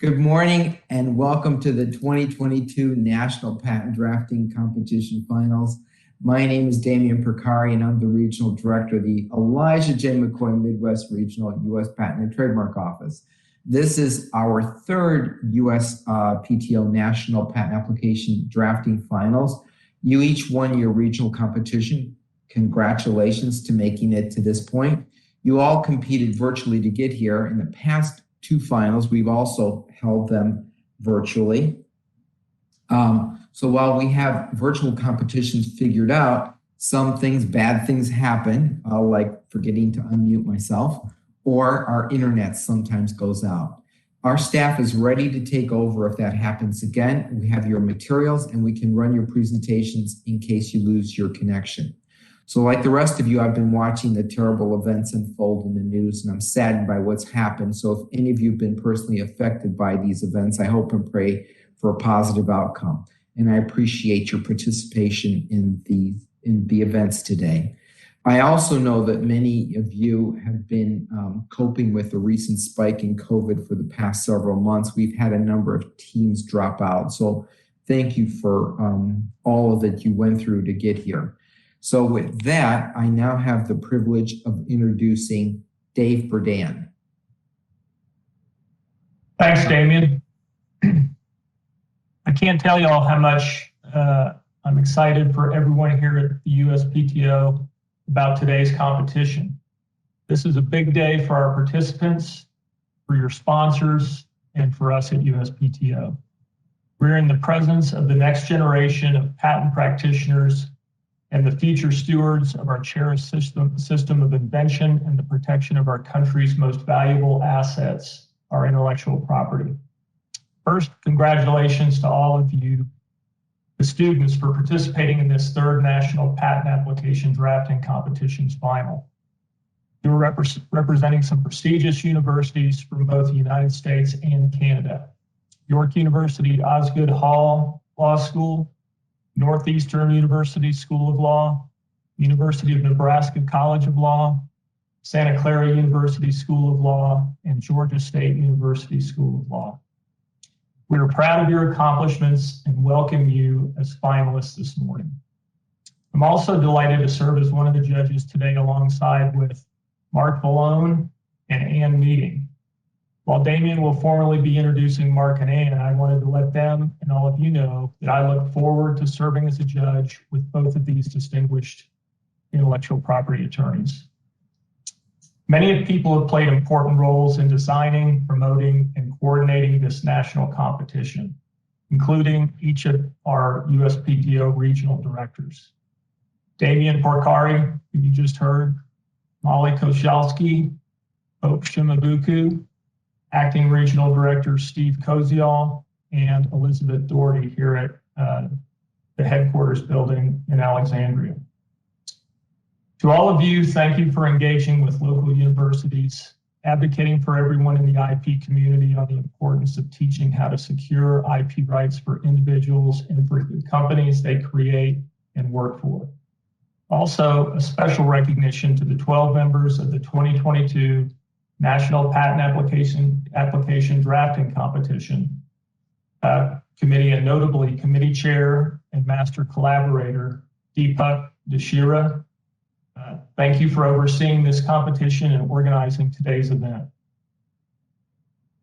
Good morning and welcome to the 2022 National Patent Drafting Competition Finals. My name is Damian Percari and I'm the Regional Director of the Elijah J. McCoy Midwest Regional U.S. Patent and Trademark Office. This is our third U.S. PTO National Patent Application Drafting Finals. You each won your regional competition. Congratulations to making it to this point. You all competed virtually to get here. In the past two finals, we've also held them virtually. So while we have virtual competitions figured out, some things, bad things happen, like forgetting to unmute myself, or our internet sometimes goes out. Our staff is ready to take over if that happens again. We have your materials and we can run your presentations in case you lose your connection. So like the rest of you, I've been watching the terrible events unfold in the news and I'm saddened by what's happened. So if any of you have been personally affected by these events, I hope and pray for a positive outcome. And I appreciate your participation in the events today. I also know that many of you have been coping with the recent spike in COVID for the past several months. We've had a number of teams drop out. So thank you for all of that you went through to get here. So with that, I now have the privilege of introducing Dave Burdan. Thanks, Damian. I can't tell you all how much I'm excited for everyone here at the USPTO about today's competition. This is a big day for our participants, for your sponsors, and for us at USPTO. We're in the presence of the next generation of patent practitioners and the future stewards of our cherished system of invention and the protection of our country's most valuable assets, our intellectual property. First, congratulations to all of you, the students, for participating in this third National Patent Application Drafting Competitions final. You're representing some prestigious universities from both the United States and Canada. York University Osgoode Hall Law School, Northeastern University School of Law, University of Nebraska College of Law, Santa Clara University School of Law, and Georgia State University School of Law. We are proud of your accomplishments and welcome you as finalists this morning. I'm also delighted to serve as one of the judges today alongside with Mark Vallone and Ann Meading. While Damian will formally be introducing Mark and Ann, I wanted to let them and all of you know that I look forward to serving as a judge with both of these distinguished intellectual property attorneys. Many people have played important roles in designing, promoting, and coordinating this national competition, including each of our USPTO regional directors. Damian Percari, who you just heard, Molly Koshalski, Hope Shimabuku, Acting Regional Director Steve Koziol, and Elizabeth Doherty here at the headquarters building in Alexandria. To all of you, thank you for engaging with local universities, advocating for everyone in the IP community on the importance of teaching how to secure IP rights for individuals and for the companies they create and work for. Also, a special recognition to the 12 members of the 2022 National Patent Application Drafting Competition Committee, and notably Committee Chair and Master Collaborator Deepak Deshira. Thank you for overseeing this competition and organizing today's event.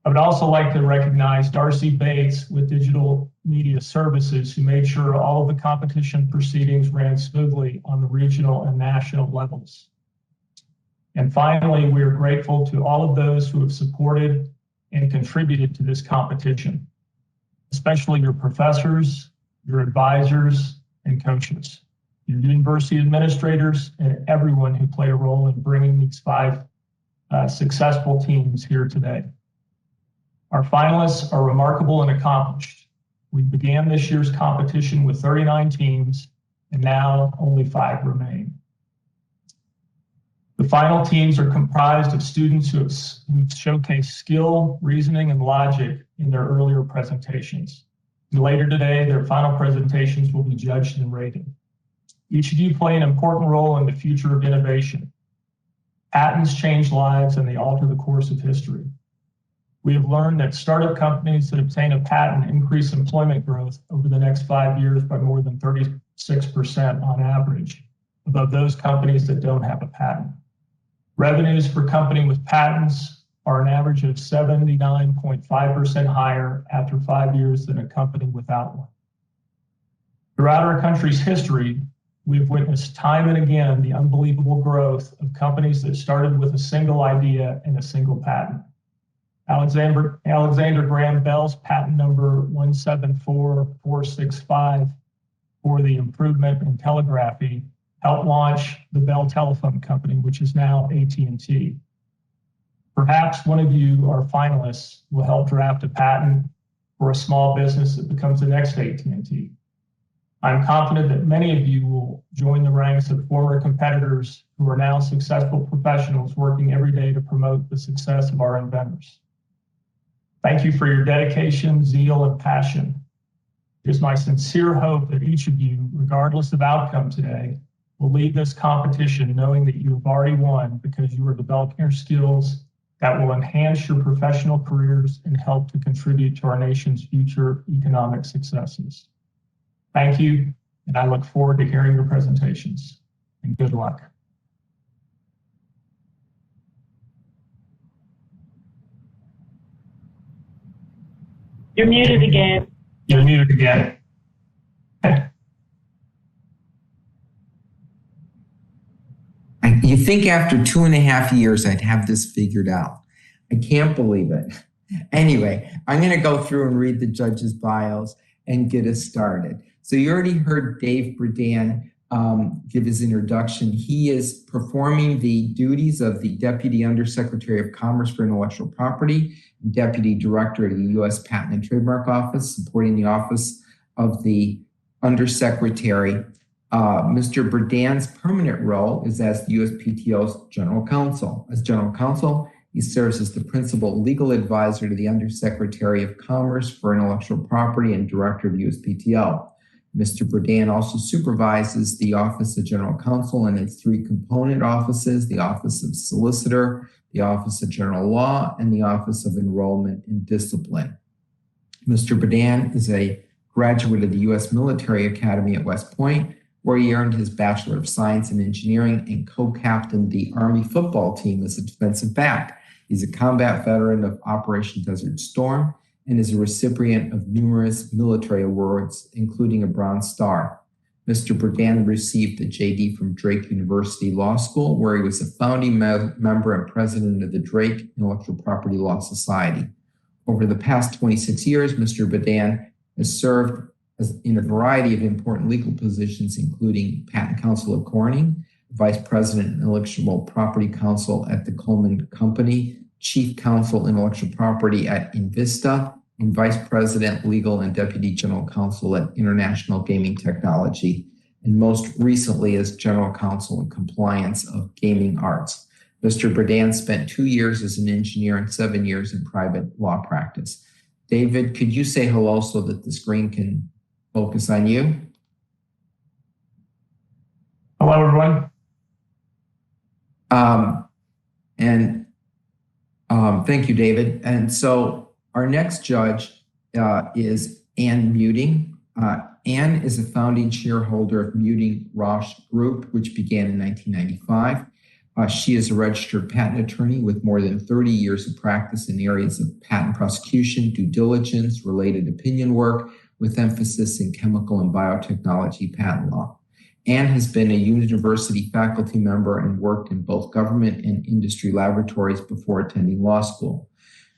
I would also like to recognize Darcy Bates with Digital Media Services, who made sure all of the competition proceedings ran smoothly on the regional and national levels. And finally, we are grateful to all of those who have supported and contributed to this competition, especially your professors, your advisors, and coaches, your university administrators, and everyone who played a role in bringing these five successful teams here today. Our finalists are remarkable and accomplished. We began this year's competition with 39 teams, and now only 5 remain. The final teams are comprised of students who've showcased skill, reasoning, and logic in their earlier presentations. And later today, their final presentations will be judged and rated. Each of you play an important role in the future of innovation. Patents change lives and they alter the course of history. We have learned that startup companies that obtain a patent increase employment growth over the next 5 years by more than 36% on average, above those companies that don't have a patent. Revenues for companies with patents are an average of 79.5% higher after 5 years than a company without one. Throughout our country's history, we've witnessed time and again the unbelievable growth of companies that started with a single idea and a single patent. Alexander Graham Bell's patent number 174465 for the improvement in telegraphy helped launch the Bell Telephone Company, which is now AT&T. Perhaps one of you, our finalists, will help draft a patent for a small business that becomes the next AT&T. I'm confident that many of you will join the ranks of former competitors who are now successful professionals working every day to promote the success of our inventors. Thank you for your dedication, zeal, and passion. It is my sincere hope that each of you, regardless of outcome today, will leave this competition knowing that you have already won because you are developing your skills that will enhance your professional careers and help to contribute to our nation's future economic successes. Thank you, and I look forward to hearing your presentations, and good luck. You're muted again. You're muted again. You think after 2.5 years I'd have this figured out. I can't believe it. Anyway, I'm going to go through and read the judges' bios and get us started. So you already heard Dave Bredan give his introduction. He is performing the duties of the Deputy Undersecretary of Commerce for Intellectual Property, Deputy Director of the U.S. Patent and Trademark Office, supporting the Office of the Undersecretary. Mr. Bredan's permanent role is as the USPTO's General Counsel. As General Counsel, he serves as the Principal Legal Advisor to the Undersecretary of Commerce for Intellectual Property and Director of USPTO. Mr. Bredan also supervises the Office of General Counsel and its 3 component offices, the Office of Solicitor, the Office of General Law, and the Office of Enrollment and Discipline. Mr. Bredan is a graduate of the U.S. Military Academy at West Point, where he earned his Bachelor of Science in Engineering and co-captained the Army football team as a defensive back. He's a combat veteran of Operation Desert Storm and is a recipient of numerous military awards, including a Bronze Star. Mr. Bredan received a JD from Drake University Law School, where he was a founding member and president of the Drake Intellectual Property Law Society. Over the past 26 years, Mr. Bredan has served in a variety of important legal positions, including Patent Counsel at Corning, Vice President Intellectual Property Counsel at the Coleman Company, Chief Counsel Intellectual Property at Invista, and Vice President Legal and Deputy General Counsel at International Gaming Technology, and most recently as General Counsel and Compliance of Gaming Arts. Mr. Bredan spent 2 years as an engineer and 7 years in private law practice. David, could you say hello so that the screen can focus on you? Hello, everyone. Thank you, David. And so our next judge is Ann Muting. Ann is a founding shareholder of Muting Rausch Group, which began in 1995. She is a registered patent attorney with more than 30 years of practice in areas of patent prosecution, due diligence, related opinion work, with emphasis in chemical and biotechnology patent law. Ann has been a university faculty member and worked in both government and industry laboratories before attending law school.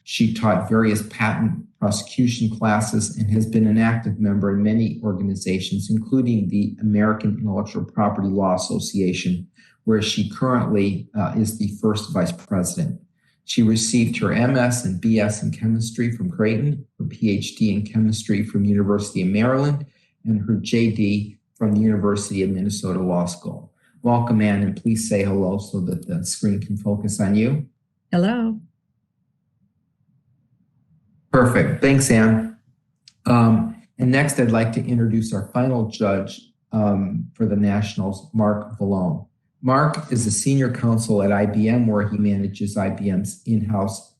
She taught various patent prosecution classes and has been an active member in many organizations, including the American Intellectual Property Law Association, where she currently is the first vice president. She received her MS and BS in chemistry from Creighton, her PhD in chemistry from University of Maryland, and her JD from the University of Minnesota Law School. Welcome, Ann, and please say hello so that the screen can focus on you. Hello. Perfect. Thanks, Ann. And next, I'd like to introduce our final judge for the Nationals, Mark Vallone. Mark is a senior counsel at IBM, where he manages IBM's in-house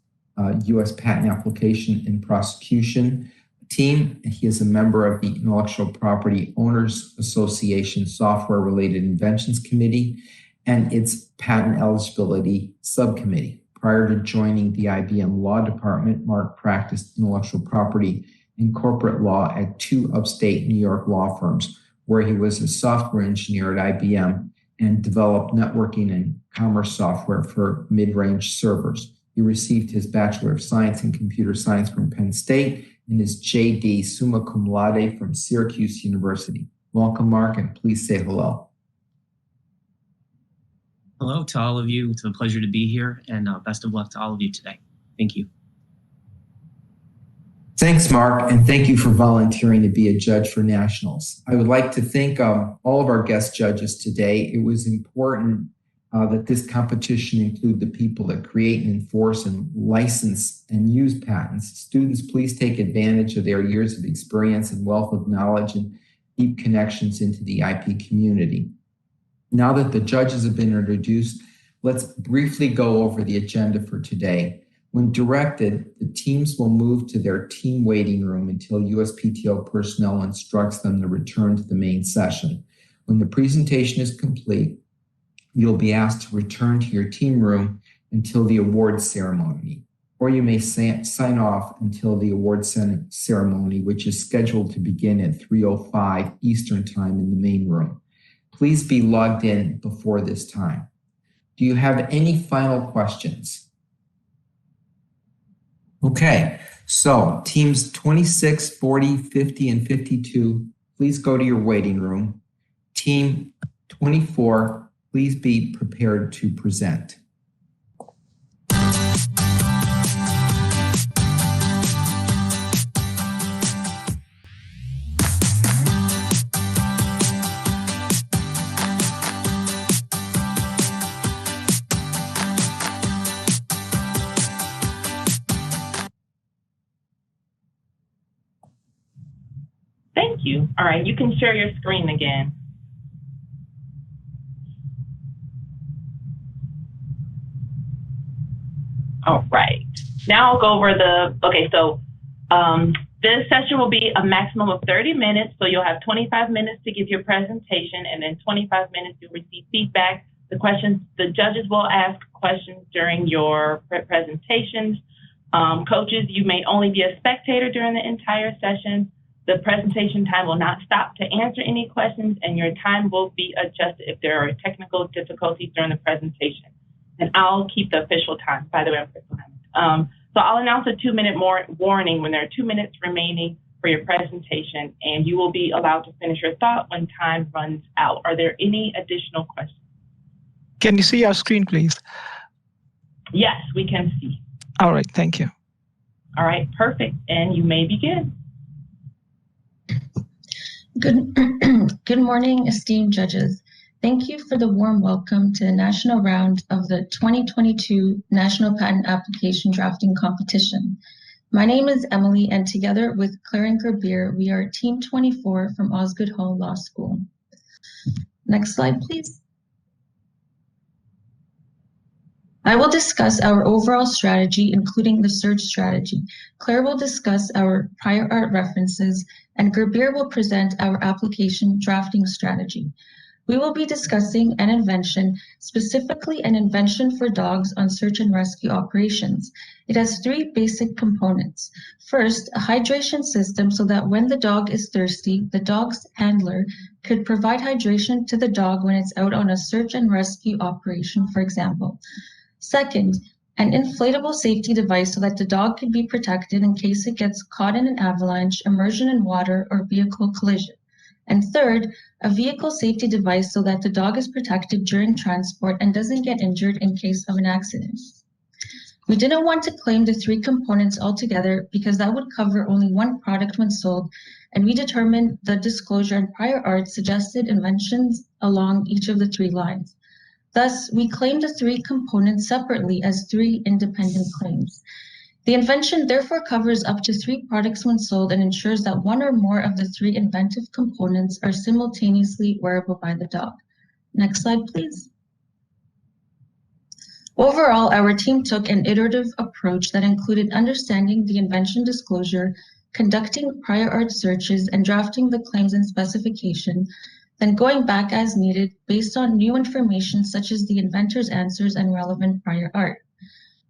U.S. patent application and prosecution team. He is a member of the Intellectual Property Owners Association Software Related Inventions Committee and its patent eligibility subcommittee. Prior to joining the IBM Law Department, Mark practiced intellectual property and corporate law at 2 upstate New York law firms, where he was a software engineer at IBM and developed networking and commerce software for mid-range servers. He received his Bachelor of Science in Computer Science from Penn State and his JD summa cum laude from Syracuse University. Welcome, Mark, and please say hello. Hello to all of you. It's a pleasure to be here, and best of luck to all of you today. Thank you. Thanks, Mark, and thank you for volunteering to be a judge for Nationals. I would like to thank all of our guest judges today. It was important that this competition include the people that create and enforce and license and use patents. Students, please take advantage of their years of experience and wealth of knowledge and deep connections into the IP community. Now that the judges have been introduced, let's briefly go over the agenda for today. When directed, the teams will move to their team waiting room until USPTO personnel instructs them to return to the main session. When the presentation is complete, you'll be asked to return to your team room until the award ceremony, or you may sign off until the award ceremony, which is scheduled to begin at 3:05 Eastern Time in the main room. Please be logged in before this time. Do you have any final questions? Okay, so teams 26, 40, 50, and 52, please go to your waiting room. Team 24, please be prepared to present. Thank you. All right, you can share your screen again. All right, now I'll go over this session will be a maximum of 30 minutes. So you'll have 25 minutes to give your presentation and then 25 minutes to receive feedback. The judges will ask questions during your presentations. Coaches, you may only be a spectator during the entire session. The presentation time will not stop to answer any questions, and your time will be adjusted if there are technical difficulties during the presentation. And I'll keep the official time. By the way, I'm official time. So I'll announce a 2-minute warning when there are 2 minutes remaining for your presentation, and you will be allowed to finish your thought when time runs out. Are there any additional questions? Can you see our screen, please? Yes, we can see. All right, thank you. All right, perfect. And you may begin. Good morning, esteemed judges. Thank you for the warm welcome to the national round of the 2022 National Patent Application Drafting Competition. My name is Emily, and together with Claire and Gerbier, we are Team 24 from Osgoode Hall Law School. Next slide, please. I will discuss our overall strategy, including the search strategy. Claire will discuss our prior art references, and Gerbier will present our application drafting strategy. We will be discussing an invention, specifically an invention for dogs on search and rescue operations. It has 3 basic components. First, a hydration system so that when the dog is thirsty, the dog's handler could provide hydration to the dog when it's out on a search and rescue operation, for example. Second, an inflatable safety device so that the dog can be protected in case it gets caught in an avalanche, immersion in water, or vehicle collision. And third, a vehicle safety device so that the dog is protected during transport and doesn't get injured in case of an accident. We didn't want to claim the 3 components altogether because that would cover only one product when sold, and we determined the disclosure and prior art suggested inventions along each of the 3 lines. Thus, we claimed the 3 components separately as 3 independent claims. The invention therefore covers up to 3 products when sold and ensures that 1 or more of the 3 inventive components are simultaneously wearable by the dog. Next slide, please. Overall, our team took an iterative approach that included understanding the invention disclosure, conducting prior art searches, and drafting the claims and specification, then going back as needed based on new information such as the inventor's answers and relevant prior art.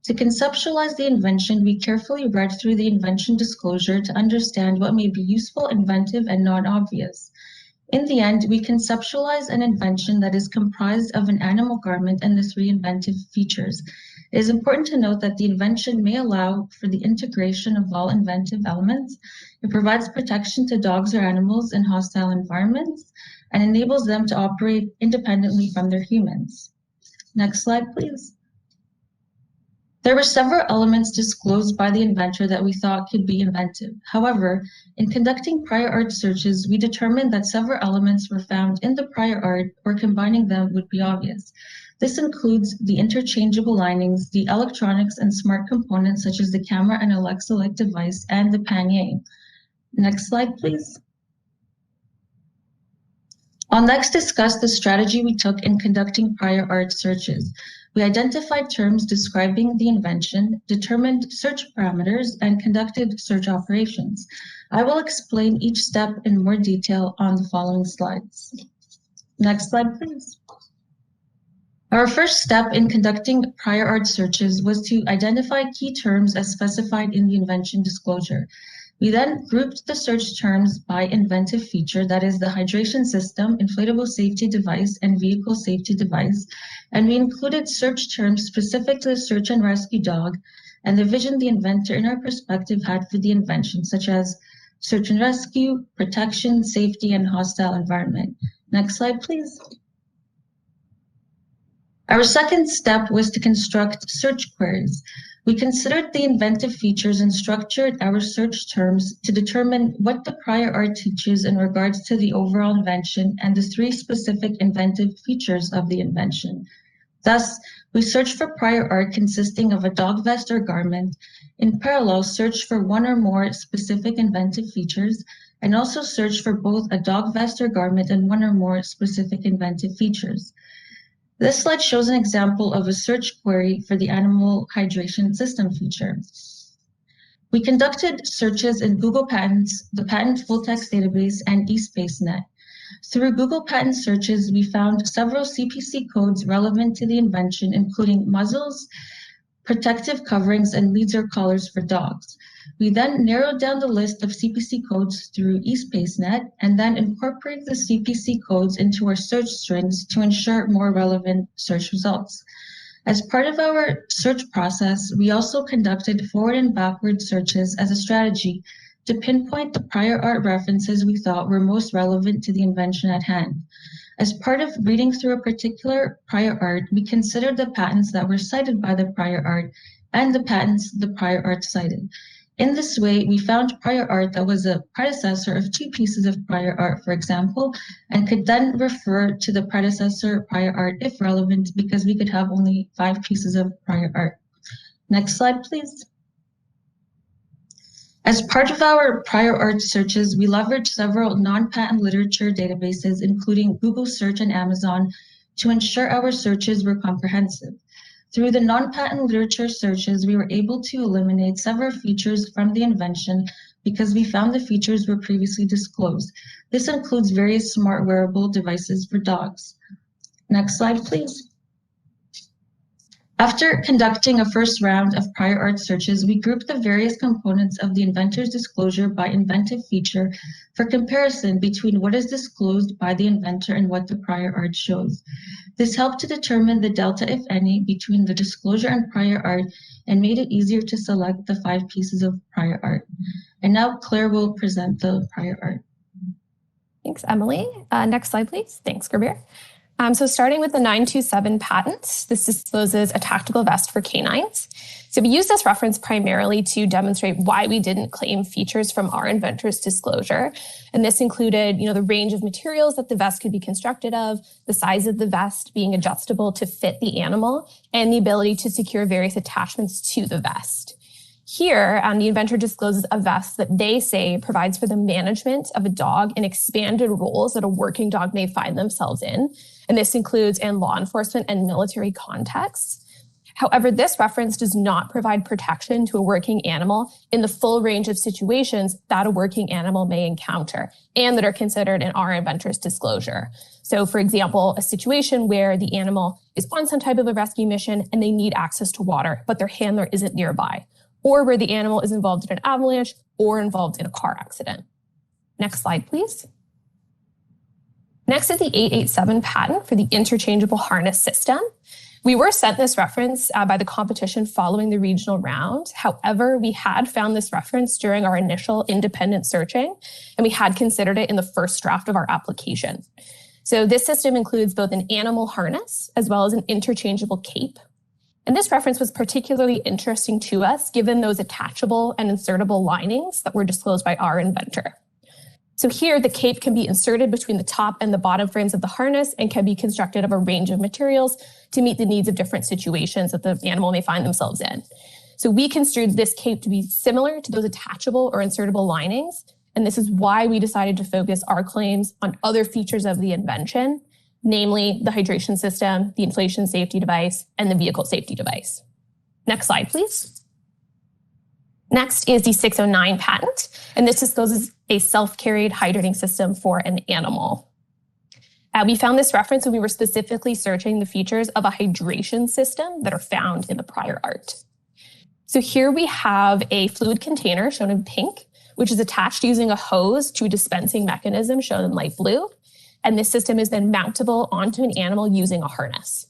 To conceptualize the invention, we carefully read through the invention disclosure to understand what may be useful, inventive, and non-obvious. In the end, we conceptualize an invention that is comprised of an animal garment and the 3 inventive features. It is important to note that the invention may allow for the integration of all inventive elements. It provides protection to dogs or animals in hostile environments and enables them to operate independently from their humans. Next slide, please. There were several elements disclosed by the inventor that we thought could be inventive. However, in conducting prior art searches, we determined that several elements were found in the prior art or combining them would be obvious. This includes the interchangeable linings, the electronics and smart components such as the camera and Alexa-like device, and the pannier. Next slide, please. I'll next discuss the strategy we took in conducting prior art searches. We identified terms describing the invention, determined search parameters, and conducted search operations. I will explain each step in more detail on the following slides. Next slide, please. Our first step in conducting prior art searches was to identify key terms as specified in the invention disclosure. We then grouped the search terms by inventive feature, that is the hydration system, inflatable safety device, and vehicle safety device. And we included search terms specific to the search and rescue dog and the vision the inventor in our perspective had for the invention, such as search and rescue, protection, safety, and hostile environment. Next slide, please. Our second step was to construct search queries. We considered the inventive features and structured our search terms to determine what the prior art teaches in regards to the overall invention and the 3 specific inventive features of the invention. Thus, we searched for prior art consisting of a dog vest or garment, in parallel searched for 1 or more specific inventive features, and also searched for both a dog vest or garment and 1 or more specific inventive features. This slide shows an example of a search query for the animal hydration system feature. We conducted searches in Google Patents, the Patent Full Text Database, and eSpaceNet. Through Google Patent searches, we found several CPC codes relevant to the invention, including muzzles, protective coverings, and leads or collars for dogs. We then narrowed down the list of CPC codes through eSpaceNet and then incorporated the CPC codes into our search strings to ensure more relevant search results. As part of our search process, we also conducted forward and backward searches as a strategy to pinpoint the prior art references we thought were most relevant to the invention at hand. As part of reading through a particular prior art, we considered the patents that were cited by the prior art and the patents the prior art cited. In this way, we found prior art that was a predecessor of 2 pieces of prior art, for example, and could then refer to the predecessor prior art if relevant, because we could have only 5 pieces of prior art. Next slide, please. As part of our prior art searches, we leveraged several non-patent literature databases, including Google Search and Amazon, to ensure our searches were comprehensive. Through the non-patent literature searches, we were able to eliminate several features from the invention because we found the features were previously disclosed. This includes various smart wearable devices for dogs. Next slide, please. After conducting a first round of prior art searches, we grouped the various components of the inventor's disclosure by inventive feature for comparison between what is disclosed by the inventor and what the prior art shows. This helped to determine the delta, if any, between the disclosure and prior art and made it easier to select the 5 pieces of prior art. And now Claire will present the prior art. Thanks, Emily. Next slide, please. Thanks, Gurbir. So starting with the 927 patent, this discloses a tactical vest for canines. So we use this reference primarily to demonstrate why we didn't claim features from our inventor's disclosure. And this included, the range of materials that the vest could be constructed of, the size of the vest being adjustable to fit the animal, and the ability to secure various attachments to the vest. Here, the inventor discloses a vest that they say provides for the management of a dog in expanded roles that a working dog may find themselves in. And this includes in law enforcement and military contexts. However, this reference does not provide protection to a working animal in the full range of situations that a working animal may encounter and that are considered in our inventor's disclosure. So for example, a situation where the animal is on some type of a rescue mission and they need access to water, but their handler isn't nearby, or where the animal is involved in an avalanche or involved in a car accident. Next slide, please. Next is the 887 patent for the interchangeable harness system. We were sent this reference by the competition following the regional round. However, we had found this reference during our initial independent searching, and we had considered it in the first draft of our application. So this system includes both an animal harness as well as an interchangeable cape. And this reference was particularly interesting to us given those attachable and insertable linings that were disclosed by our inventor. So here, the cape can be inserted between the top and the bottom frames of the harness and can be constructed of a range of materials to meet the needs of different situations that the animal may find themselves in. So we construed this cape to be similar to those attachable or insertable linings, and this is why we decided to focus our claims on other features of the invention, namely the hydration system, the inflation safety device, and the vehicle safety device. Next slide, please. Next is the 609 patent, and this discloses a self-carried hydrating system for an animal. We found this reference when we were specifically searching the features of a hydration system that are found in the prior art. So here we have a fluid container shown in pink, which is attached using a hose to a dispensing mechanism shown in light blue. And this system is then mountable onto an animal using a harness.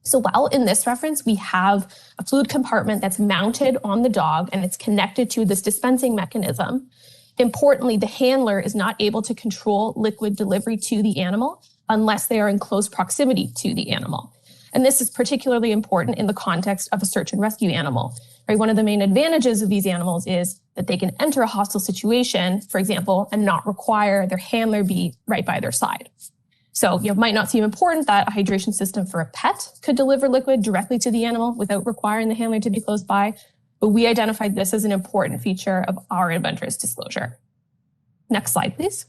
So while in this reference, we have a fluid compartment that's mounted on the dog and it's connected to this dispensing mechanism. Importantly, the handler is not able to control liquid delivery to the animal unless they are in close proximity to the animal. And this is particularly important in the context of a search and rescue animal. Right? One of the main advantages of these animals is that they can enter a hostile situation, for example, and not require their handler be right by their side. So it might not seem important that a hydration system for a pet could deliver liquid directly to the animal without requiring the handler to be close by, but we identified this as an important feature of our inventor's disclosure. Next slide, please.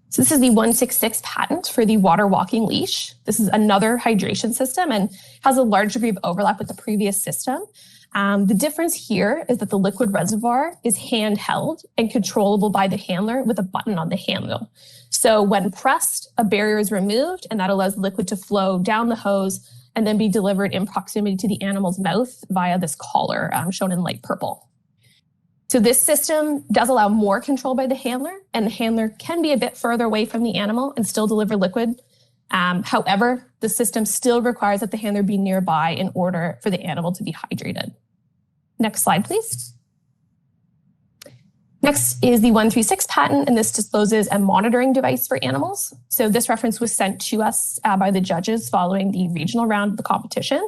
So this is the 166 patent for the water walking leash. This is another hydration system and has a large degree of overlap with the previous system. The difference here is that the liquid reservoir is handheld and controllable by the handler with a button on the handle. So when pressed, a barrier is removed and that allows the liquid to flow down the hose and then be delivered in proximity to the animal's mouth via this collar shown in light purple. So this system does allow more control by the handler, and the handler can be a bit further away from the animal and still deliver liquid. However, the system still requires that the handler be nearby in order for the animal to be hydrated. Next slide, please. Next is the 136 patent, and this discloses a monitoring device for animals. So this reference was sent to us by the judges following the regional round of the competition.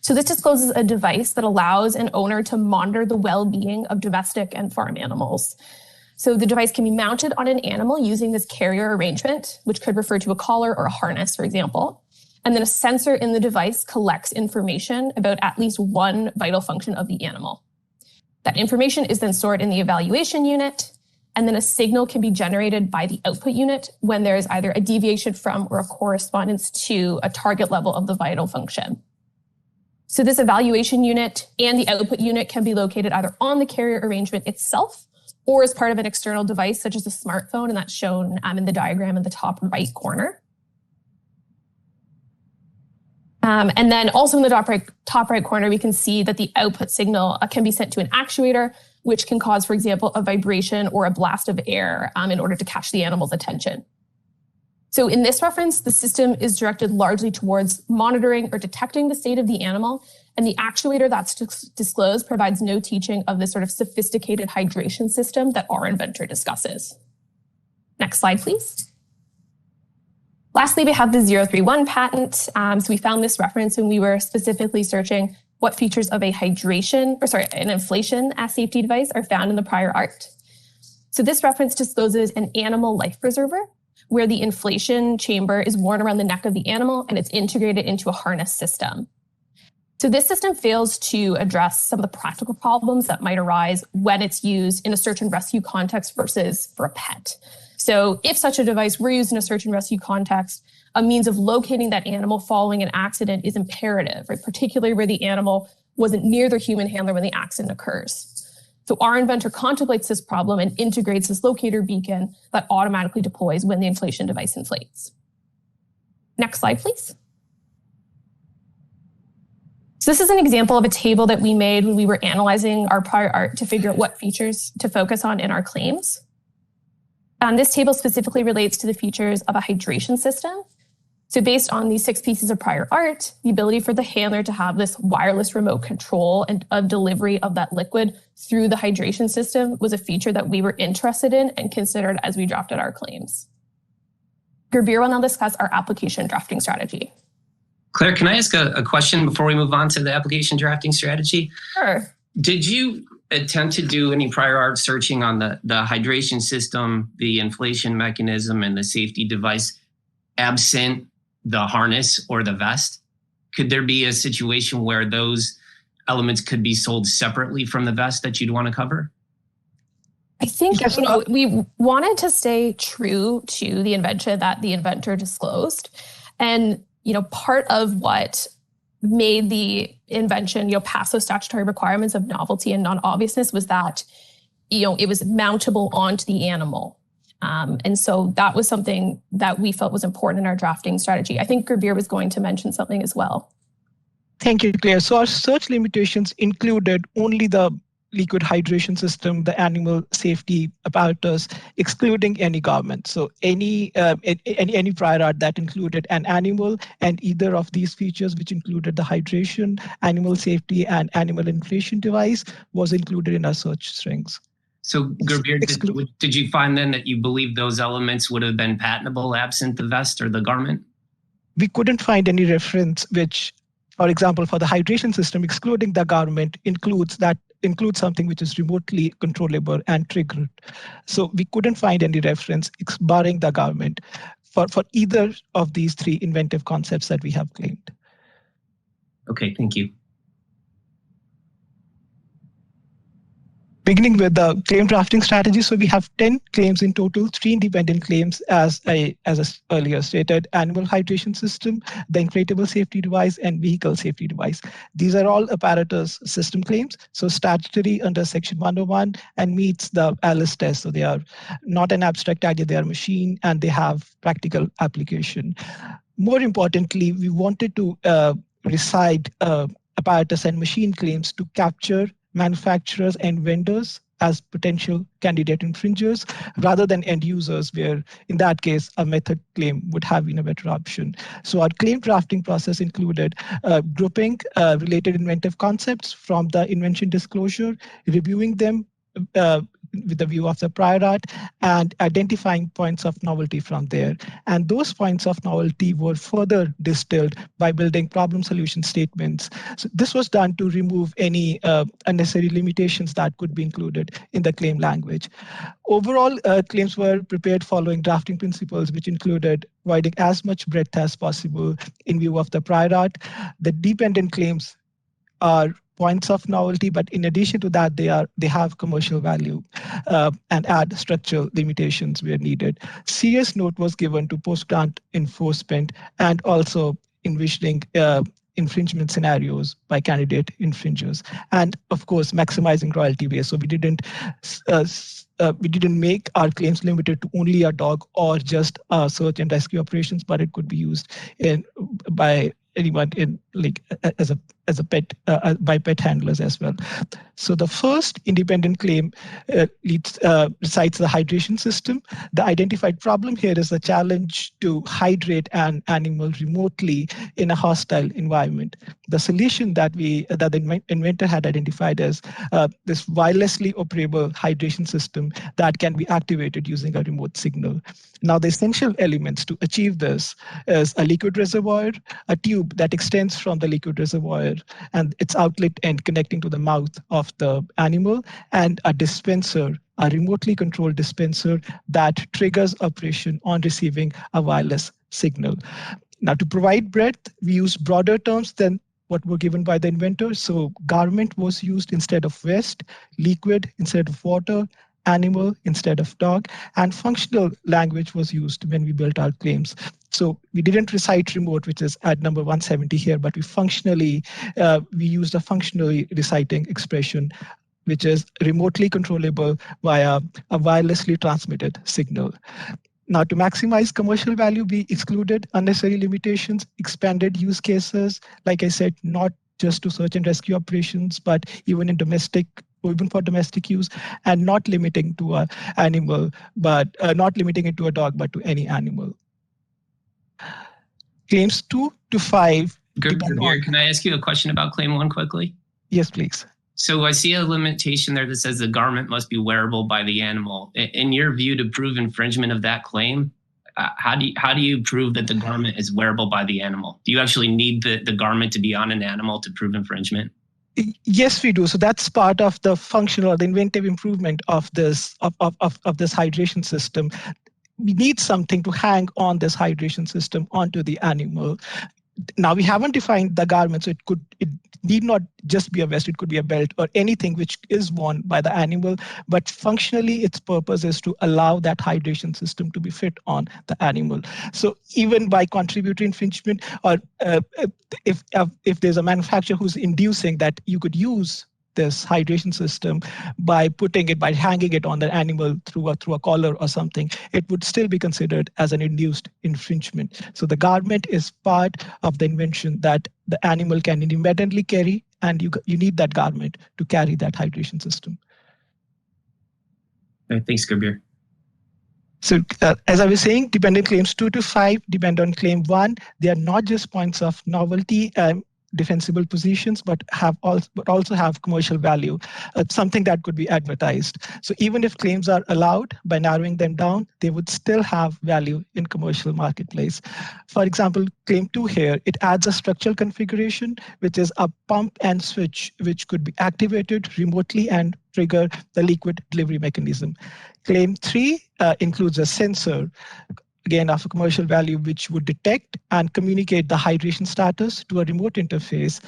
So this discloses a device that allows an owner to monitor the well-being of domestic and farm animals. So the device can be mounted on an animal using this carrier arrangement, which could refer to a collar or a harness, for example. And then a sensor in the device collects information about at least one vital function of the animal. That information is then stored in the evaluation unit, and then a signal can be generated by the output unit when there is either a deviation from or a correspondence to a target level of the vital function. So this evaluation unit and the output unit can be located either on the carrier arrangement itself or as part of an external device such as a smartphone, and that's shown in the diagram in the top right corner. And then also in the top right corner, we can see that the output signal can be sent to an actuator, which can cause, for example, a vibration or a blast of air in order to catch the animal's attention. So in this reference, the system is directed largely towards monitoring or detecting the state of the animal, and the actuator that's disclosed provides no teaching of this sort of sophisticated hydration system that our inventor discusses. Next slide, please. Lastly, we have the 031 patent. So we found this reference when we were specifically searching what features of an inflation safety device are found in the prior art. So this reference discloses an animal life preserver where the inflation chamber is worn around the neck of the animal and it's integrated into a harness system. So this system fails to address some of the practical problems that might arise when it's used in a search and rescue context versus for a pet. So if such a device were used in a search and rescue context, a means of locating that animal following an accident is imperative, right? Particularly where the animal wasn't near their human handler when the accident occurs. So our inventor contemplates this problem and integrates this locator beacon that automatically deploys when the inflation device inflates. Next slide, please. So this is an example of a table that we made when we were analyzing our prior art to figure out what features to focus on in our claims. This table specifically relates to the features of a hydration system. So based on these 6 pieces of prior art, the ability for the handler to have this wireless remote control and of delivery of that liquid through the hydration system was a feature that we were interested in and considered as we drafted our claims. Gurbir will now discuss our application drafting strategy. Claire, can I ask a question before we move on to the application drafting strategy? Sure. Did you attempt to do any prior art searching on the hydration system, the inflation mechanism, and the safety device absent the harness or the vest? Could there be a situation where those elements could be sold separately from the vest that you'd want to cover? I think we wanted to stay true to the invention that the inventor disclosed. And part of what made the invention, pass those statutory requirements of novelty and non-obviousness was that, it was mountable onto the animal. And so that was something that we felt was important in our drafting strategy. I think Gurbir was going to mention something as well. Thank you, Claire. So our search limitations included only the liquid hydration system, the animal safety apparatus, excluding any garment. So any prior art that included an animal and either of these features, which included the hydration, animal safety, and animal inflation device, was included in our search strings. So Gurbir, did you find then that you believe those elements would have been patentable absent the vest or the garment? We couldn't find any reference which, for example, for the hydration system, excluding the garment includes something which is remotely controllable and triggered. So we couldn't find any reference barring the garment for either of these 3 inventive concepts that we have claimed. Okay, thank you. Beginning with the claim drafting strategy, so we have 10 claims in total, 3 independent claims as earlier stated: animal hydration system, the inflatable safety device, and vehicle safety device. These are all apparatus system claims, so statutory under Section 101 and meets the Alice test. So they are not an abstract idea, they are machine and they have practical application. More importantly, we wanted to recite apparatus and machine claims to capture manufacturers and vendors as potential candidate infringers rather than end users, where in that case a method claim would have been a better option. So our claim drafting process included grouping related inventive concepts from the invention disclosure, reviewing them with the view of the prior art, and identifying points of novelty from there. And those points of novelty were further distilled by building problem solution statements. So this was done to remove any unnecessary limitations that could be included in the claim language. Overall, claims were prepared following drafting principles, which included providing as much breadth as possible in view of the prior art. The dependent claims are points of novelty, but in addition to that, they have commercial value and add structural limitations where needed. Serious note was given to post-grant enforcement and also envisioning infringement scenarios by candidate infringers, and of course maximizing royalty base. So we didn't make our claims limited to only a dog or just search and rescue operations, but it could be used by anyone in as a pet by pet handlers as well. So the first independent claim recites the hydration system. The identified problem here is the challenge to hydrate an animal remotely in a hostile environment. The solution that the inventor had identified as this wirelessly operable hydration system that can be activated using a remote signal. Now, the essential elements to achieve this is a liquid reservoir, a tube that extends from the liquid reservoir and its outlet end connecting to the mouth of the animal, and a dispenser, a remotely controlled dispenser that triggers operation on receiving a wireless signal. Now, to provide breadth, we use broader terms than what were given by the inventor. So garment was used instead of vest, liquid instead of water, animal instead of dog, and functional language was used when we built our claims. So we didn't recite remote, which is at number 170 here, but we used a functionally reciting expression, which is remotely controllable via a wirelessly transmitted signal. Now, to maximize commercial value, we excluded unnecessary limitations, expanded use cases, like I said, not just to search and rescue operations, but even in domestic, or even for domestic use, and not limiting to an animal, but not limiting it to a dog, but to any animal. Claims 2 to 5 depend on. Can I ask you a question about claim 1 quickly? Yes, please. So I see a limitation there that says the garment must be wearable by the animal. In your view, to prove infringement of that claim, how do you prove that the garment is wearable by the animal? Do you actually need the garment to be on an animal to prove infringement? Yes, we do. So that's part of the functional or the inventive improvement of this of this hydration system. We need something to hang on this hydration system onto the animal. Now, we haven't defined the garment, so it need not just be a vest, it could be a belt or anything which is worn by the animal, but functionally its purpose is to allow that hydration system to be fit on the animal. So even by contributory infringement, or if there's a manufacturer who's inducing that you could use this hydration system by hanging it on the animal through a collar or something, it would still be considered as an induced infringement. So the garment is part of the invention that the animal can independently carry, and you need that garment to carry that hydration system. Thanks, Kabir. So as I was saying, dependent claims 2 to 5 depend on claim 1. They are not just points of novelty, defensible positions, but also have commercial value, something that could be advertised. So even if claims are allowed, by narrowing them down, they would still have value in commercial marketplace. For example, claim 2 here, it adds a structural configuration, which is a pump and switch, which could be activated remotely and trigger the liquid delivery mechanism. Claim 3 includes a sensor, again, of a commercial value, which would detect and communicate the hydration status to a remote interface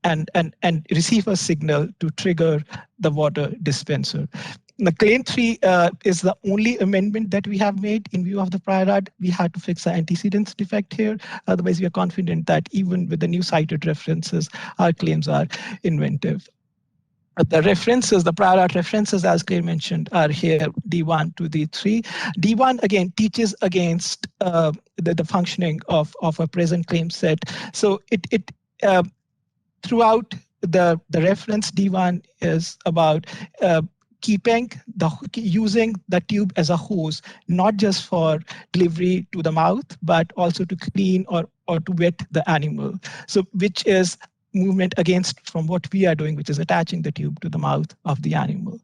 and receive a signal to trigger the water dispenser. Now, claim 3 is the only amendment that we have made in view of the prior art. We had to fix the antecedents defect here. Otherwise, we are confident that even with the new cited references, our claims are inventive. The references, the prior art references, as Claire mentioned, are here, D1 to D3. D1, again, teaches against the functioning of a present claim set. So it throughout the reference, D1 is about using the tube as a hose, not just for delivery to the mouth, but also to clean or to wet the animal. So which is movement against from what we are doing, which is attaching the tube to the mouth of the animal.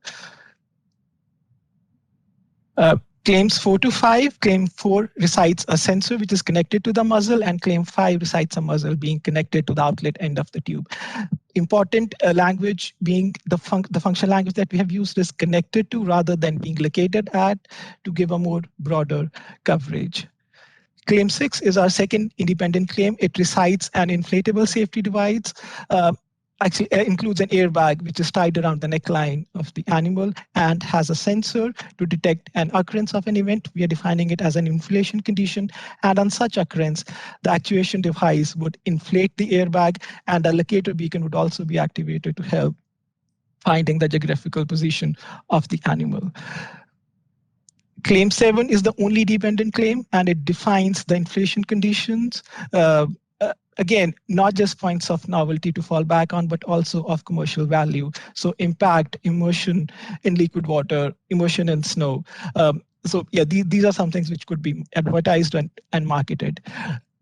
Claims 4 to 5, claim 4 recites a sensor which is connected to the muzzle, and claim 5 recites a muzzle being connected to the outlet end of the tube. Important language being the functional language that we have used is connected to rather than being located at, to give a more broader coverage. Claim 6 is our second independent claim. It recites an inflatable safety device, actually includes an airbag which is tied around the neckline of the animal and has a sensor to detect an occurrence of an event. We are defining it as an inflation condition, and on such occurrence, the actuation device would inflate the airbag, and a locator beacon would also be activated to help finding the geographical position of the animal. Claim 7 is the only dependent claim, and it defines the inflation conditions. Again, not just points of novelty to fall back on, but also of commercial value. So impact, immersion in liquid water, immersion in snow. So yeah, these are some things which could be advertised and marketed.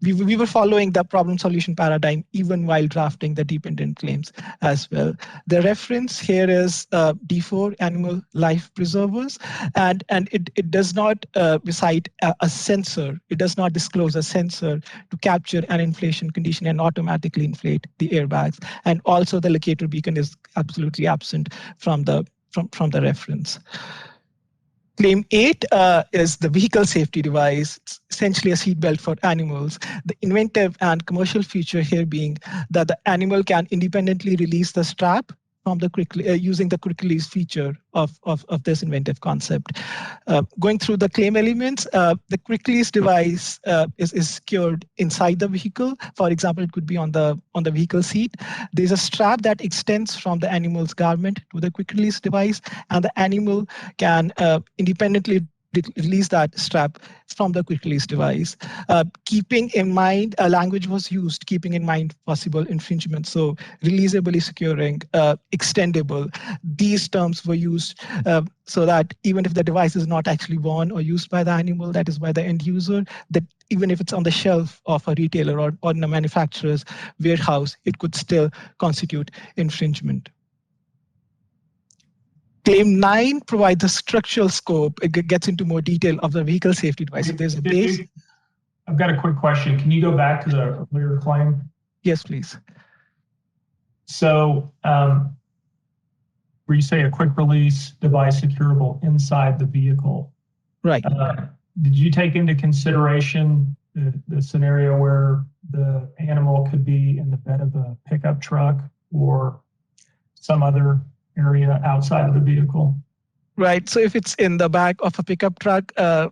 We were following the problem solution paradigm even while drafting the dependent claims as well. The reference here is D4, animal life preservers, and it does not recite a sensor. It does not disclose a sensor to capture an inflation condition and automatically inflate the airbags. And also the locator beacon is absolutely absent from the reference. Claim 8 is the vehicle safety device, essentially a seatbelt for animals. The inventive and commercial feature here being that the animal can independently release the strap from the using the quick release feature of this inventive concept. Going through the claim elements, the quick release device is secured inside the vehicle. For example, it could be on the vehicle seat. There's a strap that extends from the animal's garment to the quick release device, and the animal can independently release that strap from the quick release device. Keeping in mind, language was used, keeping in mind possible infringement. So releasably securing, extendable, these terms were used so that even if the device is not actually worn or used by the animal, that is by the end user, that even if it's on the shelf of a retailer or in a manufacturer's warehouse, it could still constitute infringement. Claim 9 provides a structural scope. It gets into more detail of the vehicle safety device. So there's a base. I've got a quick question. Can you go back to the earlier claim? Yes, please. So where you say a quick release device securable inside the vehicle. Right. Did you take into consideration the scenario where the animal could be in the bed of a pickup truck or some other area outside of the vehicle? Right. So if it's in the back of a pickup truck, I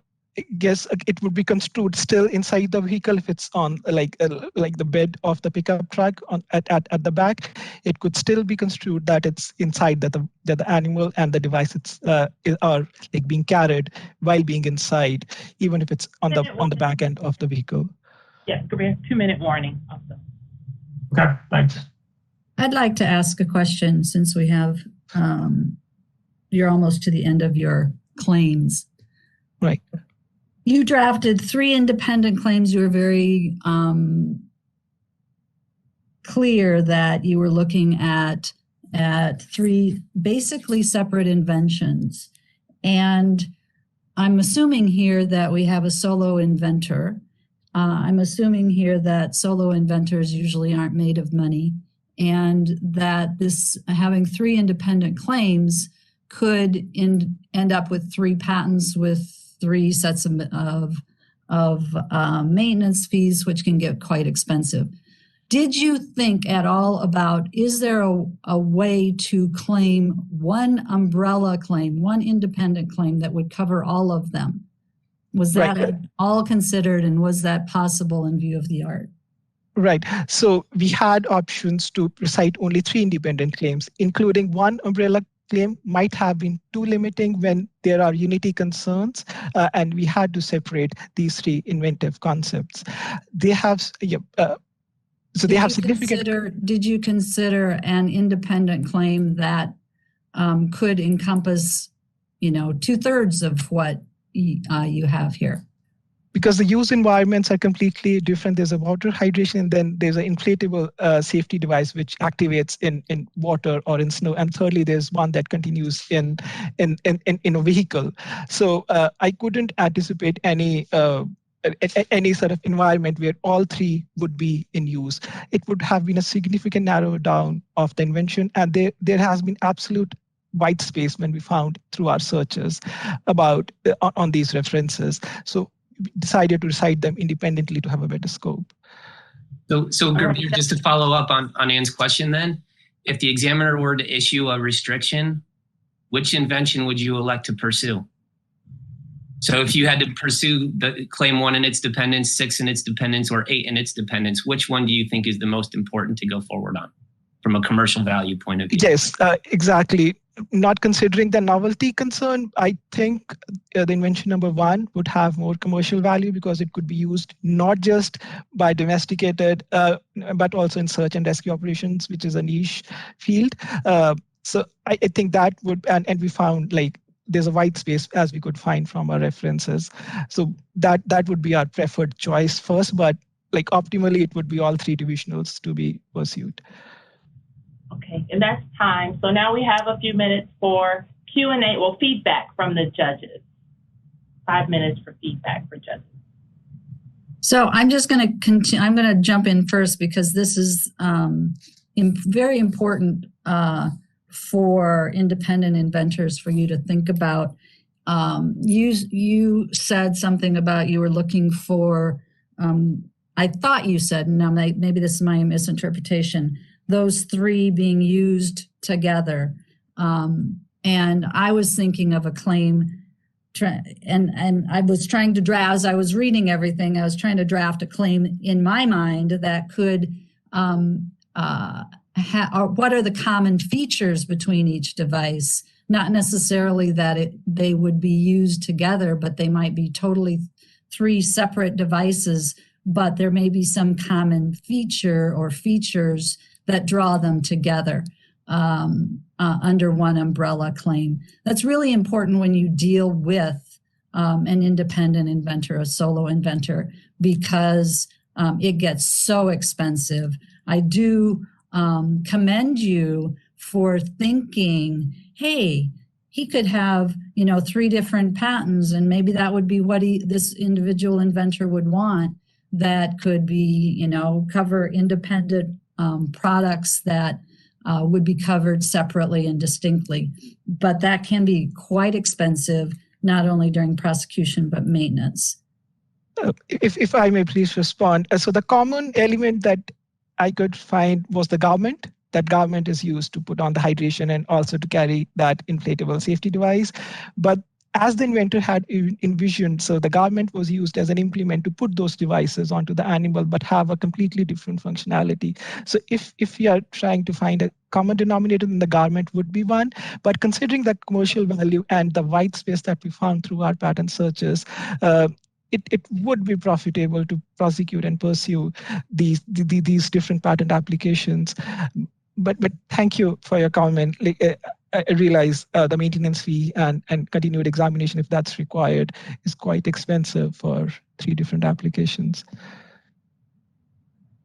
guess it would be construed still inside the vehicle. If it's on like the bed of the pickup truck at the back, it could still be construed that it's inside, that the animal and the device are like being carried while being inside, even if it's on the back end of the vehicle. Yes, 2-minute warning also. Okay, thanks. I'd like to ask a question since we have, you're almost to the end of your claims. Right. You drafted 3 independent claims. You were very clear that you were looking at 3 basically separate inventions. And I'm assuming here that we have a solo inventor. I'm assuming here that solo inventors usually aren't made of money, and that this having 3 independent claims could end up with 3 patents with 3 sets of maintenance fees, which can get quite expensive. Did you think at all about, is there a way to claim one umbrella claim, one independent claim that would cover all of them? Was that all considered, and was that possible in view of the art? Right. So we had options to recite only 3 independent claims, including 1 umbrella claim might have been too limiting when there are unity concerns, and we had to separate these 3 inventive concepts. They have, so they have significant. Did you consider an independent claim that could encompass, 2/3 of what you have here? Because the use environments are completely different. There's a water hydration, and then there's an inflatable safety device which activates in water or in snow. And thirdly, there's one that continues in a vehicle. So I couldn't anticipate any sort of environment where all 3 would be in use. It would have been a significant narrow down of the invention, and there has been absolute white space when we found through our searches about on these references. So we decided to recite them independently to have a better scope. So Gurbir, just to follow up on Ann's question then, if the examiner were to issue a restriction, which invention would you elect to pursue? So if you had to pursue the claim 1 in its dependence, 6 in its dependence, or 8 in its dependence, which one do you think is the most important to go forward on from a commercial value point of view? Yes, exactly. Not considering the novelty concern, I think the invention number 1 would have more commercial value because it could be used not just by domesticated, but also in search and rescue operations, which is a niche field. So I think that would, and we found like there's a white space as we could find from our references. So that would be our preferred choice first, but like optimally it would be all 3 divisionals to be pursued. Okay, and that's time. So now we have a few minutes for Q&A, well, feedback from the judges. 5 minutes for feedback for judges. So I'm just going to continue. I'm going to jump in first because this is very important for independent inventors for you to think about. You said something about you were looking for, I thought you said, now maybe this is my misinterpretation, those three being used together. And I was thinking of a claim, and I was trying to draft, as I was reading everything, I was trying to draft a claim in my mind that could, what are the common features between each device? Not necessarily that they would be used together, but they might be totally three separate devices, but there may be some common feature or features that draw them together under one umbrella claim. That's really important when you deal with an independent inventor, a solo inventor, because it gets so expensive. I do commend you for thinking, hey, he could have, three different patents, and maybe that would be what this individual inventor would want. That could be, cover independent products that would be covered separately and distinctly. But that can be quite expensive, not only during prosecution, but maintenance. If I may please respond. So the common element that I could find was the garment. That garment is used to put on the hydration and also to carry that inflatable safety device. But as the inventor had envisioned, so the garment was used as an implement to put those devices onto the animal, but have a completely different functionality. So if you are trying to find a common denominator, then the garment would be one. But considering the commercial value and the white space that we found through our patent searches, it would be profitable to prosecute and pursue these different patent applications. But thank you for your comment. I realize the maintenance fee and continued examination, if that's required, is quite expensive for three different applications.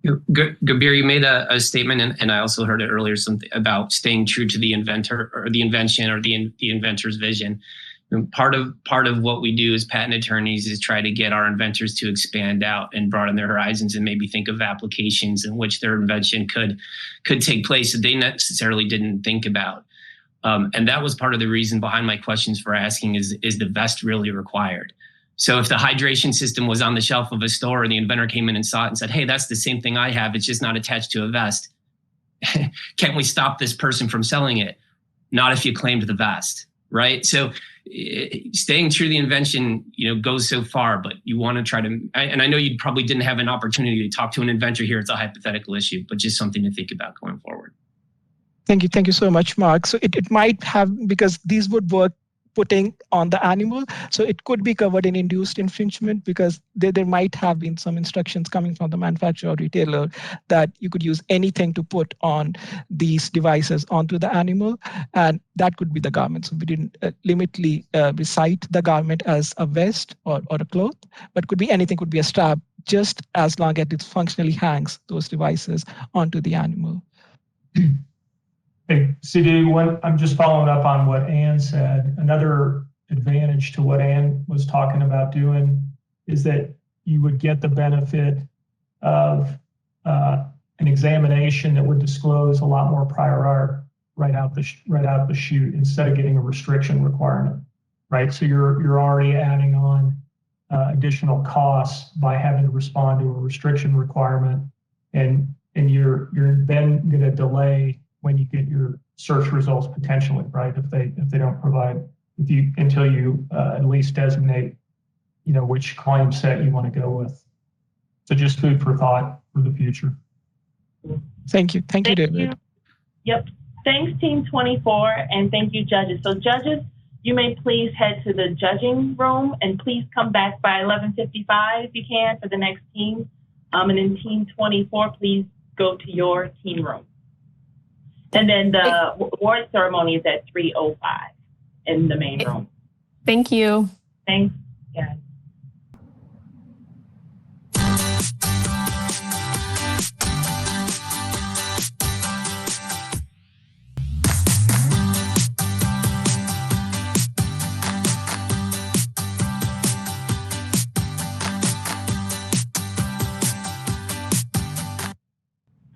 Gabir, you made a statement, and I also heard it earlier, something about staying true to the inventor or the invention or the inventor's vision. And part of what we do as patent attorneys is try to get our inventors to expand out and broaden their horizons and maybe think of applications in which their invention could take place that they necessarily didn't think about. And that was part of the reason behind my questions for asking is the vest really required? So if the hydration system was on the shelf of a store and the inventor came in and saw it and said, hey, that's the same thing I have, it's just not attached to a vest. Can't we stop this person from selling it? Not if you claimed the vest, right? So staying true to the invention, goes so far, but you want to try to, and I know you probably didn't have an opportunity to talk to an inventor here. It's a hypothetical issue, but just something to think about going forward. Thank you so much, Mark. So it might have, because these would work putting on the animal, so it could be covered in induced infringement because there might have been some instructions coming from the manufacturer or retailer that you could use anything to put on these devices onto the animal, and that could be the garment. So we didn't limitly recite the garment as a vest or a cloth, but could be anything, could be a strap, just as long as it functionally hangs those devices onto the animal. Hey, CD, I'm just following up on what Ann said. Another advantage to what Ann was talking about doing is that you would get the benefit of an examination that would disclose a lot more prior art right out the chute instead of getting a restriction requirement, right? So you're already adding on additional costs by having to respond to a restriction requirement, and you're then going to delay when you get your search results potentially, right? If they don't provide until you at least designate, which claim set you want to go with. So just food for thought for the future. Thank you, David. Yep. Thanks, Team 24, and thank you, judges. So judges, you may please head to the judging room and please come back by 11:55 if you can for the next team. And then Team 24, please go to your team room. And then the award ceremony is at 3:05 in the main room. Thank you. Thanks, guys.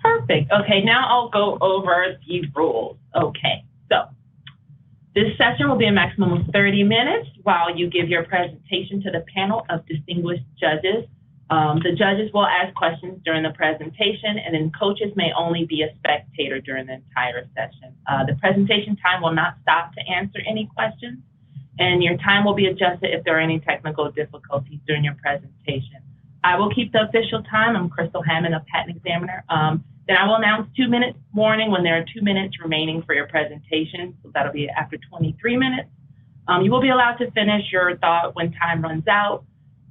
Perfect. Okay, now I'll go over the rules. Okay, so this session will be a maximum of 30 minutes while you give your presentation to the panel of distinguished judges. The judges will ask questions during the presentation, and then coaches may only be a spectator during the entire session. The presentation time will not stop to answer any questions, and your time will be adjusted if there are any technical difficulties during your presentation. I will keep the official time. I'm Crystal Hammond, a patent examiner. Then I will announce 2 minutes warning when there are 2 minutes remaining for your presentation. So that'll be after 23 minutes. You will be allowed to finish your thought when time runs out.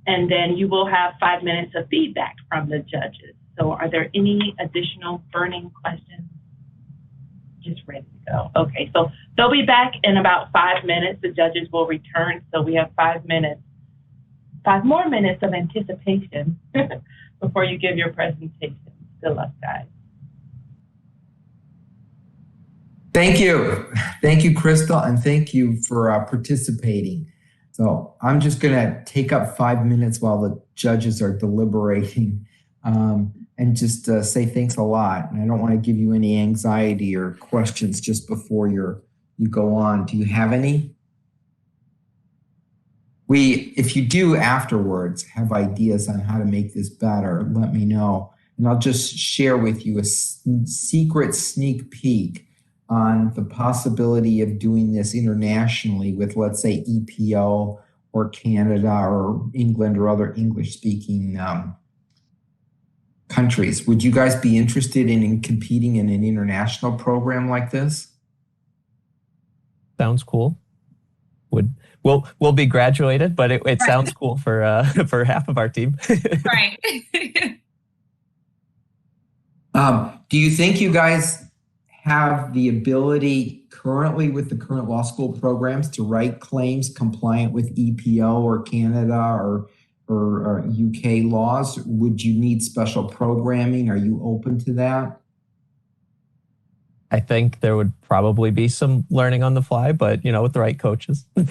And then you will have 5 minutes of feedback from the judges. So are there any additional burning questions? Just ready to go. Okay, so they'll be back in about 5 minutes. The judges will return. So we have 5 minutes, 5 more minutes of anticipation before you give your presentation. Good luck, guys. Thank you. Thank you, Crystal, and thank you for participating. So I'm just going to take up 5 minutes while the judges are deliberating and just say thanks a lot. And I don't want to give you any anxiety or questions just before you go on. Do you have any? If you do afterwards have ideas on how to make this better, let me know. And I'll just share with you a secret sneak peek on the possibility of doing this internationally with, let's say, EPO or Canada or England or other English-speaking countries. Would you guys be interested in competing in an international program like this? Sounds cool. We'll be graduated, but it right. Sounds cool for half of our team. Right. Do you think you guys have the ability currently with the current law school programs to write claims compliant with EPO or Canada or UK laws? Would you need special programming? Are you open to that? I think there would probably be some learning on the fly, but with the right coaches. But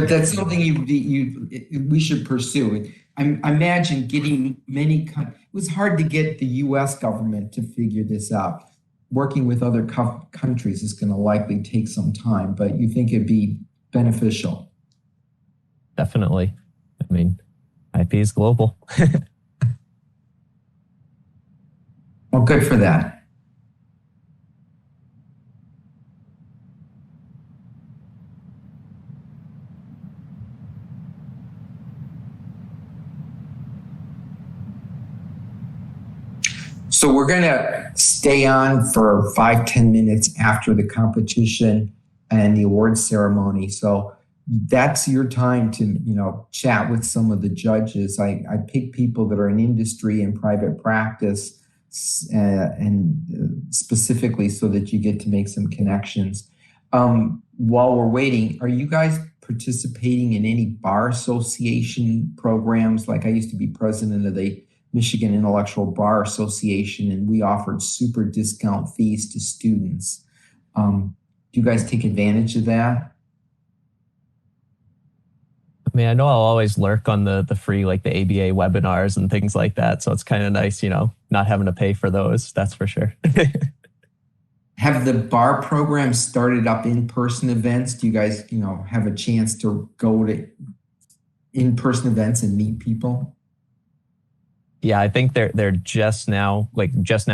that's something we should pursue. I imagine getting it was hard to get the U.S. government to figure this out. Working with other countries is going to likely take some time, but you think it'd be beneficial? Definitely. I mean, IP is global. Well, good for that. So we're going to stay on for 5-10 minutes after the competition and the awards ceremony. So that's your time to, chat with some of the judges. I pick people that are in industry and private practice and specifically so that you get to make some connections. While we're waiting, are you guys participating in any bar association programs? Like I used to be president of the Michigan Intellectual Bar Association, and we offered super discount fees to students. Do you guys take advantage of that? I mean, I know I'll always lurk on the free, like the ABA webinars and things like that. So it's kind of nice, not having to pay for those. That's for sure. Have the bar programs started up in-person events? Do you guys, have a chance to go to in-person events and meet people? Yeah, I think they're just now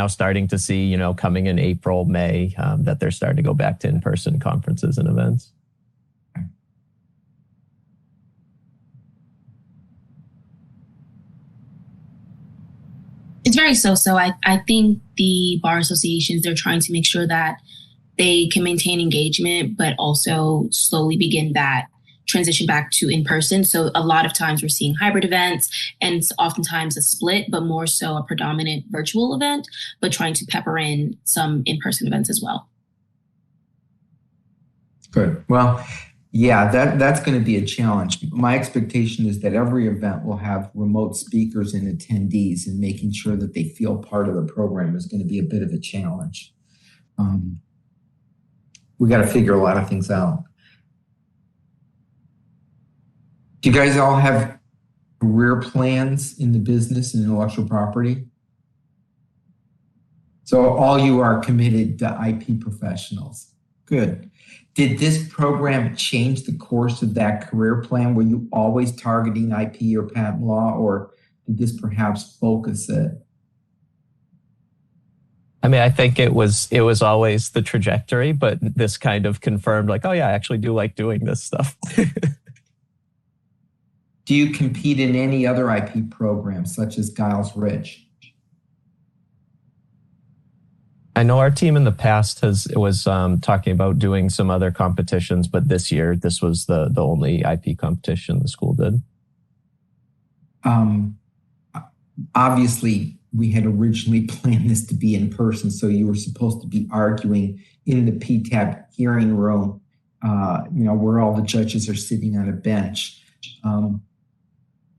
starting to see, coming in April, May, that they're starting to go back to in-person conferences and events. It's very so-so. I think the bar associations, they're trying to make sure that they can maintain engagement, but also slowly begin that transition back to in-person. So a lot of times we're seeing hybrid events, and it's oftentimes a split, but more so a predominant virtual event, but trying to pepper in some in-person events as well. Good. Well, yeah, that's going to be a challenge. My expectation is that every event will have remote speakers and attendees, and making sure that they feel part of the program is going to be a bit of a challenge. We got to figure a lot of things out. Do you guys all have career plans in the business and intellectual property? So all you are committed to IP professionals. Good. Did this program change the course of that career plan? Were you always targeting IP or patent law, or did this perhaps focus it? I mean, I think it was always the trajectory, but this kind of confirmed like, oh yeah, I actually do like doing this stuff. Do you compete in any other IP programs such as Giles Ridge? I know our team in the past was talking about doing some other competitions, but this year this was the only IP competition the school did. Obviously, we had originally planned this to be in person, so you were supposed to be arguing in the PTAB hearing room, where all the judges are sitting on a bench.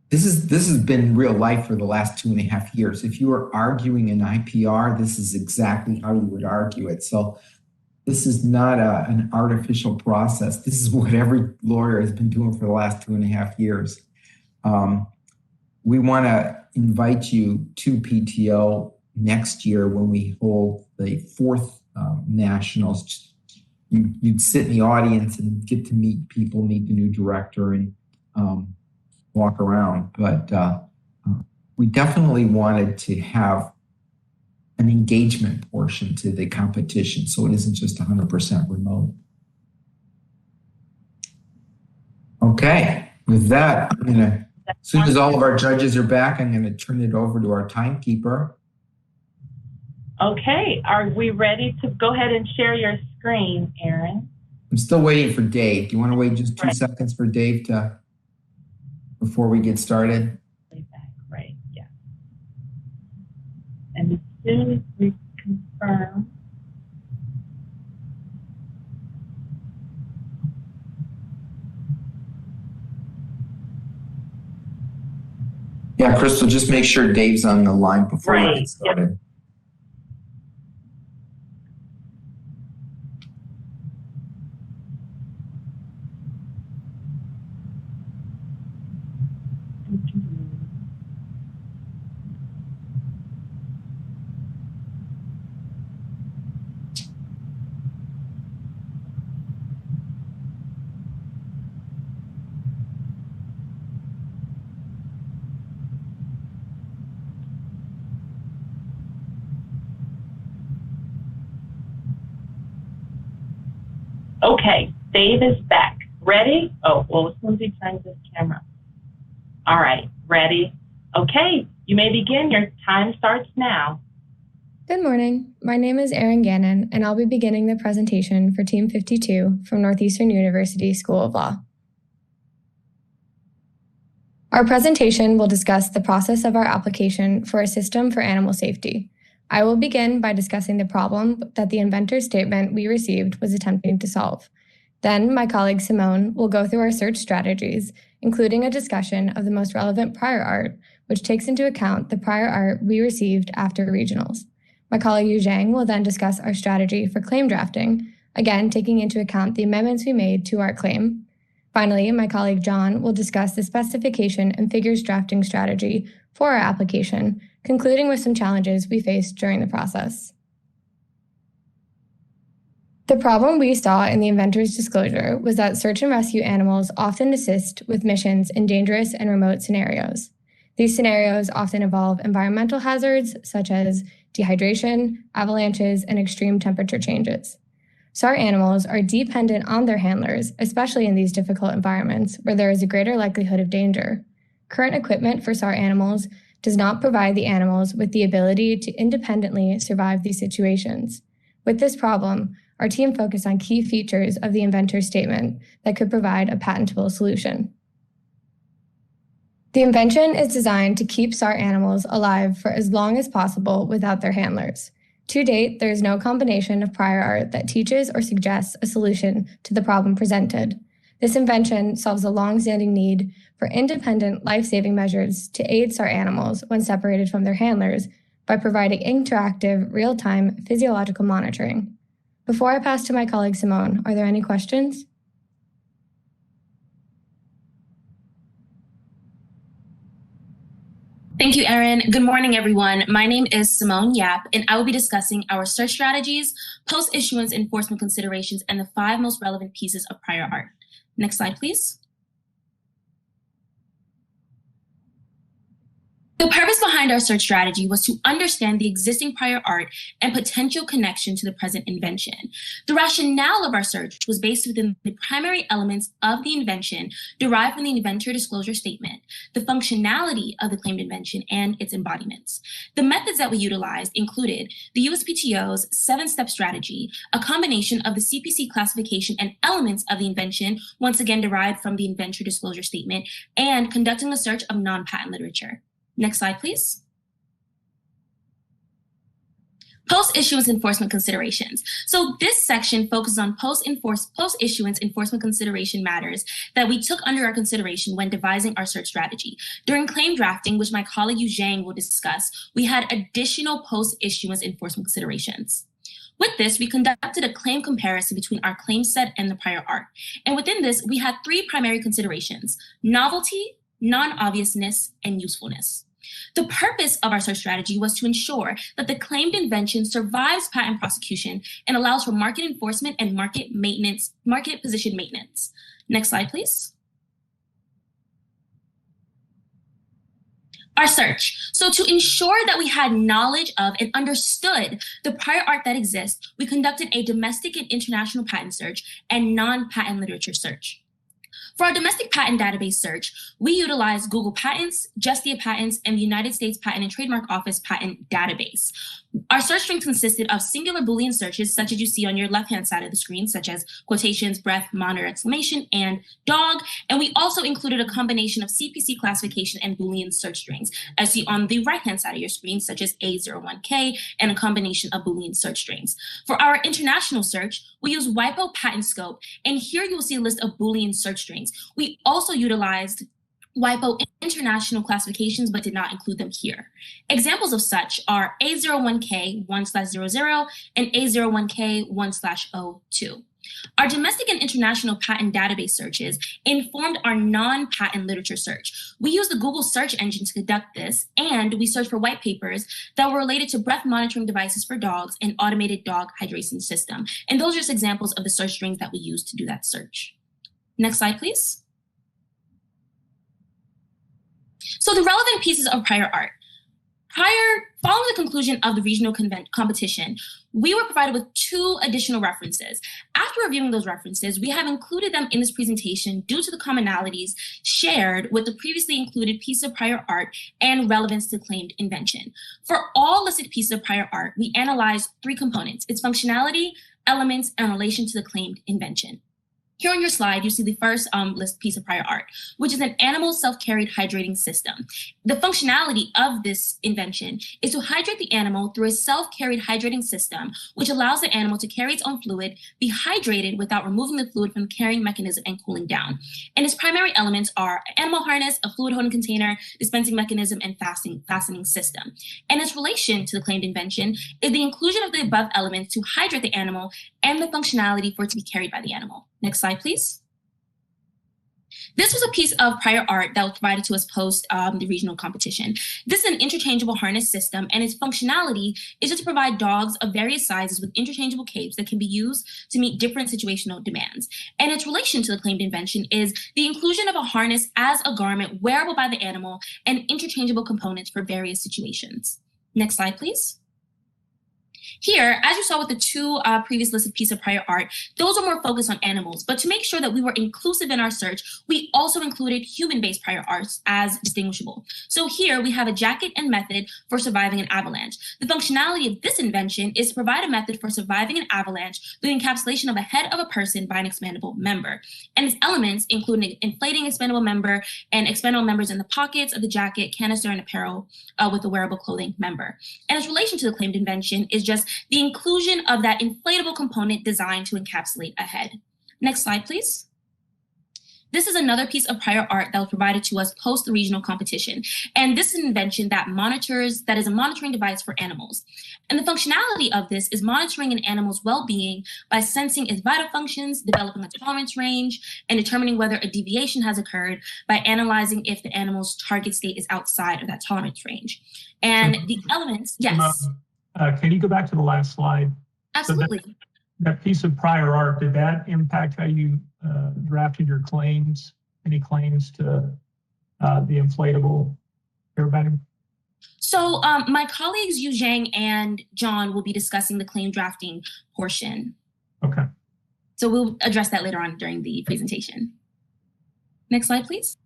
This has been real life for the last 2.5 years. If you were arguing an IPR, this is exactly how you would argue it. So this is not an artificial process. This is what every lawyer has been doing for the last 2.5 years. We want to invite you to PTO next year when we hold the 4th Nationals. You'd sit in the audience and get to meet people, meet the new director, and walk around. But we definitely wanted to have an engagement portion to the competition, so it isn't just 100% remote. Okay, with that, as soon as all of our judges are back, I'm going to turn it over to our timekeeper. Okay, are we ready to go ahead and share your screen, Aaron? I'm still waiting for Dave. Do you want to wait just 2 seconds for Dave before we get started? Right, yeah. And as soon as we confirm. Yeah, Crystal, just make sure Dave's on the line before we get started. Yep. Okay, Dave is back. Ready? Oh, well, as soon as he turns his camera. All right, ready? Okay, you may begin. Your time starts now. Good morning. My name is Erin Gannon, and I'll be beginning the presentation for Team 52 from Northeastern University School of Law. Our presentation will discuss the process of our application for a system for animal safety. I will begin by discussing the problem that the inventor's statement we received was attempting to solve. Then my colleague Simone will go through our search strategies, including a discussion of the most relevant prior art, which takes into account the prior art we received after regionals. My colleague Yu Zhang will then discuss our strategy for claim drafting, again taking into account the amendments we made to our claim. Finally, my colleague John will discuss the specification and figures drafting strategy for our application, concluding with some challenges we faced during the process. The problem we saw in the inventor's disclosure was that search and rescue animals often assist with missions in dangerous and remote scenarios. These scenarios often involve environmental hazards such as dehydration, avalanches, and extreme temperature changes. SAR animals are dependent on their handlers, especially in these difficult environments where there is a greater likelihood of danger. Current equipment for SAR animals does not provide the animals with the ability to independently survive these situations. With this problem, our team focused on key features of the inventor's statement that could provide a patentable solution. The invention is designed to keep SAR animals alive for as long as possible without their handlers. To date, there is no combination of prior art that teaches or suggests a solution to the problem presented. This invention solves a long-standing need for independent life-saving measures to aid SAR animals when separated from their handlers by providing interactive, real-time physiological monitoring. Before I pass to my colleague Simone, are there any questions? Thank you, Erin. Good morning, everyone. My name is Simone Yap, and I will be discussing our search strategies, post-issuance enforcement considerations, and the 5 most relevant pieces of prior art. Next slide, please. The purpose behind our search strategy was to understand the existing prior art and potential connection to the present invention. The rationale of our search was based within the primary elements of the invention derived from the inventor disclosure statement, the functionality of the claimed invention, and its embodiments. The methods that we utilized included the USPTO's 7-step strategy, a combination of the CPC classification and elements of the invention, once again derived from the inventor disclosure statement, and conducting a search of non-patent literature. Next slide, please. Post-issuance enforcement considerations. So this section focuses on post-issuance enforcement consideration matters that we took under our consideration when devising our search strategy. During claim drafting, which my colleague Yu Zhang will discuss, we had additional post-issuance enforcement considerations. With this, we conducted a claim comparison between our claim set and the prior art. And within this, we had 3 primary considerations: novelty, non-obviousness, and usefulness. The purpose of our search strategy was to ensure that the claimed invention survives patent prosecution and allows for market enforcement and market position maintenance. Next slide, please. Our search. So to ensure that we had knowledge of and understood the prior art that exists, we conducted a domestic and international patent search and non-patent literature search. For our domestic patent database search, we utilized Google Patents, Justia Patents, and the United States Patent and Trademark Office Patent Database. Our search string consisted of singular Boolean searches, such as you see on your left-hand side of the screen, such as quotations, breath, monitor, exclamation, and dog. And we also included a combination of CPC classification and Boolean search strings, as seen on the right-hand side of your screen, such as A01K, and a combination of Boolean search strings. For our international search, we use WIPO Patent Scope, and here you will see a list of Boolean search strings. We also utilized WIPO international classifications, but did not include them here. Examples of such are A01K 1/00 and A01K 1/02. Our domestic and international patent database searches informed our non-patent literature search. We used the Google search engine to conduct this, and we searched for white papers that were related to breath monitoring devices for dogs and automated dog hydration system. And those are just examples of the search strings that we used to do that search. Next slide, please. So the relevant pieces of prior art. Following the conclusion of the regional competition, we were provided with 2 additional references. After reviewing those references, we have included them in this presentation due to the commonalities shared with the previously included piece of prior art and relevance to claimed invention. For all listed pieces of prior art, we analyzed 3 components: its functionality, elements, and relation to the claimed invention. Here on your slide, you see the first list piece of prior art, which is an animal self-carried hydrating system. The functionality of this invention is to hydrate the animal through a self-carried hydrating system, which allows the animal to carry its own fluid, be hydrated without removing the fluid from the carrying mechanism and cooling down. And its primary elements are an animal harness, a fluid holding container, dispensing mechanism, and fastening system. And its relation to the claimed invention is the inclusion of the above elements to hydrate the animal and the functionality for it to be carried by the animal. Next slide, please. This was a piece of prior art that was provided to us post the regional competition. This is an interchangeable harness system, and its functionality is just to provide dogs of various sizes with interchangeable capes that can be used to meet different situational demands. And its relation to the claimed invention is the inclusion of a harness as a garment wearable by the animal and interchangeable components for various situations. Next slide, please. Here, as you saw with the 2 previous listed pieces of prior art, those are more focused on animals. But to make sure that we were inclusive in our search, we also included human-based prior arts as distinguishable. So here we have a jacket and method for surviving an avalanche. The functionality of this invention is to provide a method for surviving an avalanche through the encapsulation of a head of a person by an expandable member. And its elements include an inflating expandable member and expandable members in the pockets of the jacket, canister, and apparel with a wearable clothing member. And its relation to the claimed invention is just the inclusion of that inflatable component designed to encapsulate a head. Next slide, please. this is another piece of prior art that was provided to us post the regional competition. And this is an invention that is a monitoring device for animals. And the functionality of this is monitoring an animal's well-being by sensing its vital functions, developing a tolerance range, and determining whether a deviation has occurred by analyzing if the animal's target state is outside of that tolerance range. And the elements, yes. Can you go back to the last slide? Absolutely. So that piece of prior art, did that impact how you drafted your claims? Any claims to the inflatable airbag? So my colleagues Yu Zhang and John will be discussing the claim drafting portion. Okay. So we'll address that later on during the presentation. Next slide, please.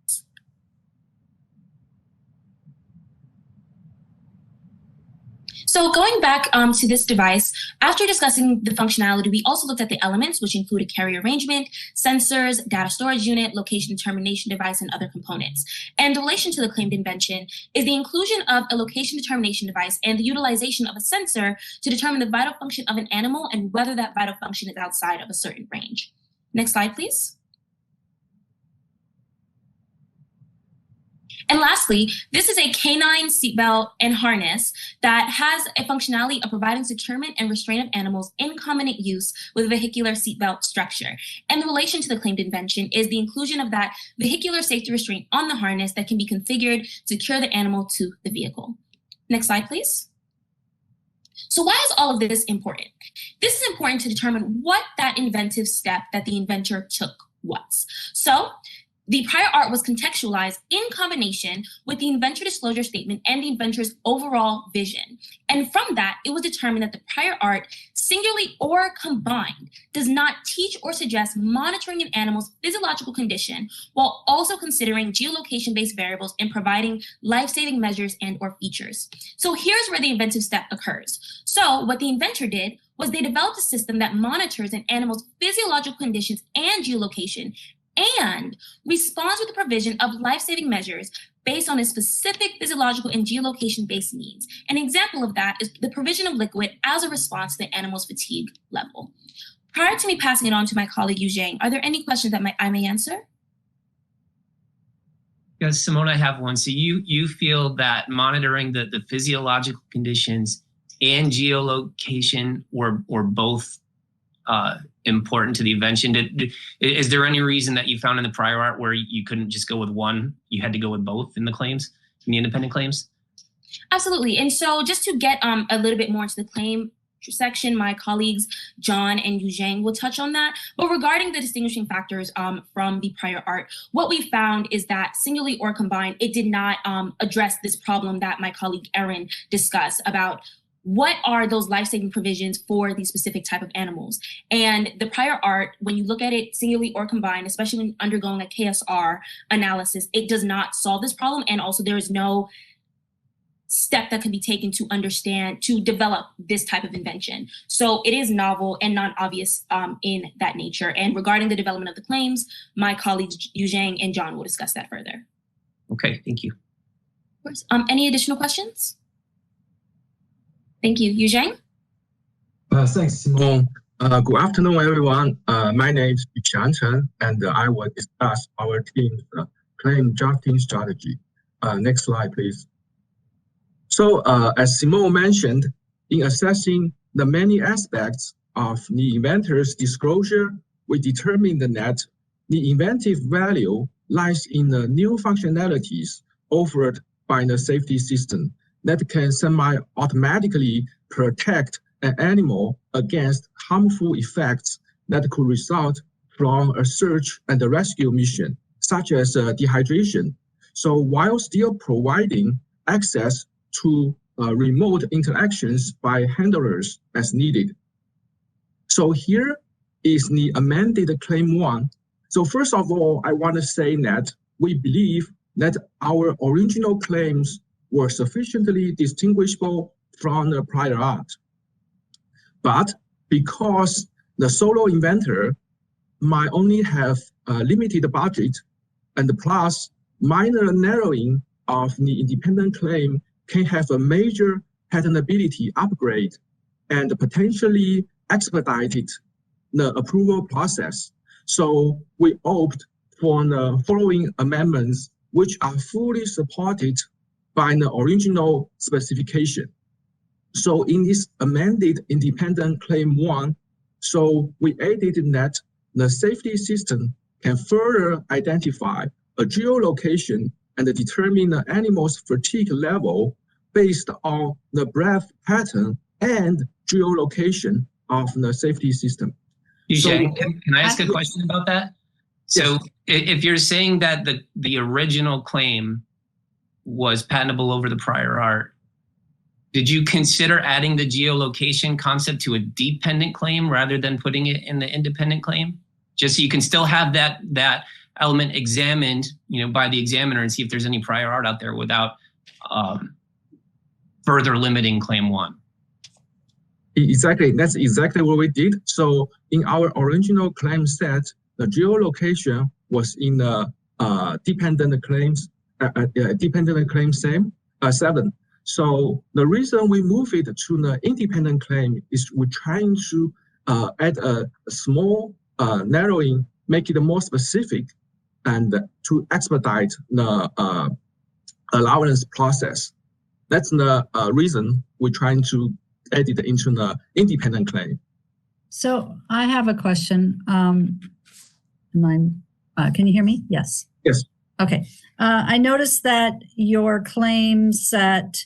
So going back to this device, after discussing the functionality, we also looked at the elements, which include a carrier arrangement, sensors, data storage unit, location determination device, and other components. And the relation to the claimed invention is the inclusion of a location determination device and the utilization of a sensor to determine the vital function of an animal and whether that vital function is outside of a certain range. Next slide, please. And lastly, this is a canine seatbelt and harness that has a functionality of providing securement and restraint of animals in concomitant use with a vehicular seatbelt structure. And the relation to the claimed invention is the inclusion of that vehicular safety restraint on the harness that can be configured to secure the animal to the vehicle. Next slide, please. So why is all of this important? This is important to determine what that inventive step that the inventor took was. So the prior art was contextualized in combination with the inventor disclosure statement and the inventor's overall vision. And from that, it was determined that the prior art, singularly or combined, does not teach or suggest monitoring an animal's physiological condition while also considering geolocation-based variables and providing life-saving measures and or features. So here's where the inventive step occurs. So what the inventor did was they developed a system that monitors an animal's physiological conditions and geolocation and responds with the provision of life-saving measures based on its specific physiological and geolocation-based needs. An example of that is the provision of liquid as a response to the animal's fatigue level. Prior to me passing it on to my colleague Yu Zhang, are there any questions that I may answer? Yes, Simone, I have one. So you feel that monitoring the physiological conditions and geolocation were both important to the invention? Is there any reason that you found in the prior art where you couldn't just go with one? You had to go with both in the claims, in the independent claims? Absolutely. And so just to get a little bit more into the claim section, my colleagues John and Yu Zhang will touch on that. But regarding the distinguishing factors from the prior art, what we found is that singularly or combined, it did not address this problem that my colleague Erin discussed about what are those life-saving provisions for these specific type of animals. And the prior art, when you look at it singularly or combined, especially when undergoing a KSR analysis, it does not solve this problem. And also there is no step that can be taken to understand, to develop this type of invention. So it is novel and non-obvious in that nature. And regarding the development of the claims, my colleagues Yu Zhang and John will discuss that further. Okay, thank you. Of course. Any additional questions? Thank you. Yu Zhang? Thanks, Simone. Good afternoon, everyone. My name is Qian Chen, and I will discuss our team's claim drafting strategy. Next slide, please. So, as Simone mentioned, in assessing the many aspects of the inventor's disclosure, we determined that the inventive value lies in the new functionalities offered by the safety system that can semi-automatically protect an animal against harmful effects that could result from a search and rescue mission, such as dehydration. So while still providing access to remote interactions by handlers as needed. So here is the amended Claim 1. So first of all, I want to say that we believe that our original claims were sufficiently distinguishable from the prior art. But because the solo inventor might only have a limited budget, and plus minor narrowing of the independent claim can have a major patentability upgrade and potentially expedited the approval process. So we opt for the following amendments, which are fully supported by the original specification. So in this amended independent claim 1, so we added that the safety system can further identify a geolocation and determine the animal's fatigue level based on the breath pattern and geolocation of the safety system. Yuzheng, can I ask a question about that? So if you're saying that the original claim was patentable over the prior art, did you consider adding the geolocation concept to a dependent claim rather than putting it in the independent claim? Just so you can still have that element examined, by the examiner and see if there's any prior art out there without further limiting claim 1. Exactly, that's exactly what we did. So in our original claim set, the geolocation was in the dependent claims, dependent claim 7. So the reason we move it to the independent claim is we're trying to add a small narrowing, make it more specific, and to expedite the allowance process. That's the reason we're trying to add it into the independent claim. So I have a question. Can you hear me? Yes. Yes. Okay. I noticed that your claim set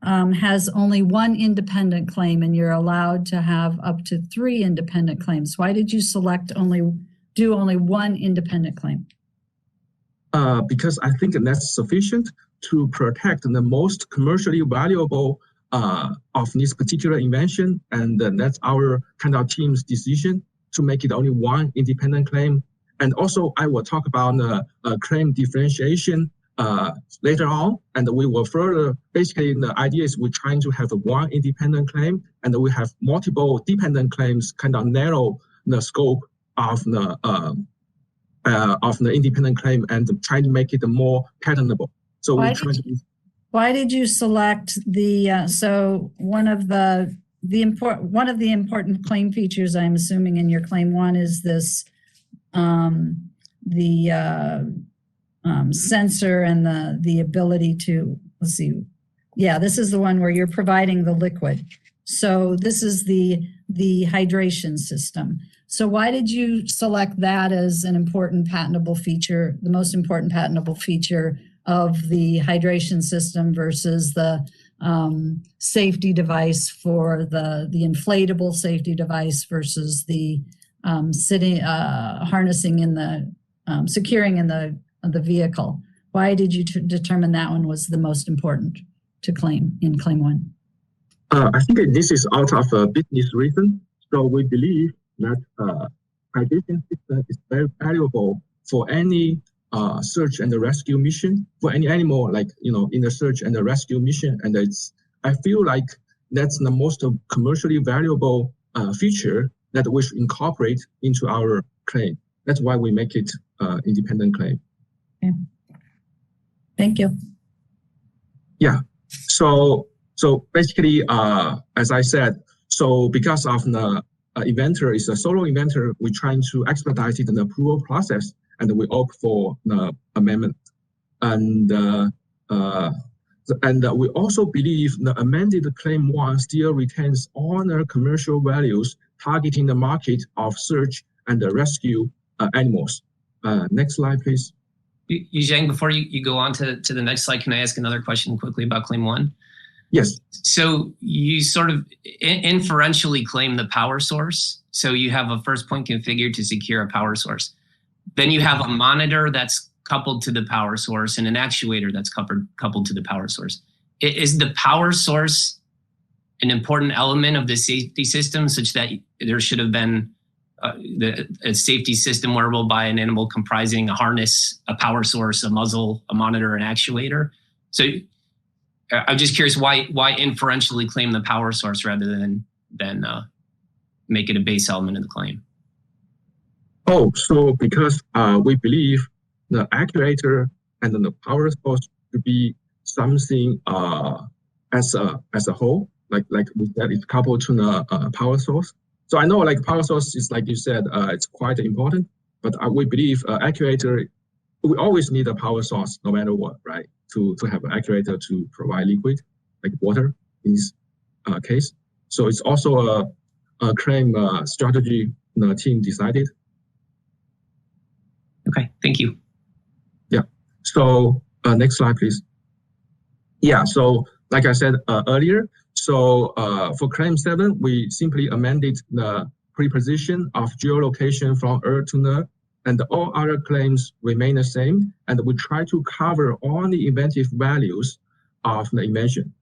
has only one independent claim, and you're allowed to have up to 3 independent claims. Why did you select do only one independent claim? Because I think that's sufficient to protect the most commercially valuable of this particular invention, and that's our kind of team's decision to make it only one independent claim. And also, I will talk about the claim differentiation later on, and we will further, basically the idea is we're trying to have one independent claim, and we have multiple dependent claims, kind of narrow the scope of the independent claim and trying to make it more patentable. So why did you select the so one of the important claim features, I'm assuming, in your claim 1 is this sensor and the ability to, let's see, this is the one where you're providing the liquid. So this is the hydration system. So why did you select that as an important patentable feature, the most important patentable feature of the hydration system versus the safety device for the inflatable safety device versus the harnessing in the securing in the vehicle? Why did you determine that one was the most important to claim in claim 1? I think this is out of a business reason. So we believe that hydration system is very valuable for any search and rescue mission, for any animal, like in the search and the rescue mission. And I feel like that's the most commercially valuable feature that we should incorporate into our claim. That's why we make it independent claim. Okay. Thank you. Yeah. So basically, as I said, so because of the inventor is a solo inventor, we're trying to expedite it in the approval process, and we opt for the amendment. And we also believe the amended claim 1 still retains all the commercial values targeting the market of search and rescue animals. Next slide, please. Yuzheng, before you go on to the next slide, can I ask another question quickly about claim 1? Yes. So you sort of inferentially claim the power source. So you have a first point configured to secure a power source. Then you have a monitor that's coupled to the power source and an actuator that's coupled to the power source. Is the power source an important element of the safety system such that there should have been a safety system wearable by an animal comprising a harness, a power source, a muzzle, a monitor, and actuator? So I'm just curious why inferentially claim the power source rather than make it a base element of the claim? Oh, so because we believe the actuator and then the power source to be something as a whole, like we said, it's coupled to the power source. So I know like power source is, like you said, it's quite important. but we believe actuator, we always need a power source no matter what, right? To have an actuator to provide liquid, like water in this case. So it's also a claim strategy the team decided. Okay, thank you. Yeah, so next slide, please. Yeah, so like I said earlier, so for claim 7, we simply amended the preposition of geolocation from to NER, and all other claims remain the same, and we try to cover all the inventive values of the invention.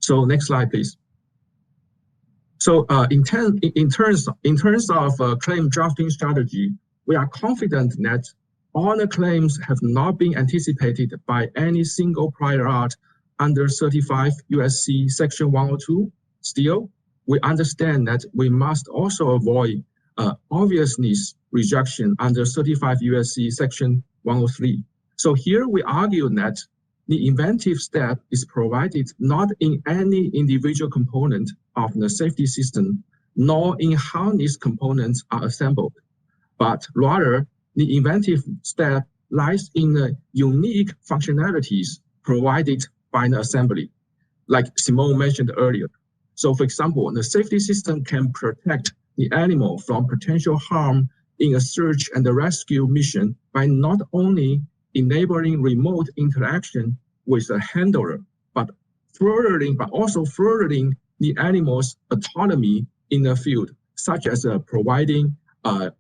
So next slide, please. So in terms of claim drafting strategy, we are confident that all the claims have not been anticipated by any single prior art under 35 USC Section 102. Still, we understand that we must also avoid obviousness rejection under 35 USC Section 103. So here we argue that the inventive step is provided not in any individual component of the safety system, nor in how these components are assembled, but rather the inventive step lies in the unique functionalities provided by the assembly, like Simone mentioned earlier. So for example, the safety system can protect the animal from potential harm in a search and rescue mission by not only enabling remote interaction with a handler, but also furthering the animal's autonomy in the field, such as providing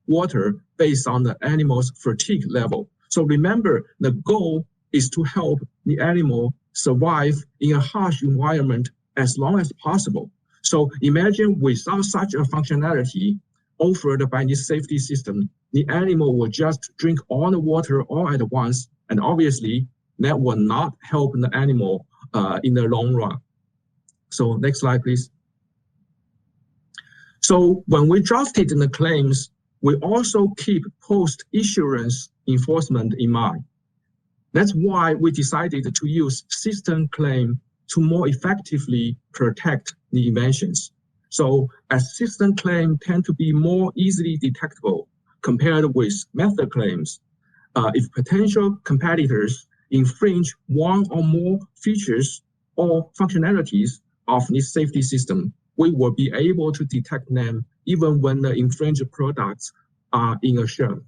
water based on the animal's fatigue level. So remember, the goal is to help the animal survive in a harsh environment as long as possible. So imagine without such a functionality offered by this safety system, the animal will just drink all the water all at once, and obviously that will not help the animal in the long run. So next slide, please. So when we drafted the claims, we also keep post-issuance enforcement in mind. That's why we decided to use system claim to more effectively protect the inventions. So as system claims tend to be more easily detectable compared with method claims, if potential competitors infringe one or more features or functionalities of this safety system, we will be able to detect them even when the infringed products are in a shelf.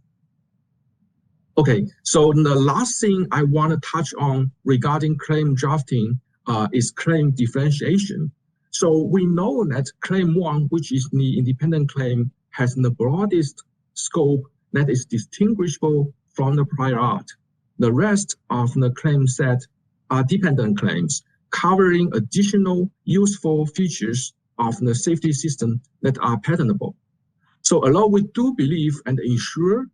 Okay, so the last thing I want to touch on regarding claim drafting is claim differentiation. So we know that claim 1, which is the independent claim, has the broadest scope that is distinguishable from the prior art. The rest of the claim set are dependent claims, covering additional useful features of the safety system that are patentable. So although we do believe and ensure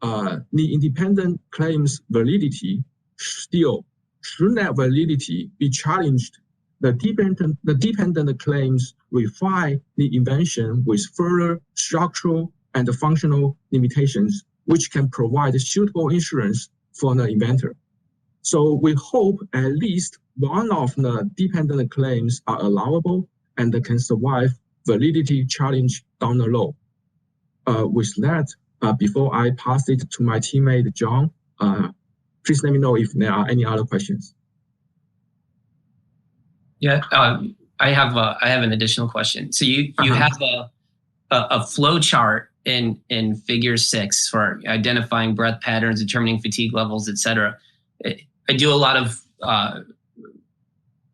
the independent claims validity, still, should that validity be challenged, the dependent claims refine the invention with further structural and functional limitations, which can provide suitable insurance for the inventor. So we hope at least one of the dependent claims are allowable and can survive validity challenge down the road. With that, before I pass it to my teammate, John, please let me know if there are any other questions. Yeah, I have an additional question. So you have a flow chart in Figure 6 for identifying breath patterns, determining fatigue levels, et cetera. I do a lot of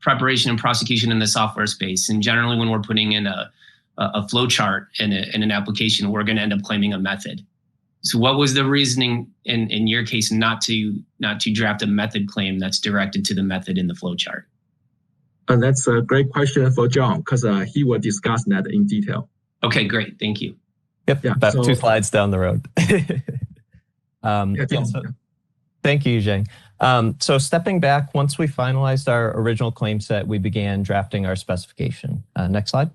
preparation and prosecution in the software space, and generally when we're putting in a flow chart in an application, we're going to end up claiming a method. So what was the reasoning in your case not to draft a method claim that's directed to the method in the flow chart? And that's a great question for John, because he will discuss that in detail. Okay, great. Thank you. Yep, yeah, about 2 slides down the road. Thank you, Zheng. So stepping back, once we finalized our original claim set, we began drafting our specification. Next slide.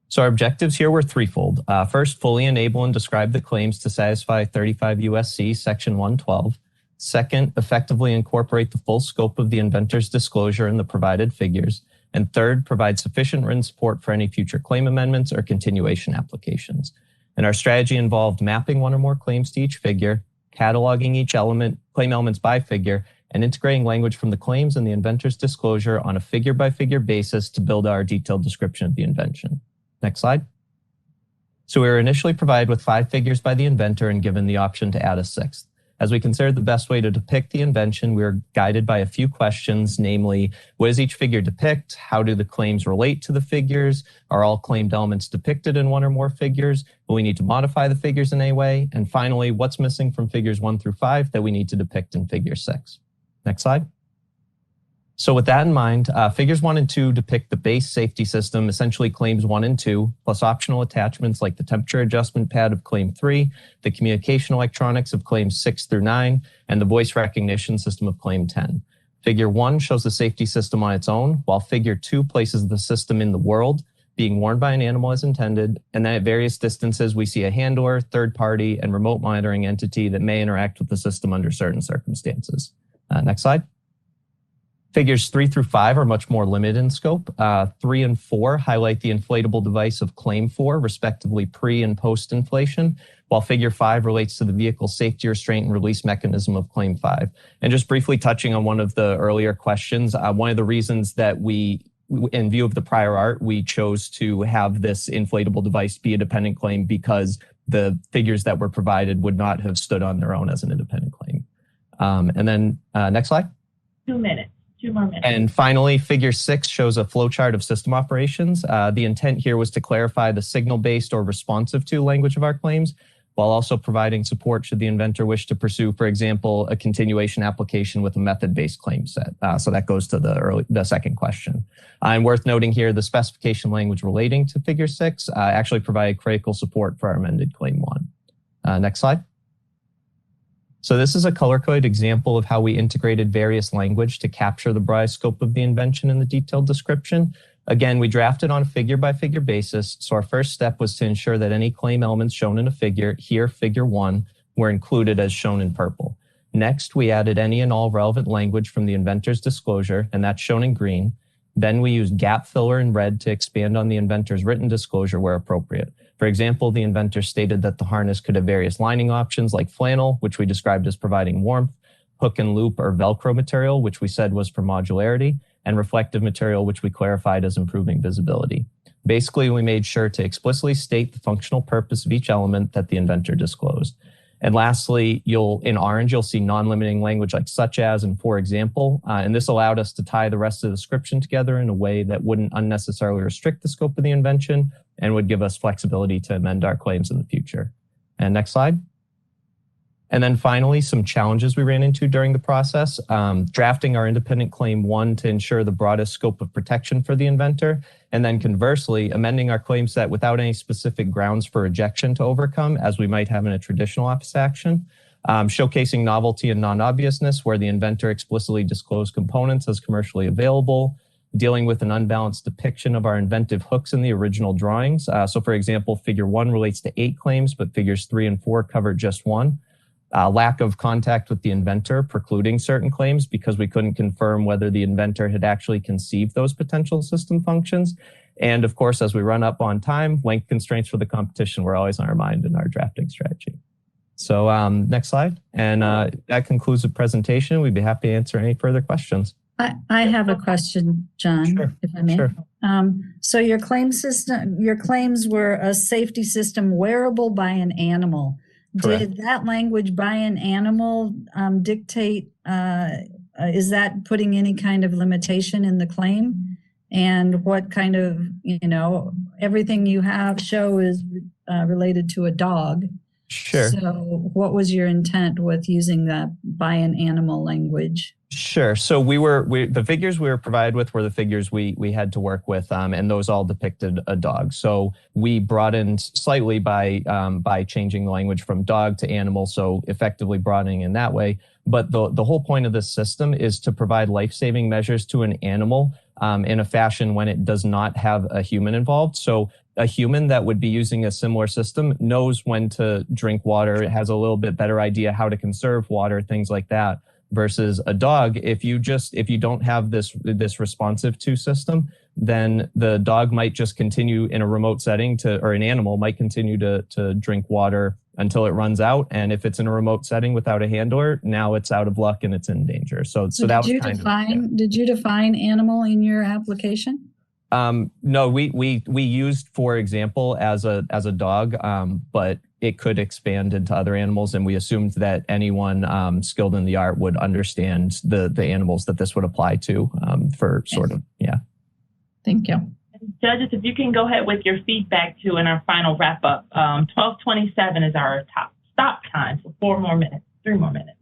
So our objectives here were threefold. First, fully enable and describe the claims to satisfy 35 USC Section 112. Second, effectively incorporate the full scope of the inventor's disclosure in the provided figures. And third, provide sufficient written support for any future claim amendments or continuation applications. And our strategy involved mapping one or more claims to each figure, cataloging each claim elements by figure, and integrating language from the claims and the inventor's disclosure on a figure-by-figure basis to build our detailed description of the invention. Next slide. So we were initially provided with 5 figures by the inventor and given the option to add a 6th. As we considered the best way to depict the invention, we were guided by a few questions, namely, what does each figure depict? How do the claims relate to the figures? Are all claimed elements depicted in one or more figures? Will we need to modify the figures in any way? And finally, what's missing from figures 1 through 5 that we need to depict in figure 6? Next slide. So with that in mind, figures 1 and 2 depict the base safety system, essentially claims 1 and 2, plus optional attachments like the temperature adjustment pad of claim 3, the communication electronics of claims 6 through 9, and the voice recognition system of claim 10. Figure 1 shows the safety system on its own, while figure 2 places the system in the world, being worn by an animal as intended, and then at various distances we see a handler, third party, and remote monitoring entity that may interact with the system under certain circumstances. Next slide. Figures 3 through 5 are much more limited in scope. 3 and 4 highlight the inflatable device of claim 4, respectively pre and post inflation, while figure 5 relates to the vehicle safety restraint and release mechanism of claim 5. And just briefly touching on one of the earlier questions, one of the reasons that we, in view of the prior art, we chose to have this inflatable device be a dependent claim because the figures that were provided would not have stood on their own as an independent claim. And then next slide. 2 minutes. 2 more minutes. And finally, figure 6 shows a flowchart of system operations. The intent here was to clarify the signal-based or responsive to language of our claims, while also providing support should the inventor wish to pursue, for example, a continuation application with a method-based claim set. So that goes to the second question. And worth noting here, the specification language relating to figure 6 actually provided critical support for our amended claim 1. Next slide. So this is a color-coded example of how we integrated various language to capture the broad scope of the invention in the detailed description. Again, we drafted on a figure-by-figure basis, so our first step was to ensure that any claim elements shown in a figure, here figure 1, were included as shown in purple. Next, we added any and all relevant language from the inventor's disclosure, and that's shown in green. Then we used gap filler in red to expand on the inventor's written disclosure where appropriate. For example, the inventor stated that the harness could have various lining options like flannel, which we described as providing warmth, hook and loop or Velcro material, which we said was for modularity, and reflective material, which we clarified as improving visibility. Basically, we made sure to explicitly state the functional purpose of each element that the inventor disclosed. And lastly, in orange, you'll see non-limiting language like such as and for example, and this allowed us to tie the rest of the description together in a way that wouldn't unnecessarily restrict the scope of the invention and would give us flexibility to amend our claims in the future. And next slide. And then finally, some challenges we ran into during the process, drafting our independent claim 1 to ensure the broadest scope of protection for the inventor, and then conversely, amending our claim set without any specific grounds for rejection to overcome, as we might have in a traditional office action, showcasing novelty and non-obviousness where the inventor explicitly disclosed components as commercially available, dealing with an unbalanced depiction of our inventive hooks in the original drawings. So for example, figure 1 relates to 8 claims, but figures 3 and 4 cover just 1. Lack of contact with the inventor, precluding certain claims because we couldn't confirm whether the inventor had actually conceived those potential system functions. And of course, as we run up on time, length constraints for the competition were always on our mind in our drafting strategy. So next slide. And that concludes the presentation. We'd be happy to answer any further questions. I have a question, John, Sure. if I may. Sure. So your claims were a safety system wearable by an animal. Correct. Did that language by an animal dictate, is that putting any kind of limitation in the claim? And what kind of, everything you show is related to a dog. Sure. So what was your intent with using that by an animal language? Sure. So the figures we were provided with were the figures we had to work with, and those all depicted a dog. So we brought in slightly by changing the language from dog to animal, so effectively broadening in that way. But the whole point of this system is to provide life-saving measures to an animal in a fashion when it does not have a human involved. So a human that would be using a similar system knows when to drink water, it has a little bit better idea how to conserve water, things like that. Versus a dog, if you don't have this responsive to system, then the dog might just continue in a remote setting or an animal might continue to drink water until it runs out. And if it's in a remote setting without a handler, now it's out of luck and it's in danger. So that was Did you define animal in your application? No, we used, for example, as a dog, but it could expand into other animals, and we assumed that anyone skilled in the art would understand the animals that this would apply to for sort of, yeah. Thank you. Judges, if you can go ahead with your feedback too in our final wrap up. 12:27 is our top stop time, so 3 more minutes.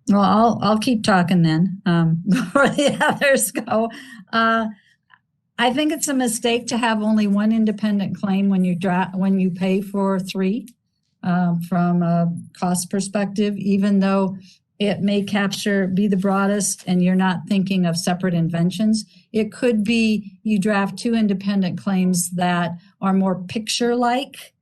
Well, I'll keep talking then before the others go. I think it's a mistake to have only one independent claim when you pay for 3 from a cost perspective, even though it may be the broadest and you're not thinking of separate inventions. It could be you draft 2 independent claims that are more picture-like.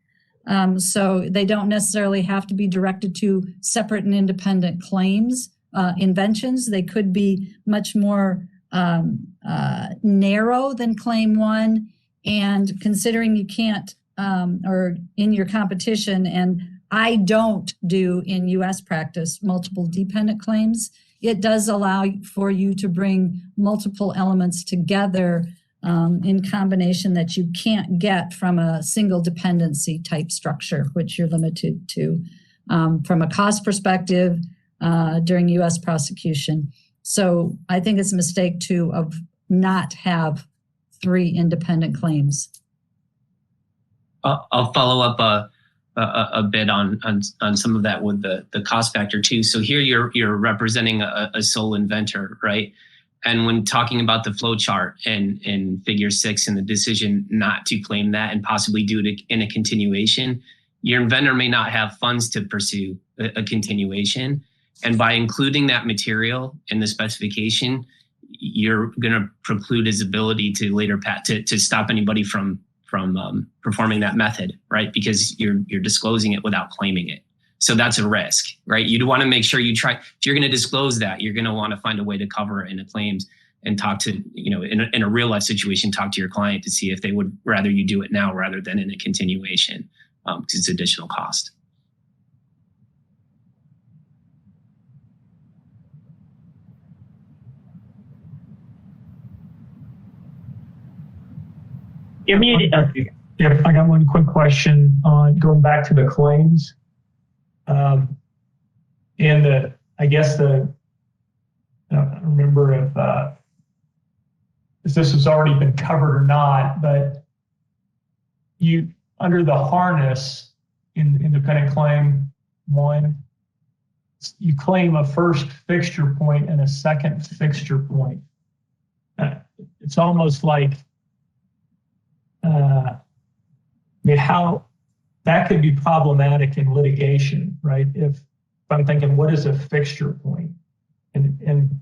So they don't necessarily have to be directed to separate and independent claims, inventions. They could be much more narrow than claim 1. And considering you can't, or in your competition, and I don't do in US practice multiple dependent claims, it does allow for you to bring multiple elements together in combination that you can't get from a single dependency type structure, which you're limited to from a cost perspective during US prosecution. So I think it's a mistake of not have 3 independent claims. I'll follow up a bit on some of that with the cost factor too. So here you're representing a sole inventor, right? And when talking about the flow chart in figure 6 and the decision not to claim that and possibly do it in a continuation, your inventor may not have funds to pursue a continuation. And by including that material in the specification, you're going to preclude his ability to later to stop anybody from performing that method, right? Because you're disclosing it without claiming it. So that's a risk, right? You'd want to make sure if you're going to disclose that, you're going to want to find a way to cover it in the claims and talk to, in a real life situation, talk to your client to see if they would rather you do it now rather than in a continuation, because it's additional cost. You're muted. Yeah, I got one quick question on going back to the claims. I don't remember if this has already been covered or not, but you, under the harness in independent claim 1, you claim a first fixture point and a second fixture point. It's almost like, how that could be problematic in litigation, right? If I'm thinking, what is a fixture point? And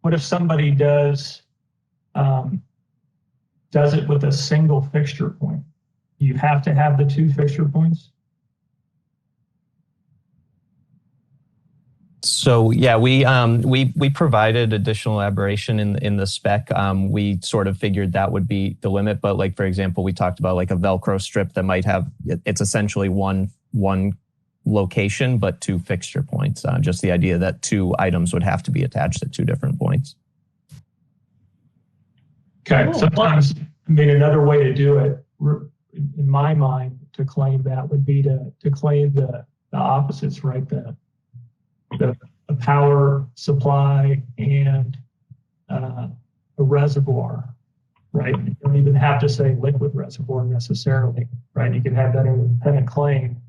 what if somebody does it with a single fixture point? You have to have the 2 fixture points? So yeah, we provided additional elaboration in the spec. We sort of figured that would be the limit, but like, for example, we talked about like a Velcro strip that might have, it's essentially one location, but 2 fixture points. Just the idea that 2 items would have to be attached at 2 different points. Okay, sometimes, another way to do it, in my mind, to claim that would be to claim the opposites, right? The power supply and a reservoir, right? You don't even have to say liquid reservoir necessarily, right? You can have that independent claim,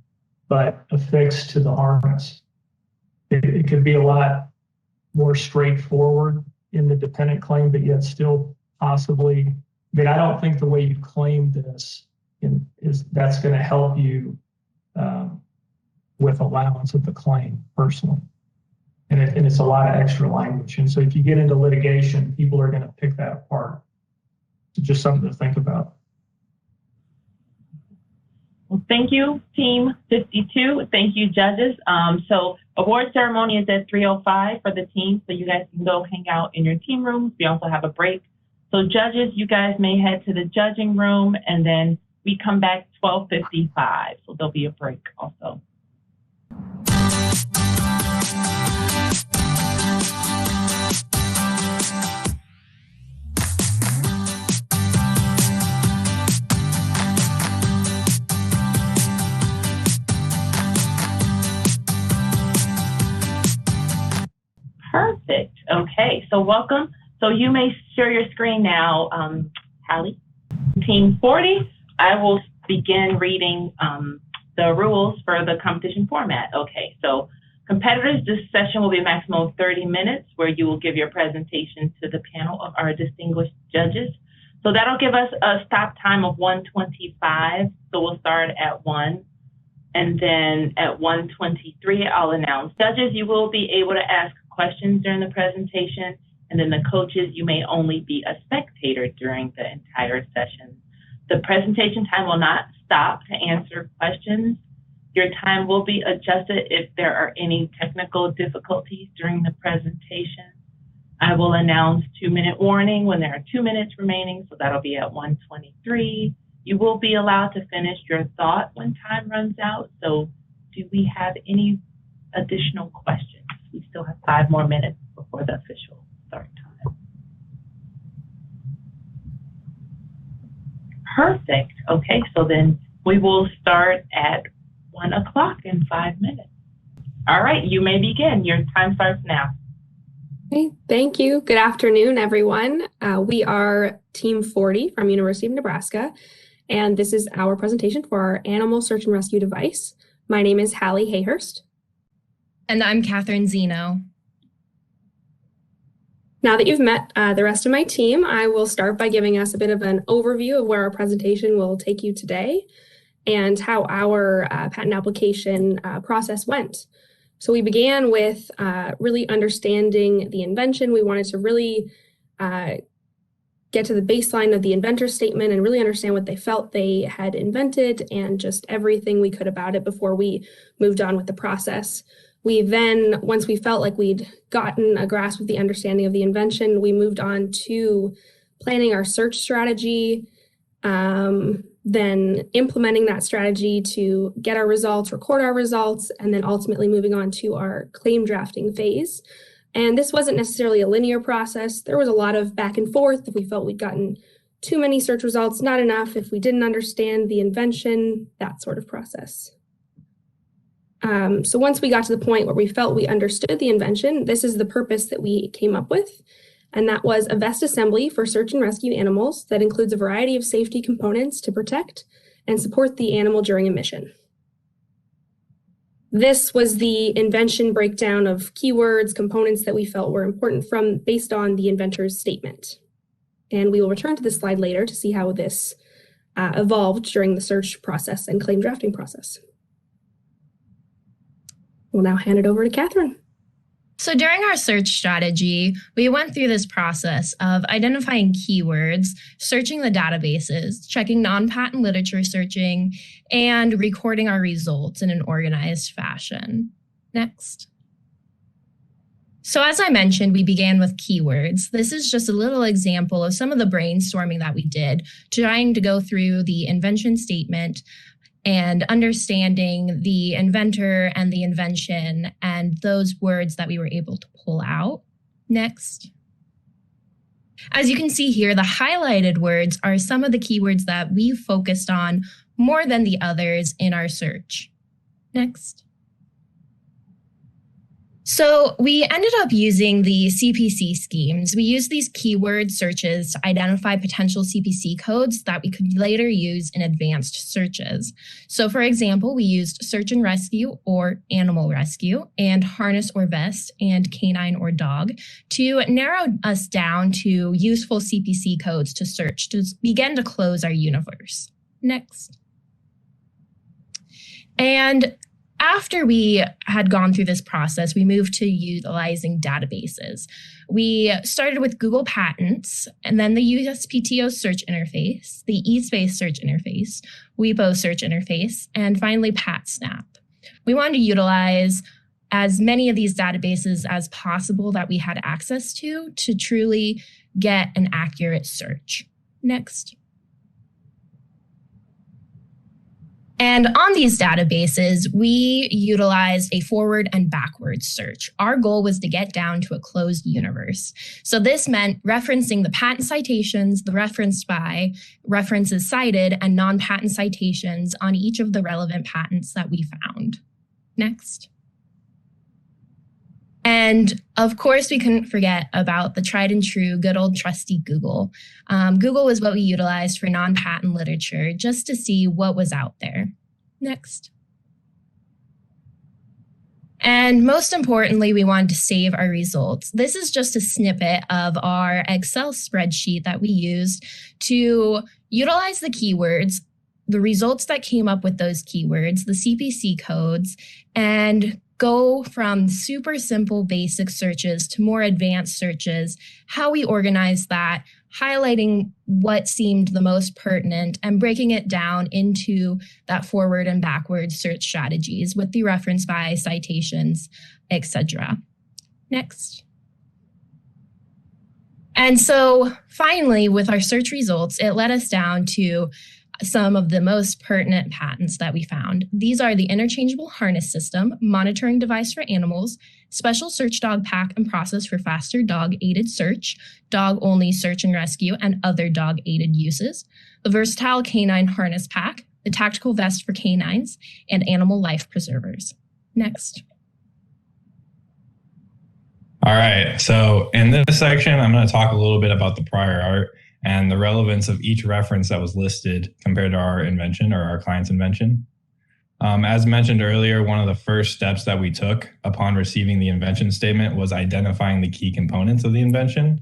but affixed to the harness. It could be a lot more straightforward in the dependent claim, but yet still possibly, I don't think the way you claim this that's going to help you with allowance of the claim personally. And it's a lot of extra language. And so if you get into litigation, people are going to pick that apart. It's just something to think about. Well, thank you, Team 52. Thank you, judges. So award ceremony is at 3:05 for the team. So you guys can go hang out in your team rooms. We also have a break So judges, you guys may head to the judging room, and then we come back 12:55. So there'll be a break also. Perfect. Okay, so welcome. So you may share your screen now, Hallie. Team 40, I will begin reading the rules for the competition format. Okay, so competitors, this session will be a maximum of 30 minutes where you will give your presentation to the panel of our distinguished judges. So that'll give us a stop time of 1:25. So we'll start at 1. And then at 1:23, I'll announce judges, you will be able to ask questions during the presentation. And then the coaches, you may only be a spectator during the entire session. The presentation time will not stop to answer questions. Your time will be adjusted if there are any technical difficulties during the presentation. I will announce 2-minute warning when there are 2 minutes remaining, so that'll be at 1:23. You will be allowed to finish your thought when time runs out. So do we have any additional questions? We still have 5 more minutes before the official start time. Perfect. Okay, so then we will start at 1 o'clock in 5 minutes. All right, you may begin. Your time starts now. Okay, thank you. Good afternoon, everyone. We are Team 40 from University of Nebraska, and this is our presentation for our animal search and rescue device. My name is Hallie Hayhurst. And I'm Catherine Zeno. Now that you've met the rest of my team, I will start by giving us a bit of an overview of where our presentation will take you today and how our patent application process went. So we began with really understanding the invention. We wanted to really get to the baseline of the inventor statement and really understand what they felt they had invented and just everything we could about it before we moved on with the process. We then, once we felt like we'd gotten a grasp of the understanding of the invention, we moved on to planning our search strategy, then implementing that strategy to get our results, record our results, and then ultimately moving on to our claim drafting phase. And this wasn't necessarily a linear process. There was a lot of back and forth. If we felt we'd gotten too many search results, not enough. If we didn't understand the invention, that sort of process. So once we got to the point where we felt we understood the invention, this is the purpose that we came up with. And that was a vest assembly for search and rescue animals that includes a variety of safety components to protect and support the animal during a mission. This was the invention breakdown of keywords, components that we felt were important based on the inventor's statement. And we will return to this slide later to see how this evolved during the search process and claim drafting process. We'll now hand it over to Catherine. So during our search strategy, we went through this process of identifying keywords, searching the databases, checking non-patent literature searching, and recording our results in an organized fashion. Next. So as I mentioned, we began with keywords. This is just a little example of some of the brainstorming that we did, trying to go through the invention statement and understanding the inventor and the invention and those words that we were able to pull out. Next. As you can see here, the highlighted words are some of the keywords that we focused on more than the others in our search. Next. So we ended up using the CPC schemes. We used these keyword searches to identify potential CPC codes that we could later use in advanced searches. So for example, we used search and rescue or animal rescue and harness or vest and canine or dog to narrow us down to useful CPC codes to search to begin to close our universe. Next. And after we had gone through this process, we moved to utilizing databases. We started with Google Patents, and then the USPTO search interface, the eSpace search interface, WePo search interface, and finally PatSnap. We wanted to utilize as many of these databases as possible that we had access to truly get an accurate search. Next. And on these databases, we utilized a forward and backward search. Our goal was to get down to a closed universe. So this meant referencing the patent citations, the referenced by, references cited, and non-patent citations on each of the relevant patents that we found. Next. And of course, we couldn't forget about the tried and true, good old trusty Google. Google was what we utilized for non-patent literature just to see what was out there. Next. And most importantly, we wanted to save our results. This is just a snippet of our Excel spreadsheet that we used to utilize the keywords, the results that came up with those keywords, the CPC codes, and go from super simple basic searches to more advanced searches, how we organize that, highlighting what seemed the most pertinent and breaking it down into that forward and backward search strategies with the reference by, citations, etc. Next. And so finally, with our search results, it led us down to some of the most pertinent patents that we found. These are the interchangeable harness system, monitoring device for animals, special search dog pack and process for faster dog-aided search, dog-only search and rescue, and other dog-aided uses, the versatile canine harness pack, the tactical vest for canines, and animal life preservers. Next. All right, so in this section, I'm going to talk a little bit about the prior art and the relevance of each reference that was listed compared to our invention or our client's invention. As mentioned earlier, one of the first steps that we took upon receiving the invention statement was identifying the key components of the invention.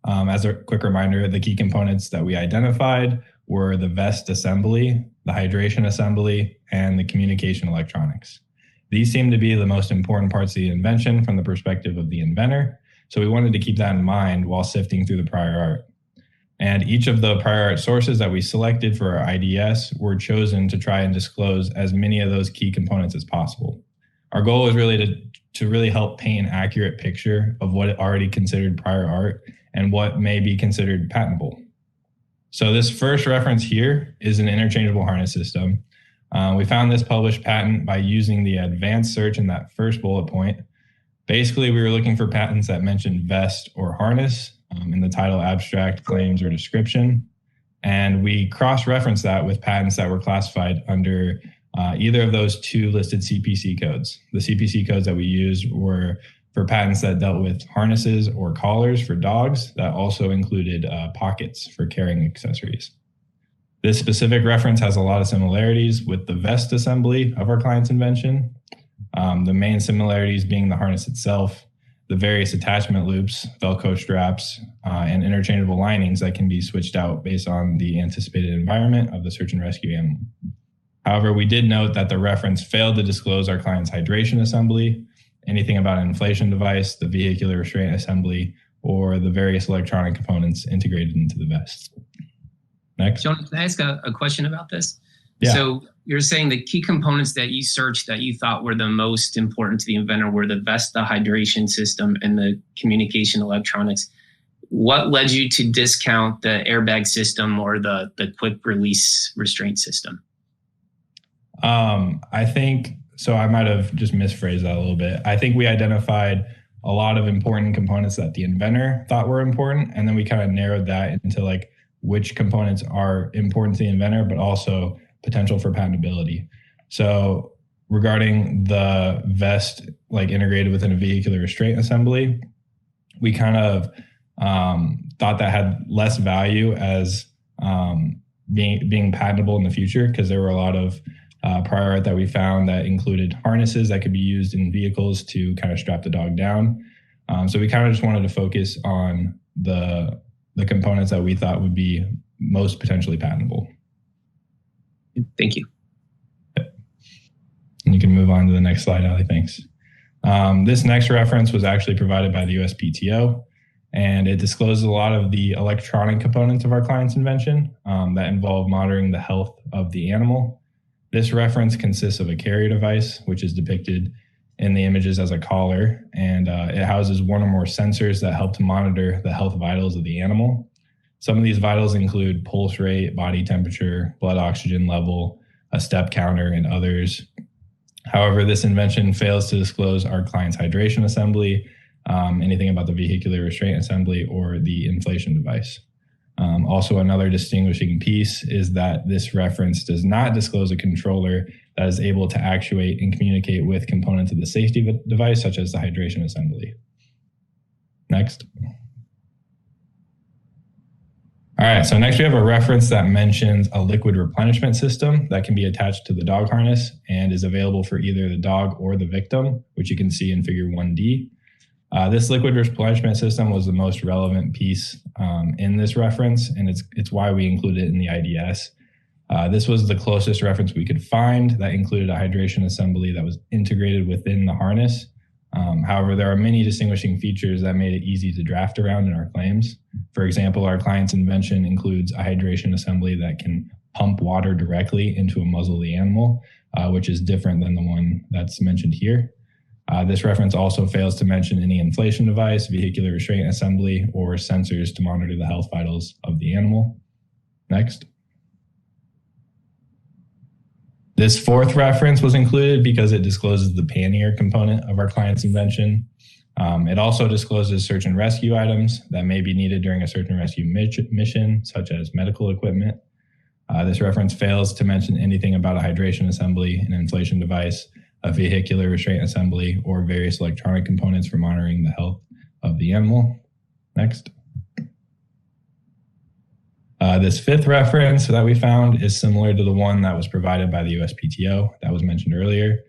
As a quick reminder, the key components that we identified were the vest assembly, the hydration assembly, and the communication electronics. These seem to be the most important parts of the invention from the perspective of the inventor, so we wanted to keep that in mind while sifting through the prior art. And each of the prior art sources that we selected for our IDS were chosen to try and disclose as many of those key components as possible. Our goal was really to really help paint an accurate picture of what already considered prior art and what may be considered patentable. So this first reference here is an interchangeable harness system. We found this published patent by using the advanced search in that first bullet point. Basically, we were looking for patents that mentioned vest or harness in the title, abstract, claims, or description. And we cross-referenced that with patents that were classified under either of those two listed CPC codes. The CPC codes that we used were for patents that dealt with harnesses or collars for dogs that also included pockets for carrying accessories. This specific reference has a lot of similarities with the vest assembly of our client's invention. The main similarities being the harness itself, the various attachment loops, Velcro straps, and interchangeable linings that can be switched out based on the anticipated environment of the search and rescue animal. However, we did note that the reference failed to disclose our client's hydration assembly, anything about an inflation device, the vehicular restraint assembly, or the various electronic components integrated into the vest. Next. John, can I ask a question about this? Yeah. So you're saying the key components that you searched that you thought were the most important to the inventor were the vest, the hydration system, and the communication electronics. What led you to discount the airbag system or the quick release restraint system? I think, so I might have just misphrased that a little bit. I think we identified a lot of important components that the inventor thought were important, and then we kind of narrowed that into like which components are important to the inventor, but also potential for patentability. So regarding the vest, like integrated within a vehicular restraint assembly, we kind of thought that had less value as being patentable in the future, because there were a lot of prior art that we found that included harnesses that could be used in vehicles to kind of strap the dog down. So we kind of just wanted to focus on the components that we thought would be most potentially patentable. Thank you. And you can move on to the next slide, Ali, thanks. This next reference was actually provided by the USPTO, and it discloses a lot of the electronic components of our client's invention that involve monitoring the health of the animal. This reference consists of a carrier device, which is depicted in the images as a collar, and it houses one or more sensors that help to monitor the health vitals of the animal. Some of these vitals include pulse rate, body temperature, blood oxygen level, a step counter, and others. However, this invention fails to disclose our client's hydration assembly, anything about the vehicular restraint assembly, or the inflation device. Also, another distinguishing piece is that this reference does not disclose a controller that is able to actuate and communicate with components of the safety device, such as the hydration assembly. Next. All right, so next we have a reference that mentions a liquid replenishment system that can be attached to the dog harness and is available for either the dog or the victim, which you can see in figure 1D. This liquid replenishment system was the most relevant piece in this reference, and it's why we included it in the IDS. This was the closest reference we could find that included a hydration assembly that was integrated within the harness. However, there are many distinguishing features that made it easy to draft around in our claims. For example, our client's invention includes a hydration assembly that can pump water directly into a muzzle of the animal, which is different than the one that's mentioned here. This reference also fails to mention any inflation device, vehicular restraint assembly, or sensors to monitor the health vitals of the animal. Next. This fourth reference was included because it discloses the pannier component of our client's invention. It also discloses search and rescue items that may be needed during a search and rescue mission, such as medical equipment. This reference fails to mention anything about a hydration assembly, an inflation device, a vehicular restraint assembly, or various electronic components for monitoring the health of the animal. Next. This fifth reference that we found is similar to the one that was provided by the USPTO that was mentioned earlier.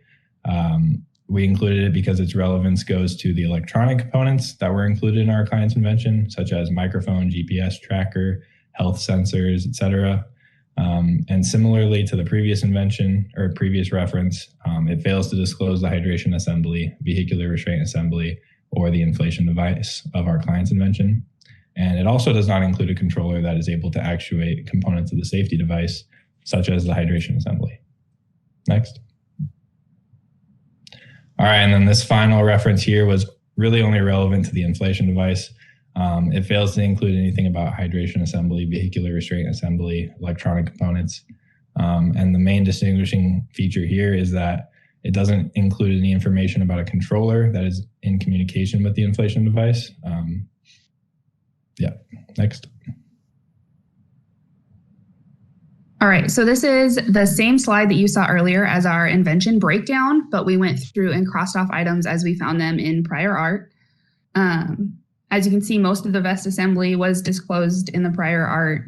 We included it because its relevance goes to the electronic components that were included in our client's invention, such as microphone, GPS tracker, health sensors, etc. And similarly to the previous invention or previous reference, it fails to disclose the hydration assembly, vehicular restraint assembly, or the inflation device of our client's invention. And it also does not include a controller that is able to actuate components of the safety device, such as the hydration assembly. Next. All right, and then this final reference here was really only relevant to the inflation device. It fails to include anything about hydration assembly, vehicular restraint assembly, electronic components. And the main distinguishing feature here is that it doesn't include any information about a controller that is in communication with the inflation device. Yeah, next. All right, so this is the same slide that you saw earlier as our invention breakdown, but we went through and crossed off items as we found them in prior art. As you can see, most of the vest assembly was disclosed in the prior art.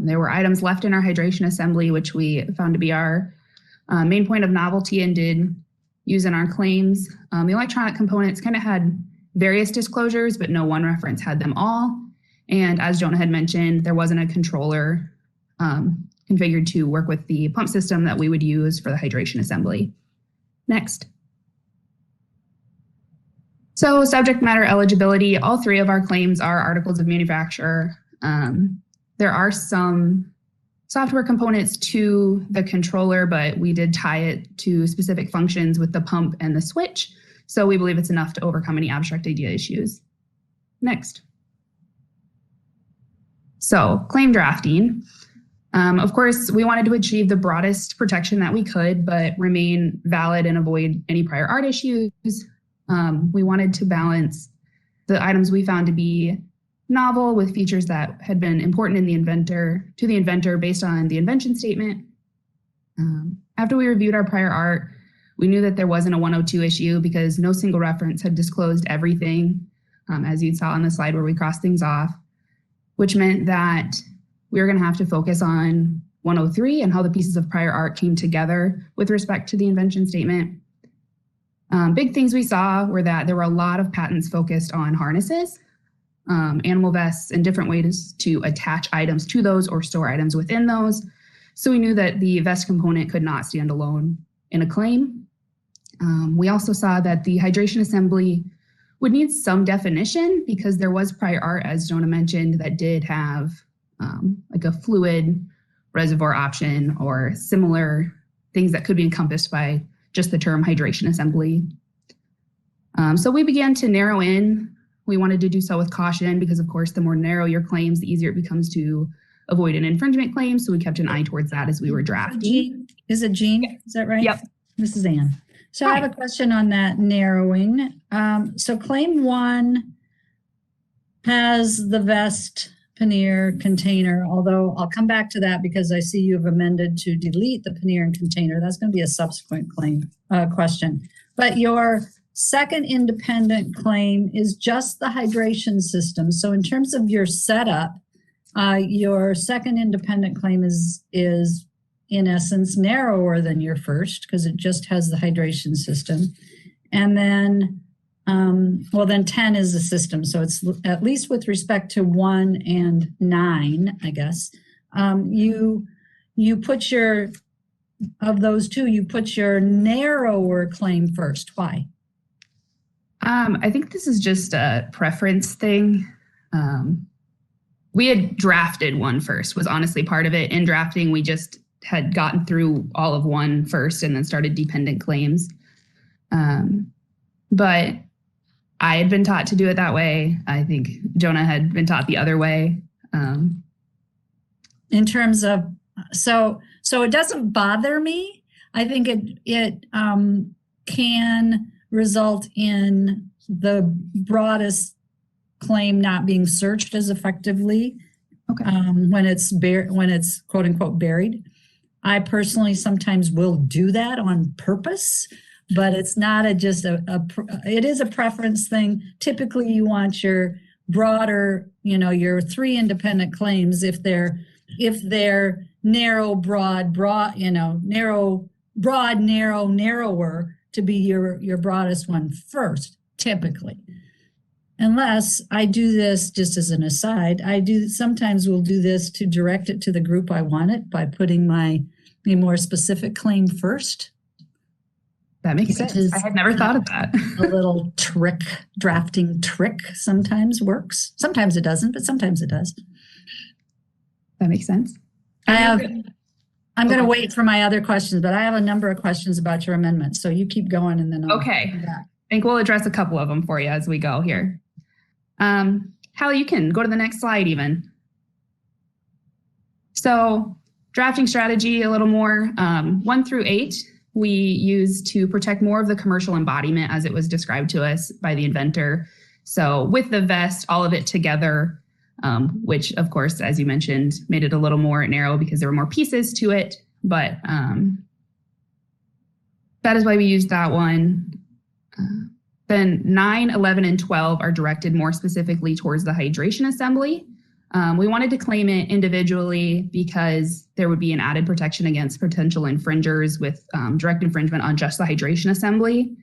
There were items left in our hydration assembly, which we found to be our main point of novelty and did use in our claims. The electronic components kind of had various disclosures, but no one reference had them all. And as Jonah had mentioned, there wasn't a controller configured to work with the pump system that we would use for the hydration assembly. Next. So subject matter eligibility, all three of our claims are articles of manufacture. There are some software components to the controller, but we did tie it to specific functions with the pump and the switch. So we believe it's enough to overcome any abstract idea issues. Next. So claim drafting. Of course, we wanted to achieve the broadest protection that we could, but remain valid and avoid any prior art issues. We wanted to balance the items we found to be novel with features that had been important in the inventor based on the invention statement. After we reviewed our prior art, we knew that there wasn't a 102 issue because no single reference had disclosed everything, as you saw on the slide where we crossed things off, which meant that we were going to have to focus on 103 and how the pieces of prior art came together with respect to the invention statement. Big things we saw were that there were a lot of patents focused on harnesses, animal vests, and different ways to attach items to those or store items within those. So we knew that the vest component could not stand alone in a claim. We also saw that the hydration assembly would need some definition because there was prior art, as Jonah mentioned, that did have like a fluid reservoir option or similar things that could be encompassed by just the term hydration assembly. So we began to narrow in. We wanted to do so with caution because, of course, the more narrow your claims, the easier it becomes to avoid an infringement claim. So we kept an eye towards that as we were drafting. Is it Jean? Is that right? Yep. This is Anne. So I have a question on that narrowing. So claim 1 has the vest pannier container, although I'll come back to that because I see you've amended to delete the pannier and container. That's going to be a subsequent claim question. But your second independent claim is just the hydration system. So in terms of your setup, your second independent claim is in essence narrower than your first because it just has the hydration system. And then, then 10 is the system. So it's at least with respect to 1 and 9, I guess. You put of those two, you put your narrower claim first. Why? I think this is just a preference thing. We had drafted 1 first, was honestly part of it. In drafting, we just had gotten through all of 1 first and then started dependent claims. But I had been taught to do it that way. I think Jonah had been taught the other way. In terms of, so it doesn't bother me. I think it can result in the broadest claim not being searched as effectively when it's quote unquote buried. I personally sometimes will do that on purpose, but it's not it is a preference thing. Typically you want your broader, your 3 independent claims if they're narrow, broad, narrow, broad, narrow, narrower to be your broadest one first, typically. Unless I do this just as an aside, sometimes we'll do this to direct it to the group I want it by putting a more specific claim first. That makes sense. I had never thought of that. A little drafting trick sometimes works. Sometimes it doesn't, but sometimes it does. That makes sense. I'm going to wait for my other questions, but I have a number of questions about your amendment. So you keep going and then I'll come back. I think we'll address a couple of them for you as we go here. Hallie, you can go to the next slide even. So drafting strategy a little more. 1 through 8, we use to protect more of the commercial embodiment as it was described to us by the inventor. So with the vest, all of it together, which of course, as you mentioned, made it a little more narrow because there were more pieces to it. But that is why we used that one. Then 9, 11, and 12 are directed more specifically towards the hydration assembly. We wanted to claim it individually because there would be an added protection against potential infringers with direct infringement on just the hydration assembly.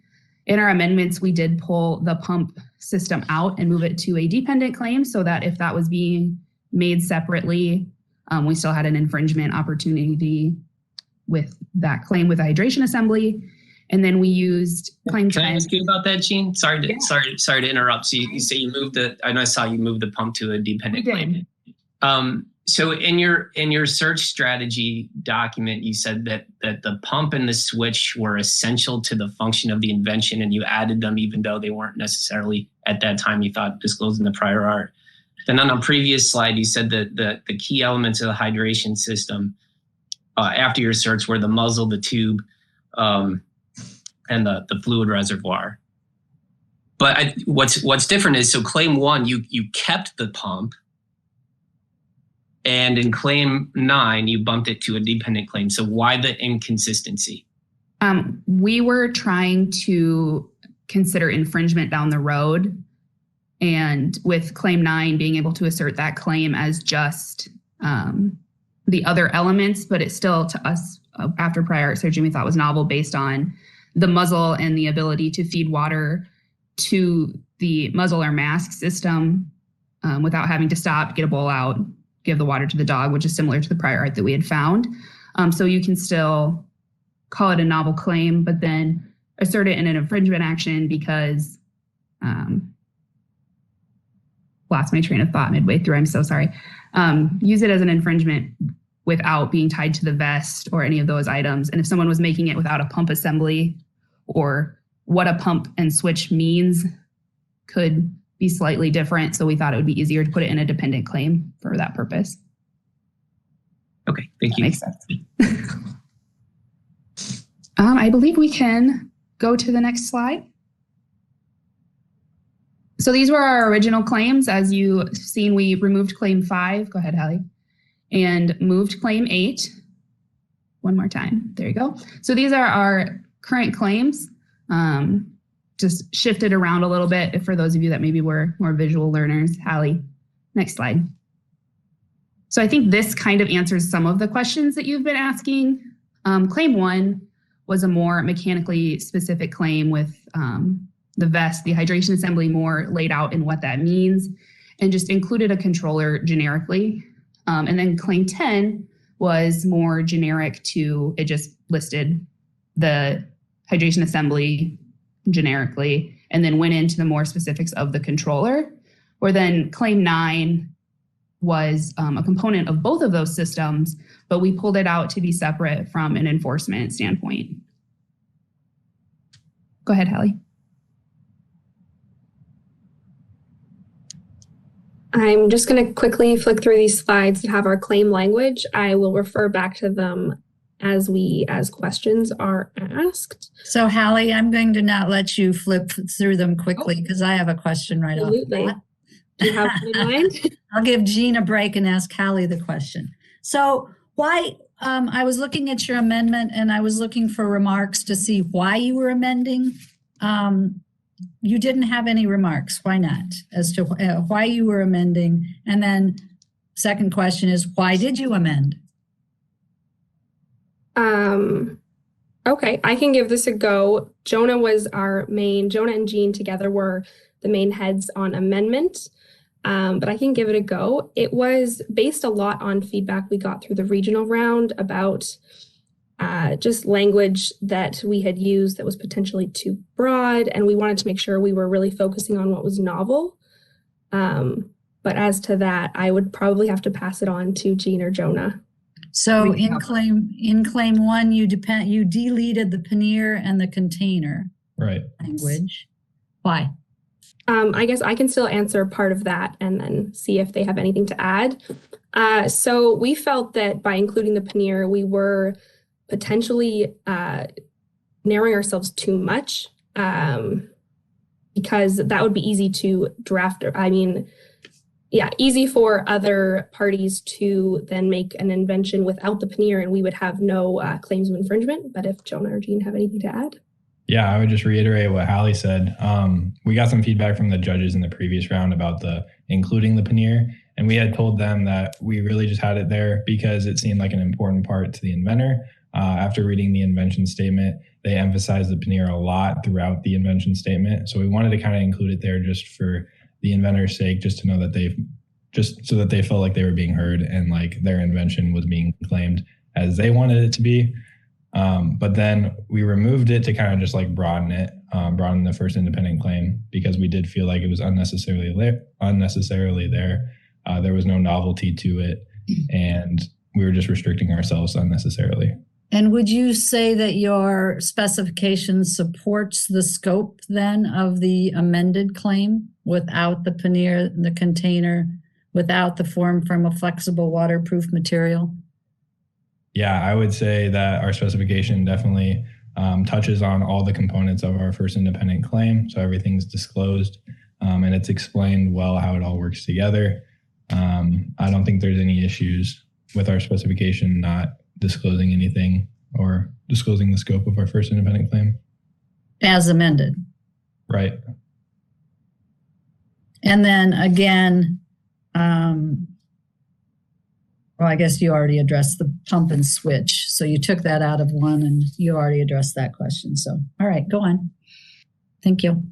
In our amendments, we did pull the pump system out and move it to a dependent claim so that if that was being made separately, we still had an infringement opportunity with that claim with the hydration assembly. And then we used claim 10. Can I ask you about that, Jean? Sorry to interrupt. So you say you moved I saw you move the pump to a dependent claim. So in your search strategy document, you said that the pump and the switch were essential to the function of the invention, and you added them even though they weren't necessarily at that time you thought disclosed in the prior art. Then on a previous slide, you said that the key elements of the hydration system after your search were the muzzle, the tube, and the fluid reservoir. But what's different is, so claim 1, you kept the pump, and in claim 9, you bumped it to a dependent claim. So why the inconsistency? We were trying to consider infringement down the road, and with claim 9 being able to assert that claim as just the other elements, but it's still, to us, after prior art searching, we thought was novel based on the muzzle and the ability to feed water to the muzzle or mask system without having to stop, get a bowl out, give the water to the dog, which is similar to the prior art that we had found. So you can still call it a novel claim, but then assert it in an infringement action because, lost my train of thought midway through, I'm so sorry. Use it as an infringement without being tied to the vest or any of those items. And if someone was making it without a pump assembly or what a pump and switch means could be slightly different. So we thought it would be easier to put it in a dependent claim for that purpose. Okay, thank you. Makes sense. I believe we can go to the next slide. So these were our original claims. As you've seen, we removed claim 5. Go ahead, Hallie. And moved claim 8. One more time. There you go. So these are our current claims. Just shifted around a little bit for those of you that maybe were more visual learners. Hallie, next slide. So I think this kind of answers some of the questions that you've been asking. Claim 1 was a more mechanically specific claim with the vest, the hydration assembly more laid out in what that means, and just included a controller generically. And then claim 10 was more generic to, it just listed the hydration assembly generically, and then went into the more specifics of the controller. Or then claim 9 was a component of both of those systems, but we pulled it out to be separate from an enforcement standpoint. Go ahead, Hallie. I'm just going to quickly flick through these slides to have our claim language. I will refer back to them as questions are asked. So Hallie, I'm going to not let you flip through them quickly because I have a question right off the bat. Do you have one in mind? I'll give Jean a break and ask Hallie the question. So why, I was looking at your amendment and I was looking for remarks to see why you were amending. You didn't have any remarks. Why not? As to why you were amending. And then second question is, why did you amend? Okay, I can give this a go. Jonah and Jean together were the main heads on amendment. But I can give it a go. It was based a lot on feedback we got through the regional round about just language that we had used that was potentially too broad, and we wanted to make sure we were really focusing on what was novel. But as to that, I would probably have to pass it on to Jean or Jonah. So in claim 1, you deleted the pannier and the container language. Why? I guess I can still answer part of that and then see if they have anything to add. So we felt that by including the pannier, we were potentially narrowing ourselves too much because that would be easy to draft. Easy for other parties to then make an invention without the pannier, and we would have no claims of infringement. But if Jonah or Jean have anything to add. Yeah, I would just reiterate what Hallie said. We got some feedback from the judges in the previous round about including the pannier, and we had told them that we really just had it there because it seemed like an important part to the inventor. After reading the invention statement, they emphasized the pannier a lot throughout the invention statement. So we wanted to kind of include it there just for the inventor's sake, just to know that so that they felt like they were being heard and like their invention was being claimed as they wanted it to be. But then we removed it to kind of just like broaden the first independent claim because we did feel like it was unnecessarily there. There was no novelty to it, and we were just restricting ourselves unnecessarily. And would you say that your specification supports the scope then of the amended claim without the pannier, the container, without the form from a flexible waterproof material? Yeah, I would say that our specification definitely touches on all the components of our first independent claim. So everything's disclosed and it's explained well how it all works together. I don't think there's any issues with our specification not disclosing anything or disclosing the scope of our first independent claim. As amended. Right. And then again, well, I guess you already addressed the pump and switch. So you took that out of one and you already addressed that question. So, all right, go on. Thank you.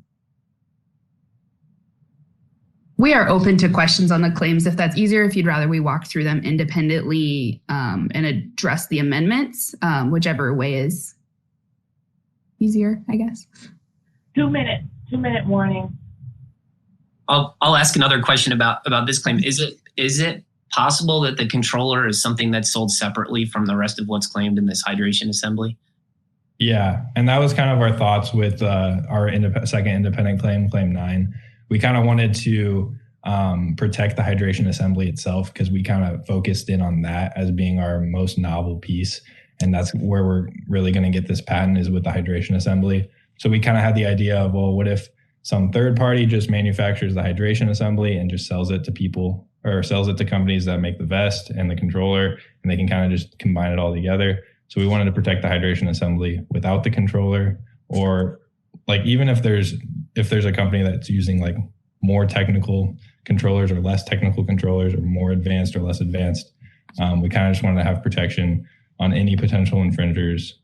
We are open to questions on the claims if that's easier, if you'd rather we walk through them independently and address the amendments, whichever way is easier, I guess. 2 minute warning. I'll ask another question about this claim. Is it possible that the controller is something that's sold separately from the rest of what's claimed in this hydration assembly? Yeah, and that was kind of our thoughts with our second independent claim, Claim 9. We kind of wanted to protect the hydration assembly itself because we kind of focused in on that as being our most novel piece. And that's where we're really going to get this patent is with the hydration assembly. So we kind of had the idea of, well, what if some third party just manufactures the hydration assembly and just sells it to people or sells it to companies that make the vest and the controller, and they can kind of just combine it all together. So we wanted to protect the hydration assembly without the controller, or like even if there's a company that's using like more technical controllers or less technical controllers or more advanced or less advanced, we kind of just wanted to have protection on any potential infringers.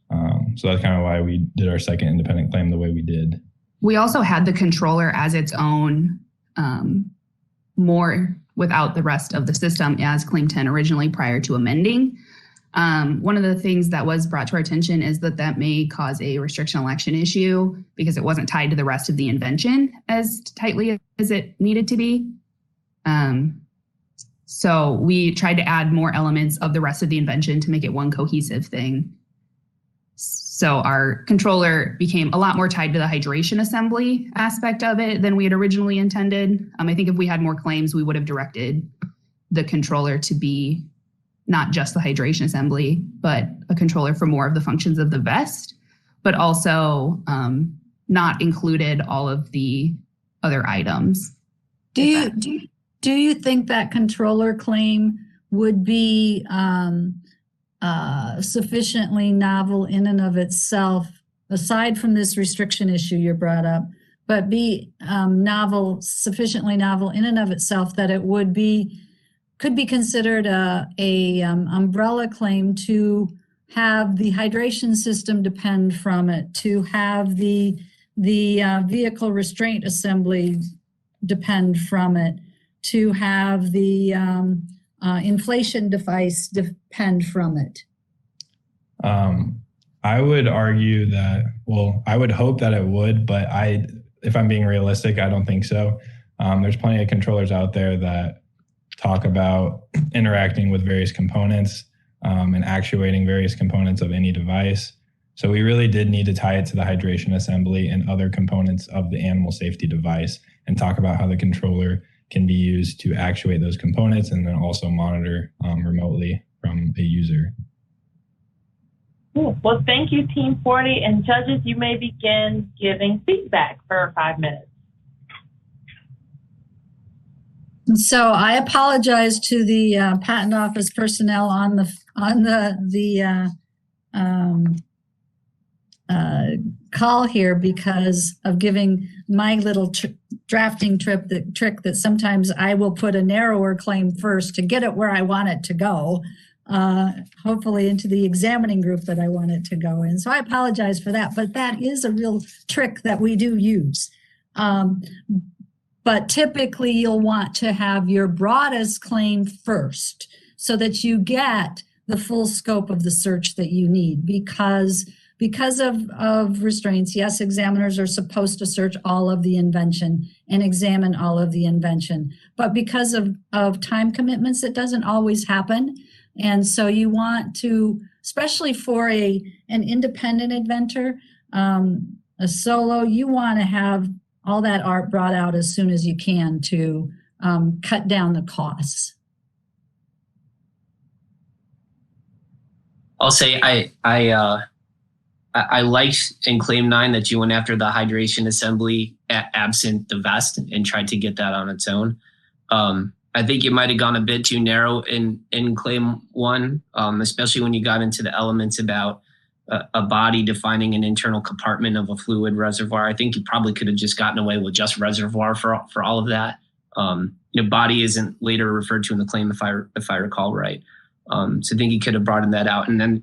So that's kind of why we did our second independent claim the way we did. We also had the controller as its own, more without the rest of the system as Claim 10 originally prior to amending. One of the things that was brought to our attention is that may cause a restriction election issue because it wasn't tied to the rest of the invention as tightly as it needed to be. So we tried to add more elements of the rest of the invention to make it one cohesive thing. So our controller became a lot more tied to the hydration assembly aspect of it than we had originally intended. I think if we had more claims, we would have directed the controller to be not just the hydration assembly, but a controller for more of the functions of the vest, but also not included all of the other items. Do you think that controller claim would be sufficiently novel in and of itself, aside from this restriction issue you brought up, but be sufficiently novel in and of itself that it could be considered a umbrella claim to have the hydration system depend from it, to have the vehicle restraint assembly depend from it, to have the inflation device depend from it? I would argue that, well, I would hope that it would, but if I'm being realistic, I don't think so. There's plenty of controllers out there that talk about interacting with various components and actuating various components of any device. So we really did need to tie it to the hydration assembly and other components of the animal safety device and talk about how the controller can be used to actuate those components and then also monitor remotely from a user. Cool. Well, thank you, Team 40. And judges, you may begin giving feedback for 5 minutes. So I apologize to the Patent Office personnel on the call here because of giving my little drafting trick that sometimes I will put a narrower claim first to get it where I want it to go, hopefully into the examining group that I want it to go in. So I apologize for that, but that is a real trick that we do use. But typically you'll want to have your broadest claim first so that you get the full scope of the search that you need because of restraints. Yes, examiners are supposed to search all of the invention and examine all of the invention, but because of time commitments, it doesn't always happen. And so you want to, especially for an independent inventor, a solo, you want to have all that art brought out as soon as you can to cut down the costs. I'll say I liked in Claim 9 that you went after the hydration assembly absent the vest and tried to get that on its own. I think you might have gone a bit too narrow in Claim 1, especially when you got into the elements about a body defining an internal compartment of a fluid reservoir. I think you probably could have just gotten away with just reservoir for all of that. Body isn't later referred to in the claim if I recall right. So I think you could have broadened that out. And then,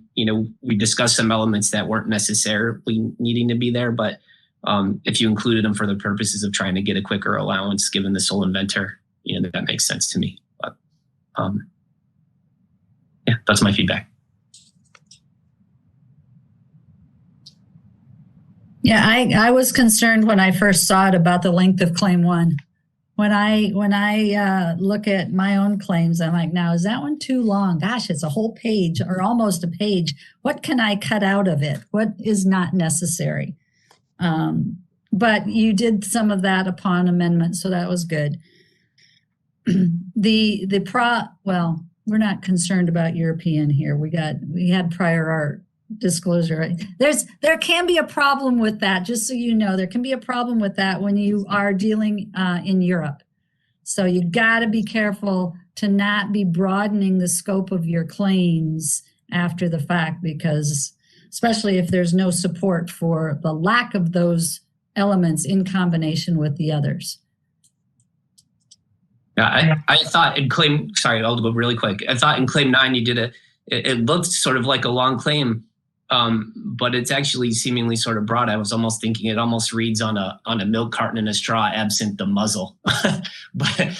we discussed some elements that weren't necessarily needing to be there, but if you included them for the purposes of trying to get a quicker allowance, given the sole inventor, that makes sense to me. But yeah, that's my feedback. Yeah, I was concerned when I first saw it about the length of Claim 1. when I look at my own claims, I'm like, now is that one too long? Gosh, it's a whole page or almost a page. What can I cut out of it? What is not necessary? But you did some of that upon amendment, so that was good. Well, we're not concerned about European here. We had prior art disclosure. There can be a problem with that, just so you know. There can be a problem with that when you are dealing in Europe. So you got to be careful to not be broadening the scope of your claims after the fact, because especially if there's no support for the lack of those elements in combination with the others. Yeah, I thought in claim, sorry, I'll go really quick. I thought in claim 9 you did it looked sort of like a long claim, but it's actually seemingly sort of broad. I was almost thinking it almost reads on a milk carton and a straw absent the muzzle. but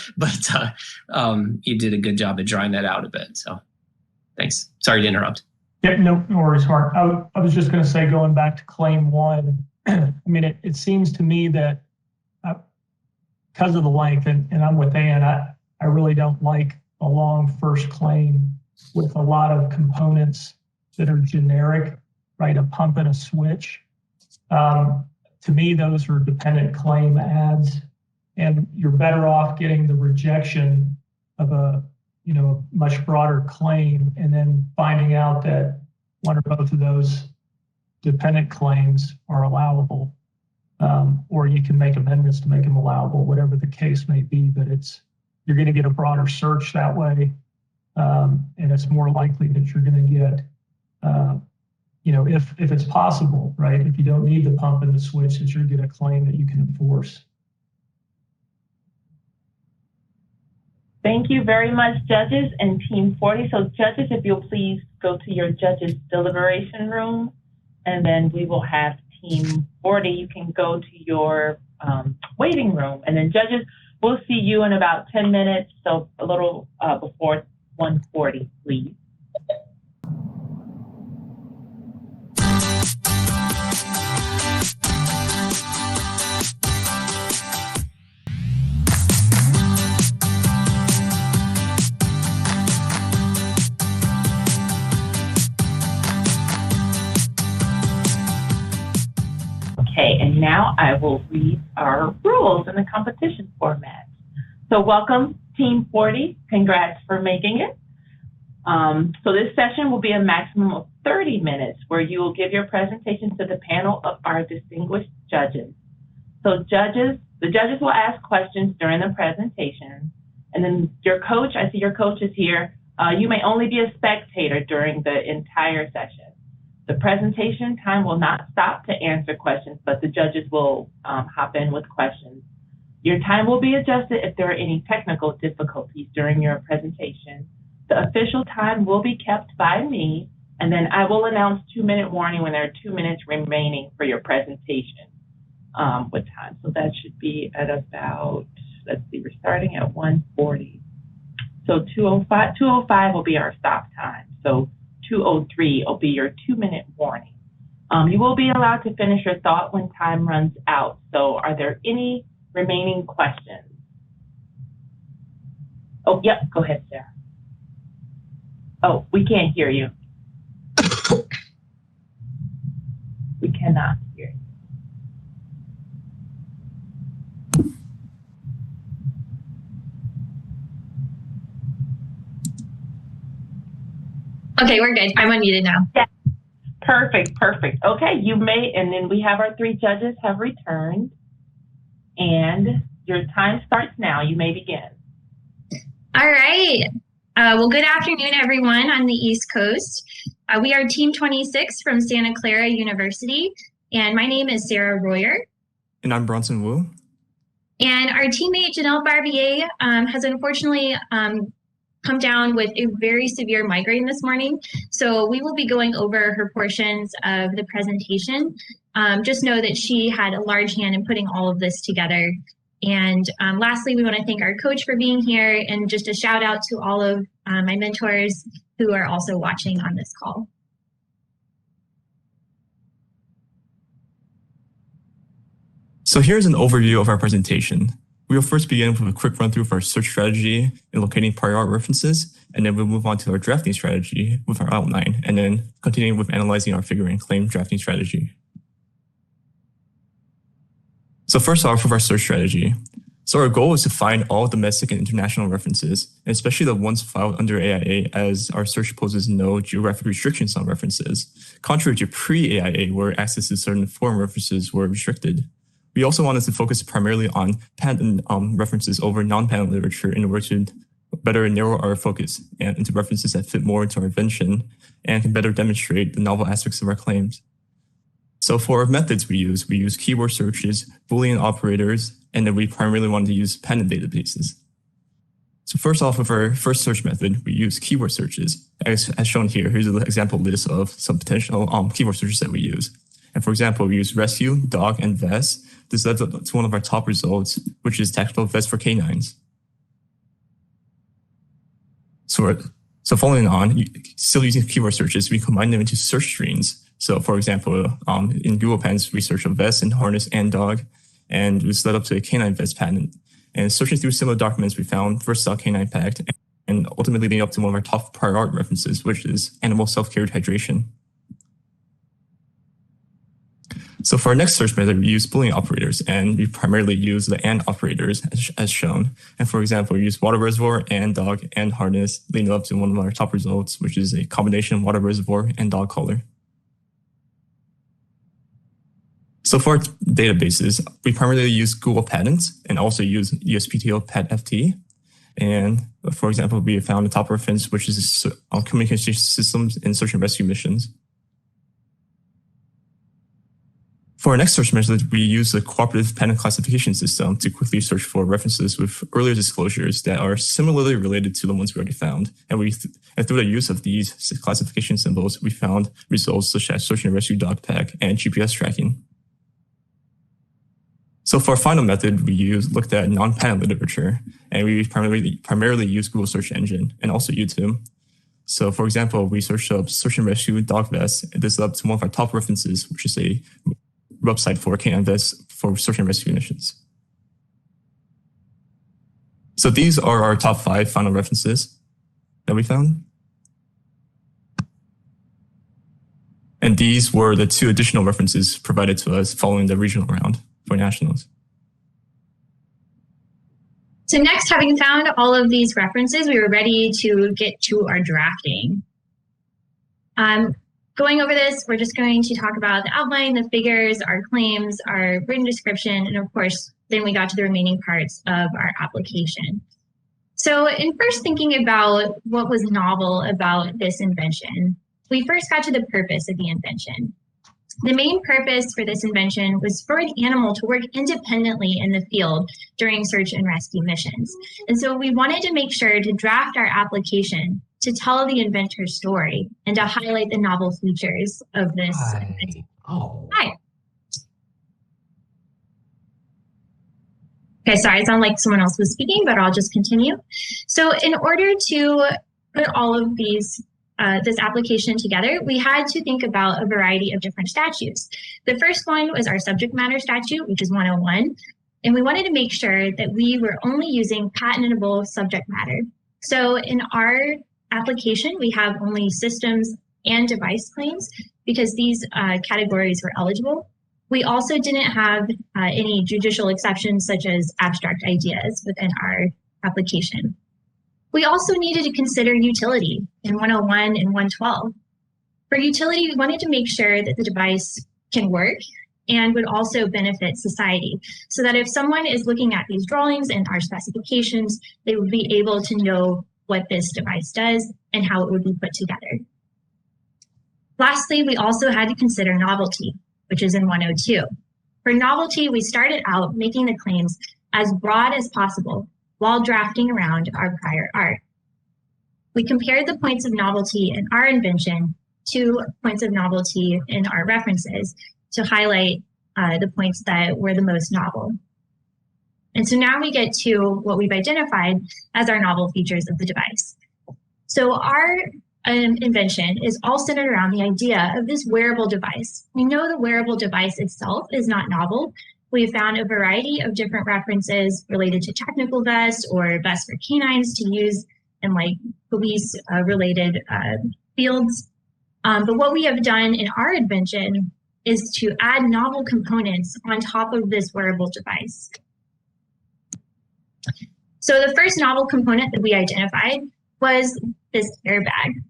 you did a good job of drawing that out a bit. So thanks. Sorry to interrupt. Yeah, no worries, Mark. I was just going to say, going back to claim 1, I mean, it seems to me that because of the length, and I'm with Ann, I really don't like a long first claim with a lot of components that are generic, right? A pump and a switch. To me, those are dependent claim adds, and you're better off getting the rejection of a much broader claim and then finding out that one or both of those dependent claims are allowable. Or you can make amendments to make them allowable, whatever the case may be, but you're going to get a broader search that way. And it's more likely that you're going to get, if it's possible, right? If you don't need the pump and the switch, that you're going to get a claim that you can enforce. Thank you very much, judges and Team 40. So judges, if you'll please go to your judges' deliberation room, and then we will have Team 40, you can go to your waiting room. And then judges, we'll see you in about 10 minutes, so a little before 1:40, please. Okay, and now I will read our rules in the competition format. So welcome, Team 40. Congrats for making it. So this session will be a maximum of 30 minutes where you will give your presentation to the panel of our distinguished judges. So the judges will ask questions during the presentation, and then your coach, I see your coach is here. You may only be a spectator during the entire session. The presentation time will not stop to answer questions, but the judges will hop in with questions. Your time will be adjusted if there are any technical difficulties during your presentation. The official time will be kept by me, and then I will announce 2-minute warning when there are 2 minutes remaining for your presentation with time. So that should be at about, let's see, we're starting at 1:40. So 2:05 will be our stop time. So 2:03 will be your 2-minute warning. You will be allowed to finish your thought when time runs out. So are there any remaining questions? Oh, yep, go ahead, Sarah. Oh, we can't hear you. We cannot hear you. Okay, we're good. I'm unmuted now. Yeah. Perfect. Okay, you may, and then we have our 3 judges have returned, and your time starts now. You may begin. All right. Well, good afternoon, everyone on the East Coast. We are Team 26 from Santa Clara University, and my name is Sarah Royer. And I'm Bronson Wu. And our teammate Janelle Barbier has unfortunately come down with a very severe migraine this morning. So we will be going over her portions of the presentation. Just know that she had a large hand in putting all of this together. And lastly, we want to thank our coach for being here, and just a shout out to all of my mentors who are also watching on this call. So here's an overview of our presentation. We'll first begin with a quick run through of our search strategy and locating prior art references, and then we'll move on to our drafting strategy with our outline, and then continuing with analyzing our figure and claim drafting strategy. So first off with our search strategy. So our goal is to find all domestic and international references, and especially the ones filed under AIA, as our search poses no geographic restrictions on references, contrary to pre-AIA where access to certain foreign references were restricted. We also wanted to focus primarily on patent references over non-patent literature in order to better narrow our focus and into references that fit more into our invention and can better demonstrate the novel aspects of our claims. So for our methods we use keyword searches, Boolean operators, and then we primarily wanted to use patent databases. So first off with our first search method, we use keyword searches. As shown here, here's an example list of some potential keyword searches that we use. And for example, we use rescue, dog, and vest. This led to one of our top results, which is tactical vest for canines. So following on, still using keyword searches, we combine them into search strings. So for example, in Google Patents, we searched a vest and harness and dog, and this led up to a canine vest patent. And searching through similar documents, we found versatile canine pact, and ultimately leading up to one of our top prior art references, which is animal self-carried hydration. So for our next search method, we use Boolean operators, and we primarily use the AND operators as shown. And for example, we use water reservoir and dog and harness, leading up to one of our top results, which is a combination water reservoir and dog collar. So for our databases, we primarily use Google Patents and also use USPTO PatFT. And for example, we found a top reference, which is communication systems and search and rescue missions. For our next search method, we use the cooperative patent classification system to quickly search for references with earlier disclosures that are similarly related to the ones we already found. And through the use of these classification symbols, we found results such as search and rescue dog pack and GPS tracking. So for our final method, we looked at non-patent literature, and we primarily use Google Search Engine and also YouTube. So for example, we searched up search and rescue dog vest, and this led up to one of our top references, which is a website for canine vests for search and rescue missions. So these are our top 5 final references that we found. And these were the 2 additional references provided to us following the regional round for nationals. So next, having found all of these references, we were ready to get to our drafting. Going over this, we're just going to talk about the outline, the figures, our claims, our written description, and of course, then we got to the remaining parts of our application. So in first thinking about what was novel about this invention, we first got to the purpose of the invention. The main purpose for this invention was for an animal to work independently in the field during search and rescue missions. And so we wanted to make sure to draft our application to tell the inventor's story and to highlight the novel features of this. Hi. Okay, sorry, it sounded like someone else was speaking, but I'll just continue. So in order to put all of these this application together, we had to think about a variety of different statutes. The first one was our subject matter statute, which is 101. And we wanted to make sure that we were only using patentable subject matter. So in our application, we have only systems and device claims because these categories were eligible. We also didn't have any judicial exceptions such as abstract ideas within our application. We also needed to consider utility in 101 and 112. For utility, we wanted to make sure that the device can work and would also benefit society, so that if someone is looking at these drawings and our specifications, they would be able to know what this device does and how it would be put together. Lastly, we also had to consider novelty, which is in 102. For novelty, we started out making the claims as broad as possible while drafting around our prior art. We compared the points of novelty in our invention to points of novelty in our references to highlight the points that were the most novel. And so now we get to what we've identified as our novel features of the device. So our invention is all centered around the idea of this wearable device. We know the wearable device itself is not novel, We found a variety of different references related to technical vests or vests for canines to use in like police related fields. But what we have done in our invention is to add novel components on top of this wearable device. So the first novel component that we identified was this airbag.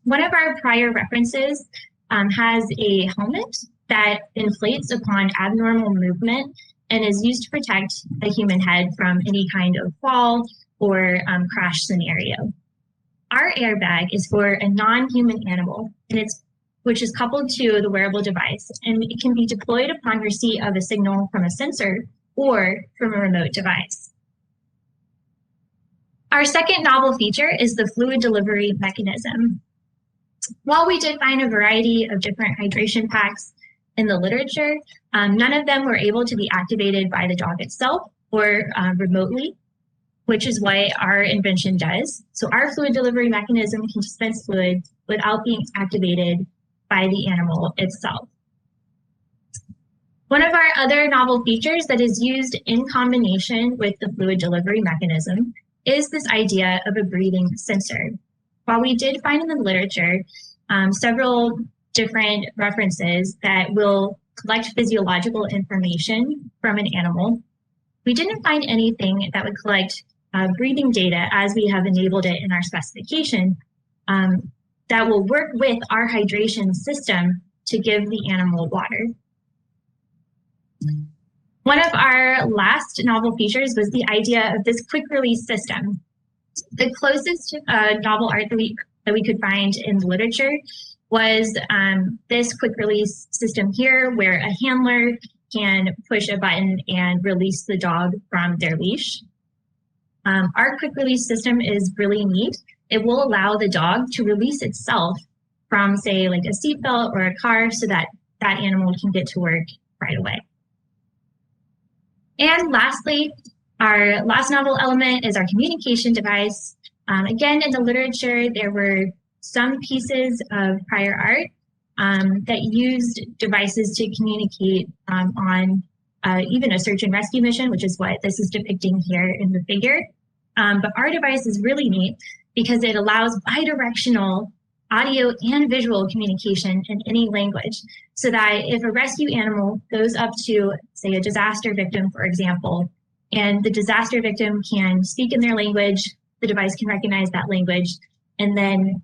One of our prior references has a helmet that inflates upon abnormal movement and is used to protect the human head from any kind of fall or crash scenario. Our airbag is for a non-human animal, and which is coupled to the wearable device, and it can be deployed upon receipt of a signal from a sensor or from a remote device. Our second novel feature is the fluid delivery mechanism. While we did find a variety of different hydration packs in the literature, none of them were able to be activated by the dog itself or remotely, which is what our invention does. So our fluid delivery mechanism can dispense fluid without being activated by the animal itself. One of our other novel features that is used in combination with the fluid delivery mechanism is this idea of a breathing sensor. While we did find in the literature several different references that will collect physiological information from an animal, we didn't find anything that would collect breathing data as we have enabled it in our specification that will work with our hydration system to give the animal water. One of our last novel features was the idea of this quick release system. The closest novel art that we could find in the literature was this quick release system here, where a handler can push a button and release the dog from their leash. Our quick release system is really neat. It will allow the dog to release itself from, say, like a seatbelt or a car so that that animal can get to work right away. And lastly, our last novel element is our communication device. Again, in the literature, there were some pieces of prior art that used devices to communicate on even a search and rescue mission, which is what this is depicting here in the figure. But our device is really neat because it allows bidirectional audio and visual communication in any language, so that if a rescue animal goes up to, say, a disaster victim, for example, and the disaster victim can speak in their language, the device can recognize that language and then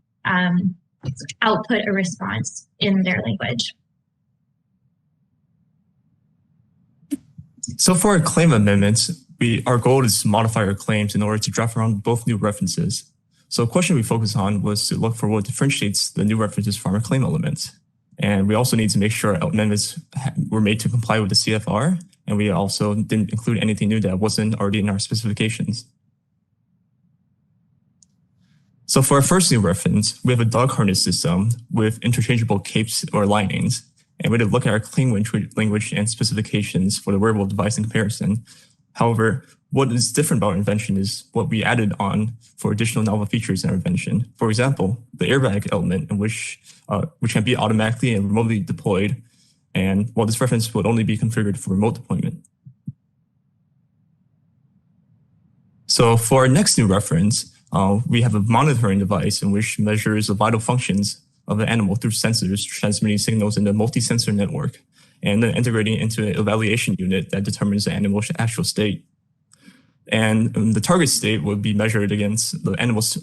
output a response in their language. So for our claim amendments, our goal is to modify our claims in order to draft around both new references. So a question we focused on was to look for what differentiates the new references from our claim elements. And we also need to make sure our amendments were made to comply with the CFR, and we also didn't include anything new that wasn't already in our specifications. So for our first new reference, we have a dog harness system with interchangeable capes or linings. And we had to look at our claim language and specifications for the wearable device in comparison. However, what is different about our invention is what we added on for additional novel features in our invention. For example, the airbag element, in which can be automatically and remotely deployed. And while this reference would only be configured for remote deployment. So for our next new reference, we have a monitoring device in which measures the vital functions of an animal through sensors transmitting signals in a multi-sensor network, and then integrating into an evaluation unit that determines the animal's actual state. And the target state would be measured against the animal's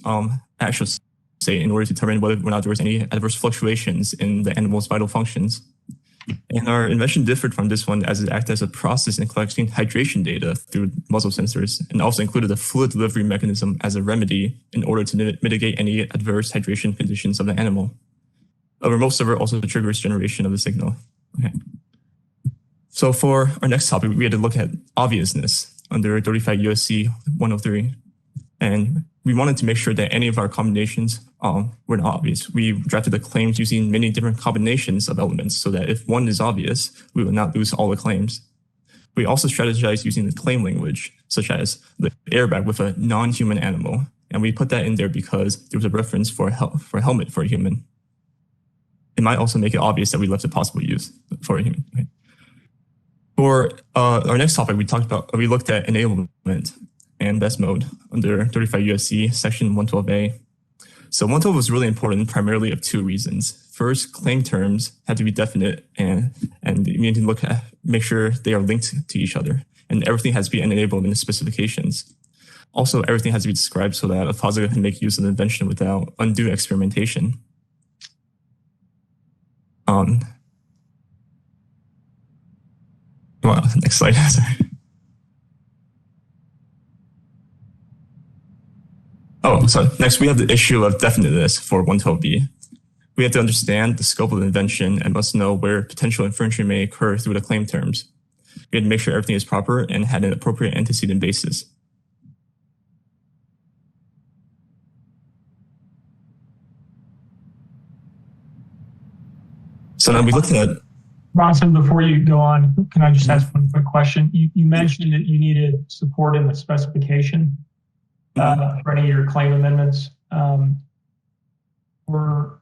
actual state in order to determine whether or not there was any adverse fluctuations in the animal's vital functions. And our invention differed from this one as it acted as a process in collecting hydration data through muzzle sensors, and also included a fluid delivery mechanism as a remedy in order to mitigate any adverse hydration conditions of the animal. A remote server also triggers generation of the signal. Okay. So for our next topic, we had to look at obviousness under 35 USC 103. And we wanted to make sure that any of our combinations were not obvious. We drafted the claims using many different combinations of elements so that if one is obvious, we will not lose all the claims. We also strategized using the claim language, such as the airbag with a non-human animal. And we put that in there because there was a reference for a helmet for a human. It might also make it obvious that we left a possible use for a human. Okay. For our next topic, we looked at enablement and best mode under 35 USC section 112A. So 112 was really important primarily of two reasons. First, claim terms had to be definite and we need to make sure they are linked to each other, and everything has to be enabled in the specifications. Also, everything has to be described so that a positive can make use of the invention without undue experimentation. Well, next slide. Sorry. Oh, so next we have the issue of definiteness for 112B. We have to understand the scope of the invention and must know where potential infringement may occur through the claim terms. We had to make sure everything is proper and had an appropriate antecedent basis. So now we looked at... Bronson, before you go on, can I just ask one quick question? You mentioned that you needed support in the specification for any of your claim amendments. Were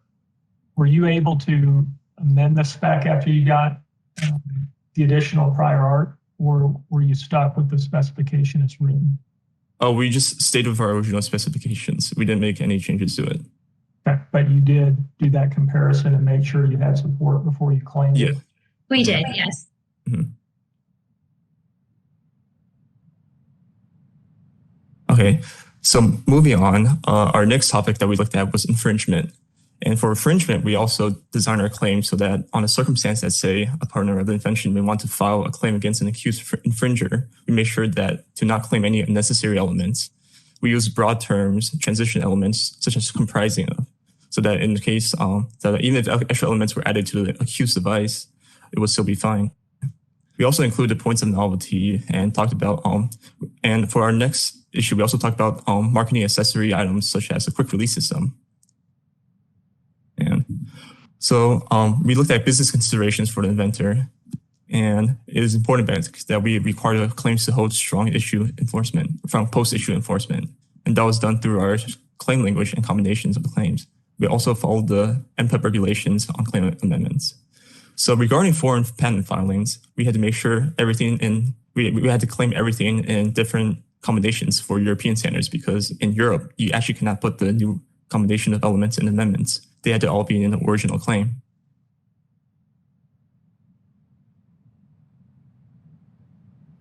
you able to amend the spec after you got the additional prior art, or were you stuck with the specification as written? Oh, we just stayed with our original specifications. We didn't make any changes to it. Okay, but you did do that comparison and make sure you had support before you claimed it? We did, yes. Mm-hmm. Okay, so moving on, our next topic that we looked at was infringement. And for infringement, we also design our claim so that on a circumstance that, say, a partner of the invention may want to file a claim against an accused infringer, we make sure that to not claim any unnecessary elements. We use broad terms, transition elements, such as comprising of, so that in the case that even if extra elements were added to the accused device, it would still be fine. We also included points of novelty and talked about, and for our next issue, we also talked about marketing accessory items such as a quick release system. And so we looked at business considerations for the inventor, and it is important that we require the claims to hold strong issue enforcement from post-issue enforcement. And that was done through our claim language and combinations of the claims. We also followed the NPADC regulations on claim amendments. So regarding foreign patent filings, we had to make sure everything we had to claim everything in different combinations for European standards, because in Europe, you actually cannot put the new combination of elements and amendments. They had to all be in the original claim.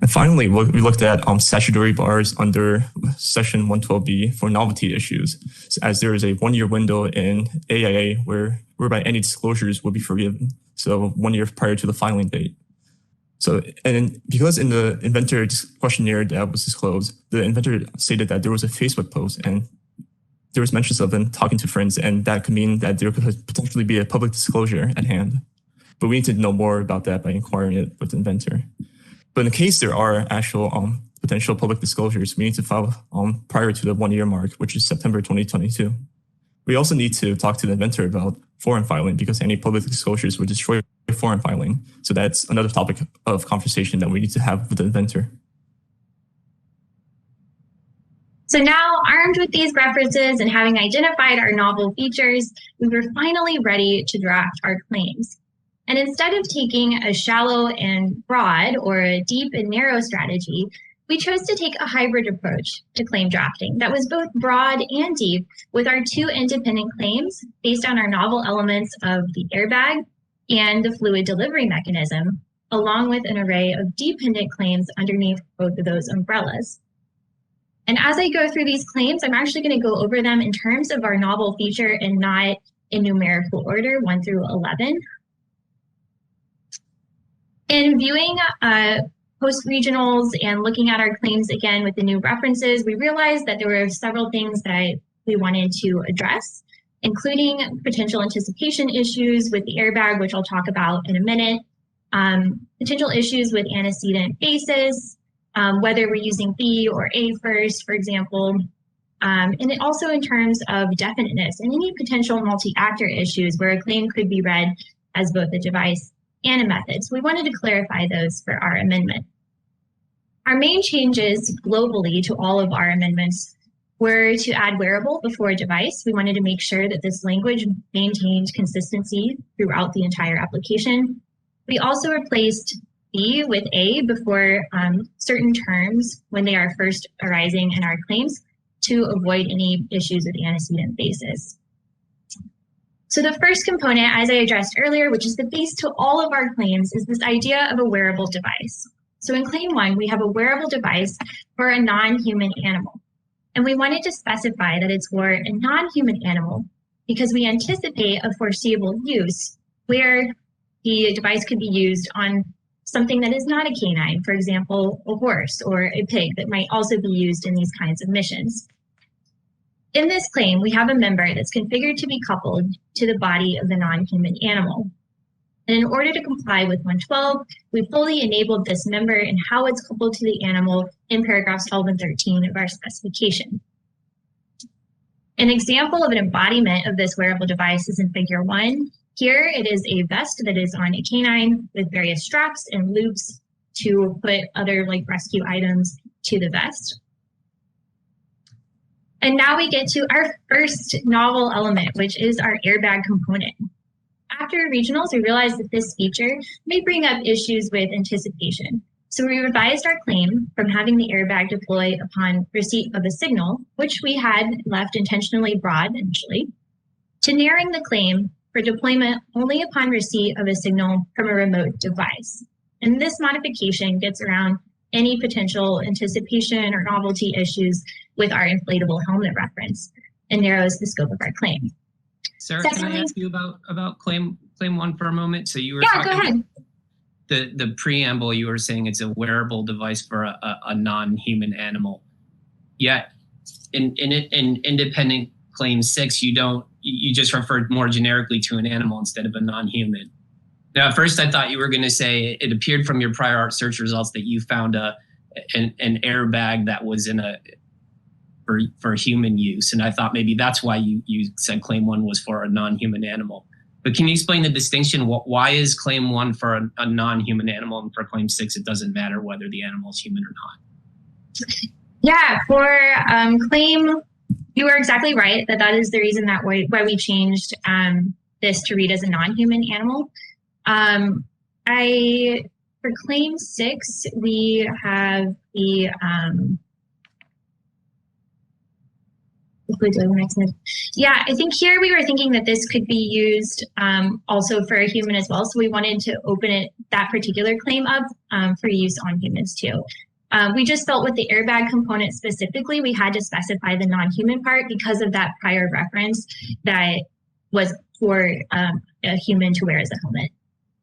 And finally, we looked at statutory bars under Section 112B for novelty issues, as there is a 1-year window in AIA whereby any disclosures will be forgiven. So 1 year prior to the filing date. So, and because in the inventor questionnaire that was disclosed, the inventor stated that there was a Facebook post and there was mentions of them talking to friends, and that could mean that there could potentially be a public disclosure at hand. But we need to know more about that by inquiring it with the inventor. But in the case there are actual potential public disclosures, we need to file prior to the 1 year mark, which is September 2022. We also need to talk to the inventor about foreign filing, because any public disclosures would destroy foreign filing. So that's another topic of conversation that we need to have with the inventor. So now, armed with these references and having identified our novel features, we were finally ready to draft our claims. And instead of taking a shallow and broad or a deep and narrow strategy, we chose to take a hybrid approach to claim drafting that was both broad and deep, with our 2 independent claims based on our novel elements of the airbag and the fluid delivery mechanism, along with an array of dependent claims underneath both of those umbrellas. And as I go through these claims, I'm actually going to go over them in terms of our novel feature and not in numerical order, 1 through 11. In viewing post-regionals and looking at our claims again with the new references, we realized that there were several things that we wanted to address, including potential anticipation issues with the airbag, which I'll talk about in a minute, potential issues with antecedent basis, whether we're using B or A first, for example, and also in terms of definiteness and any potential multi-actor issues where a claim could be read as both a device and a method. So we wanted to clarify those for our amendment. Our main changes globally to all of our amendments were to add wearable before device. We wanted to make sure that this language maintained consistency throughout the entire application. We also replaced B with A before certain terms when they are first arising in our claims to avoid any issues with antecedent basis. So the first component, as I addressed earlier, which is the base to all of our claims, is this idea of a wearable device. So in claim 1, we have a wearable device for a non-human animal. And we wanted to specify that it's for a non-human animal because we anticipate a foreseeable use where the device could be used on something that is not a canine, for example, a horse or a pig that might also be used in these kinds of missions. In this claim, we have a member that's configured to be coupled to the body of the non-human animal. And in order to comply with 112, we fully enabled this member and how it's coupled to the animal in paragraphs 12 and 13 of our specification. An example of an embodiment of this wearable device is in figure 1. Here it is a vest that is on a canine with various straps and loops to put other like rescue items to the vest. And now we get to our first novel element, which is our airbag component. After regionals, we realized that this feature may bring up issues with anticipation. So we revised our claim from having the airbag deploy upon receipt of a signal, which we had left intentionally broad initially, to narrowing the claim for deployment only upon receipt of a signal from a remote device. And this modification gets around any potential anticipation or novelty issues with our inflatable helmet reference and narrows the scope of our claim. Sarah, can I ask you about claim 1 for a moment? So you were go ahead. The preamble, you were saying it's a wearable device for a non-human animal. Yet in independent claim 6, you just referred more generically to an animal instead of a non-human. Now, at first I thought you were going to say it appeared from your prior art search results that you found an airbag that was for human use. And I thought maybe that's why you said claim 1 was for a non-human animal. But can you explain the distinction? Why is claim 1 for a non-human animal, and for claim 6, it doesn't matter whether the animal is human or not? Yeah, for claim, you are exactly right that is the reason that why we changed this to read as a non-human animal. For claim 6, we have the yeah, I think here we were thinking that this could be used also for a human as well. So we wanted to open that particular claim up for use on humans too. We just felt with the airbag component specifically, we had to specify the non-human part because of that prior reference that was for a human to wear as a helmet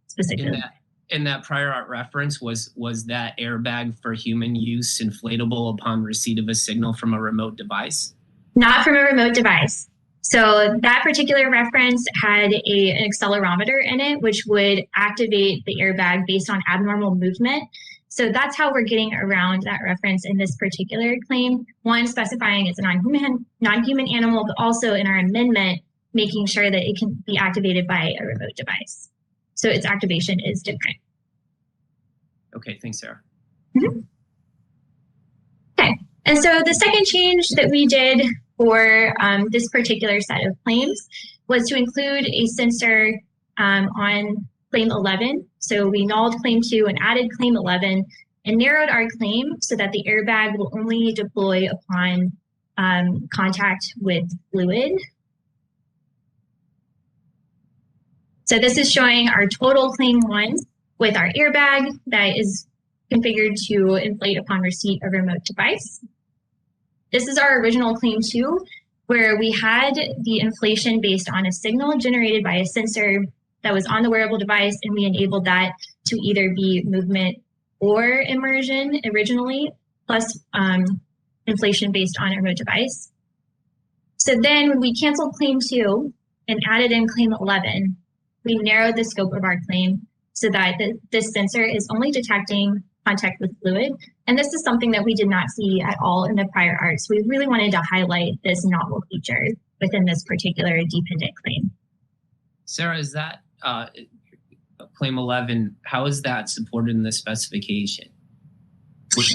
specifically. In that prior art reference, was that airbag for human use inflatable upon receipt of a signal from a remote device? Not from a remote device. So that particular reference had an accelerometer in it, which would activate the airbag based on abnormal movement. So that's how we're getting around that reference in this particular claim. One, specifying it's a non-human animal, but also in our amendment, making sure that it can be activated by a remote device. So its activation is different. Okay, thanks, Sarah. Mm-hmm. Okay, and so the second change that we did for this particular set of claims was to include a sensor on claim 11. So we nulled claim 2 and added claim 11 and narrowed our claim so that the airbag will only deploy upon contact with fluid. So this is showing our total claim 1 with our airbag that is configured to inflate upon receipt of a remote device. This is our original claim 2, where we had the inflation based on a signal generated by a sensor that was on the wearable device, and we enabled that to either be movement or immersion originally, plus inflation based on a remote device. So then when we canceled claim 2 and added in claim 11, we narrowed the scope of our claim so that this sensor is only detecting contact with fluid. And this is something that we did not see at all in the prior art. So we really wanted to highlight this novel feature within this particular dependent claim. Sarah, is that claim 11, how is that supported in the specification?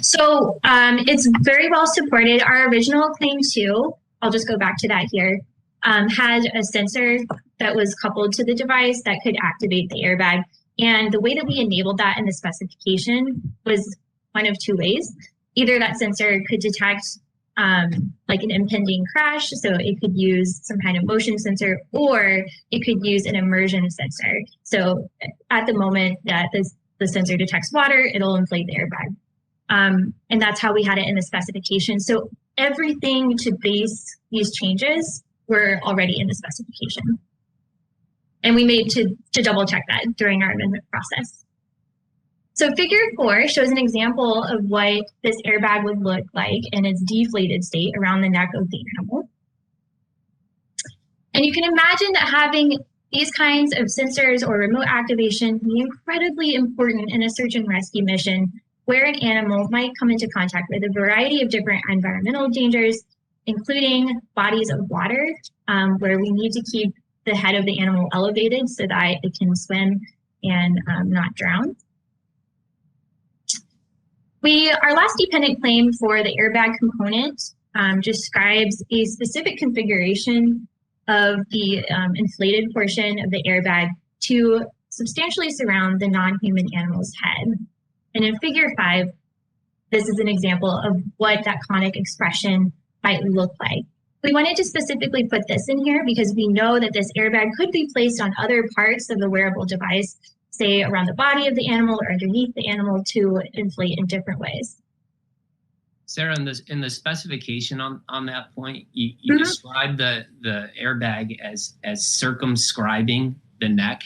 So it's very well supported. Our original claim 2, I'll just go back to that here, had a sensor that was coupled to the device that could activate the airbag. And the way that we enabled that in the specification was one of two ways. Either that sensor could detect like an impending crash, so it could use some kind of motion sensor, or it could use an immersion sensor. So at the moment that the sensor detects water, it'll inflate the airbag. And that's how we had it in the specification. So everything to base these changes were already in the specification. And we made to double check that during our amendment process. So figure 4 shows an example of what this airbag would look like in its deflated state around the neck of the animal. And you can imagine that having these kinds of sensors or remote activation be incredibly important in a search and rescue mission where an animal might come into contact with a variety of different environmental dangers, including bodies of water, where we need to keep the head of the animal elevated so that it can swim and not drown. Our last dependent claim for the airbag component describes a specific configuration of the inflated portion of the airbag to substantially surround the non-human animal's head. And in figure 5, this is an example of what that conic expression might look like. We wanted to specifically put this in here because we know that this airbag could be placed on other parts of the wearable device, say around the body of the animal or underneath the animal, to inflate in different ways. Sarah, in the specification on that point, you described the airbag as circumscribing the neck.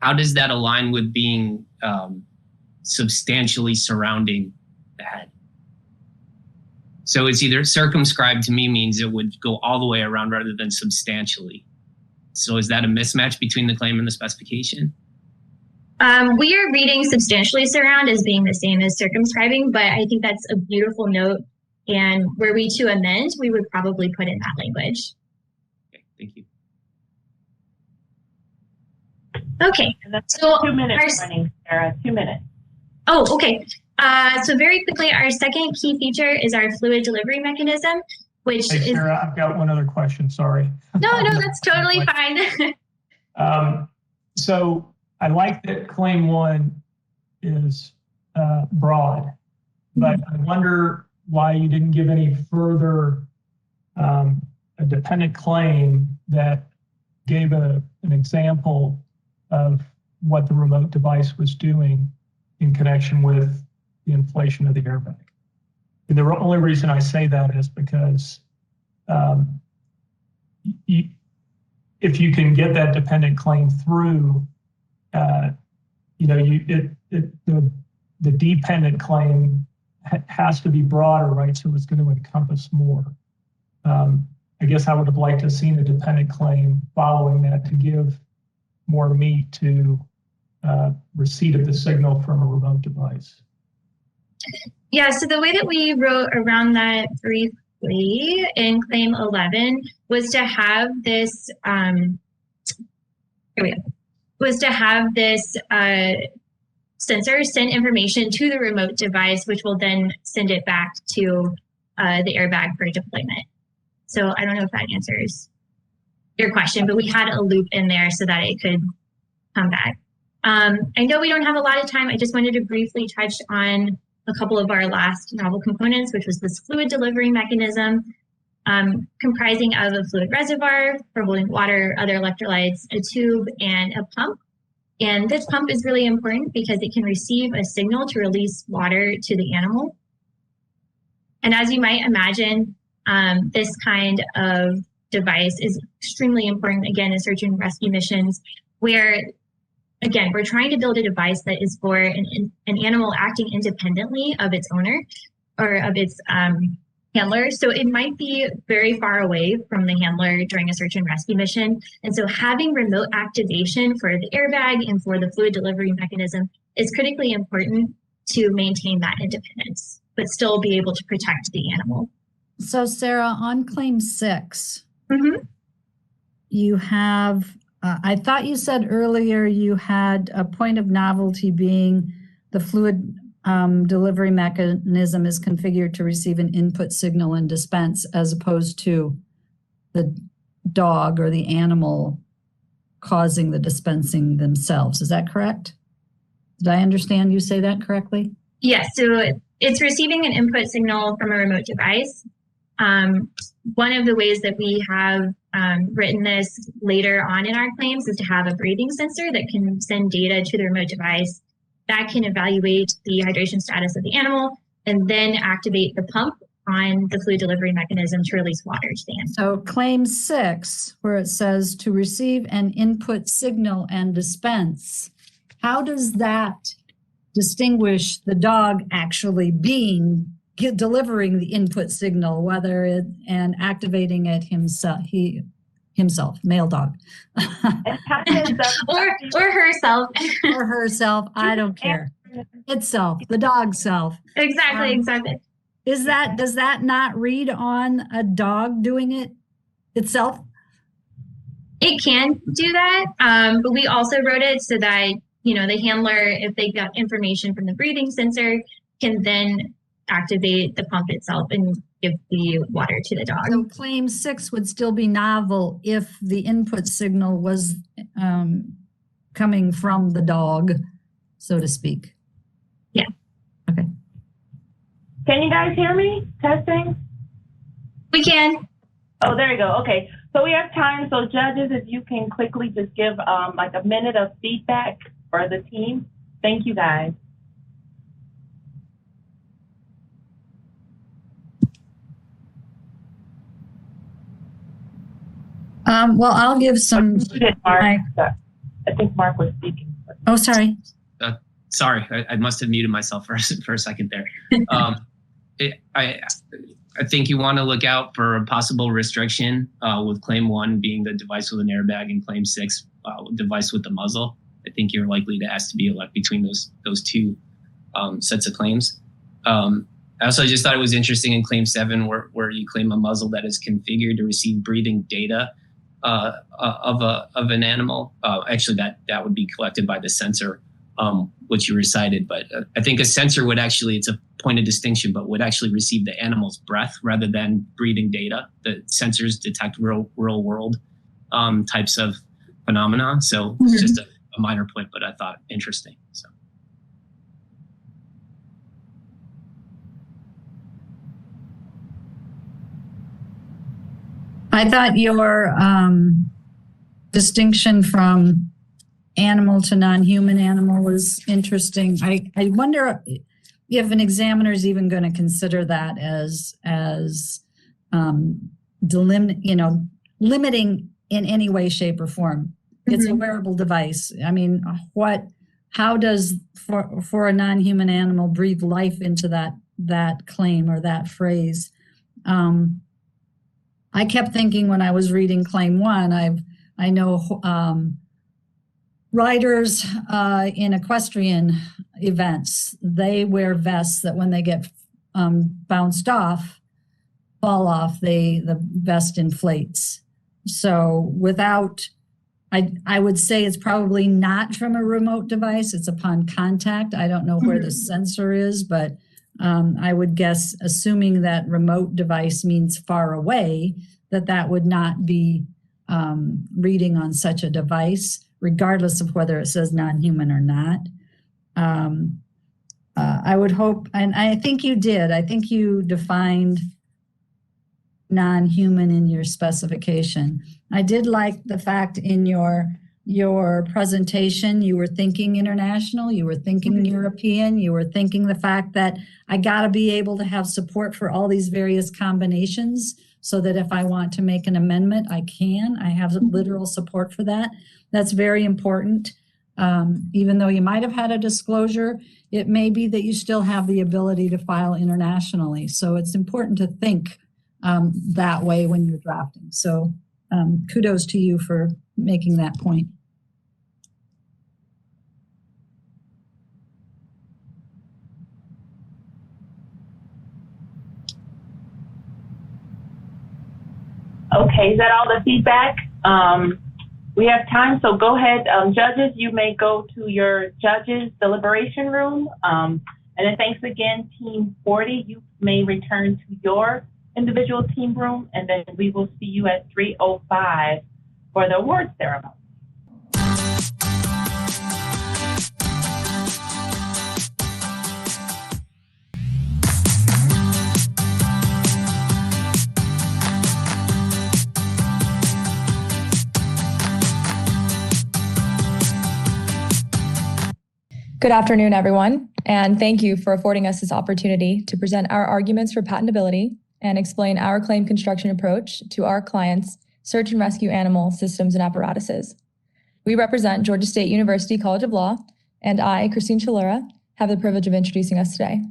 How does that align with being substantially surrounding the head? So it's either circumscribed to me means it would go all the way around rather than substantially. So is that a mismatch between the claim and the specification? We are reading substantially surround as being the same as circumscribing, but I think that's a beautiful note. And were we to amend, we would probably put in that language. Okay, thank you. Okay, so 2 minutes running, Sarah, 2 minutes. Oh, okay. So very quickly, our second key feature is our fluid delivery mechanism, which hey, Sarah, I've got one other question, sorry. No, that's totally fine. So I like that claim 1 is broad, but I wonder why you didn't give any further a dependent claim that gave an example of what the remote device was doing in connection with the inflation of the airbag. And the only reason I say that is because if you can get that dependent claim through, the dependent claim has to be broader, right? So it's going to encompass more. I guess I would have liked to have seen a dependent claim following that to give more meat to receipt of the signal from a remote device. Yeah, so the way that we wrote around that briefly in claim 11 was to have this, sensor send information to the remote device, which will then send it back to the airbag for deployment. So I don't know if that answers your question, but we had a loop in there so that it could come back. I know we don't have a lot of time. I just wanted to briefly touch on a couple of our last novel components, which was this fluid delivery mechanism, comprising of a fluid reservoir for holding water, other electrolytes, a tube, and a pump. And this pump is really important because it can receive a signal to release water to the animal. And as you might imagine, this kind of device is extremely important, again, in search and rescue missions, where, again, we're trying to build a device that is for an animal acting independently of its owner or of its handler. So it might be very far away from the handler during a search and rescue mission. And so having remote activation for the airbag and for the fluid delivery mechanism is critically important to maintain that independence, but still be able to protect the animal. So Sarah, on claim 6, you have, I thought you said earlier you had a point of novelty being the fluid delivery mechanism is configured to receive an input signal and dispense, as opposed to the dog or the animal causing the dispensing themselves. Is that correct? Did I understand you say that correctly? Yes, so it's receiving an input signal from a remote device. One of the ways that we have written this later on in our claims is to have a breathing sensor that can send data to the remote device that can evaluate the hydration status of the animal and then activate the pump on the fluid delivery mechanism to release water to the animal. So claim 6, where it says to receive an input signal and dispense, how does that distinguish the dog actually delivering the input signal, whether it and activating it himself, male dog, or herself, or herself. I don't care. Itself, the dog self. Exactly. Does that not read on a dog doing it itself? It can do that, but we also wrote it so that the handler, if they got information from the breathing sensor, can then activate the pump itself and give the water to the dog. So claim 6 would still be novel if the input signal was coming from the dog, so to speak. Yeah. Okay. Can you guys hear me? Testing? We can. Oh, there you go. Okay. So we have time. So judges, if you can quickly just give like a minute of feedback for the team. Thank you, guys. Well, I'll give some. I think Mark was speaking. Oh, sorry. Sorry, I must have muted myself for a second there. I think you want to look out for a possible restriction with claim 1 being the device with an airbag and claim 6 device with the muzzle. I think you're likely to ask to be elect between those two sets of claims. I also just thought it was interesting in claim 7 where you claim a muzzle that is configured to receive breathing data of an animal. Actually, that would be collected by the sensor, which you recited. But I think a sensor would actually, it's a point of distinction, but would actually receive the animal's breath rather than breathing data. The sensors detect real world types of phenomena. So it's just a minor point, but I thought interesting. So. I thought your distinction from animal to non-human animal was interesting. I wonder if an examiner is even going to consider that as limiting in any way, shape, or form. It's a wearable device. I mean, how does for a non-human animal breathe life into that claim or that phrase? I kept thinking when I was reading claim 1, I know riders in equestrian events, they wear vests that when they get bounced off, fall off, the vest inflates. So I would say it's probably not from a remote device. It's upon contact. I don't know where the sensor is, but I would guess, assuming that remote device means far away, that would not be reading on such a device, regardless of whether it says non-human or not. I would hope, and I think you did, I think you defined non-human in your specification. I did like the fact in your presentation, you were thinking international, you were thinking European, you were thinking the fact that I got to be able to have support for all these various combinations so that if I want to make an amendment, I can. I have literal support for that. That's very important. Even though you might have had a disclosure, it may be that you still have the ability to file internationally. So it's important to think that way when you're drafting. So kudos to you for making that point. Okay, is that all the feedback? We have time, so go ahead. Judges, you may go to your judges' deliberation room. And then thanks again, Team 40. You may return to your individual team room, and then we will see you at 3:05 for the award ceremony. Good afternoon, everyone, and thank you for affording us this opportunity to present our arguments for patentability and explain our claim construction approach to our clients' search and rescue animal systems and apparatuses. We represent Georgia State University College of Law, and I, Christine Chalura, have the privilege of introducing us today.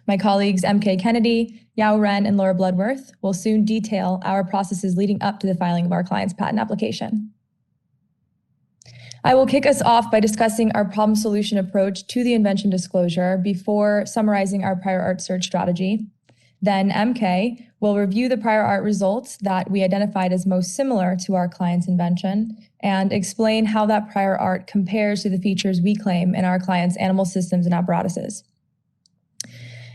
My colleagues MK Kennedy, Yao Ren, and Laura Bloodworth will soon detail our processes leading up to the filing of our client's patent application. I will kick us off by discussing our problem solution approach to the invention disclosure before summarizing our prior art search strategy. Then MK will review the prior art results that we identified as most similar to our client's invention and explain how that prior art compares to the features we claim in our client's animal systems and apparatuses.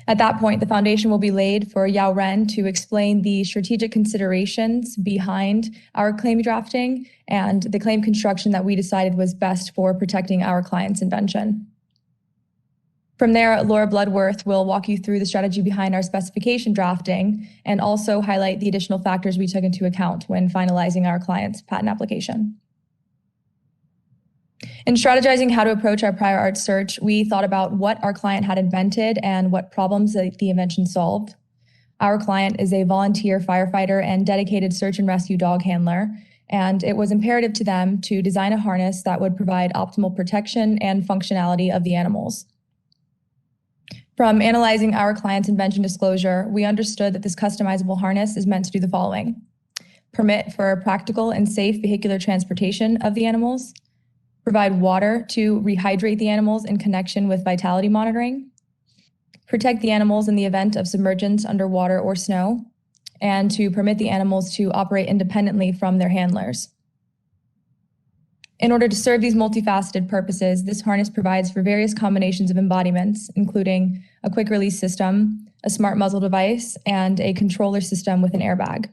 At that point, the foundation will be laid for Yao Ren to explain the strategic considerations behind our claim drafting and the claim construction that we decided was best for protecting our client's invention. From there, Laura Bloodworth will walk you through the strategy behind our specification drafting and also highlight the additional factors we took into account when finalizing our client's patent application. In strategizing how to approach our prior art search, we thought about what our client had invented and what problems the invention solved. Our client is a volunteer firefighter and dedicated search and rescue dog handler, and it was imperative to them to design a harness that would provide optimal protection and functionality of the animals. From analyzing our client's invention disclosure, we understood that this customizable harness is meant to do the following: permit for practical and safe vehicular transportation of the animals, provide water to rehydrate the animals in connection with vitality monitoring, protect the animals in the event of submergence under water or snow, and to permit the animals to operate independently from their handlers. In order to serve these multifaceted purposes, this harness provides for various combinations of embodiments, including a quick release system, a smart muzzle device, and a controller system with an airbag.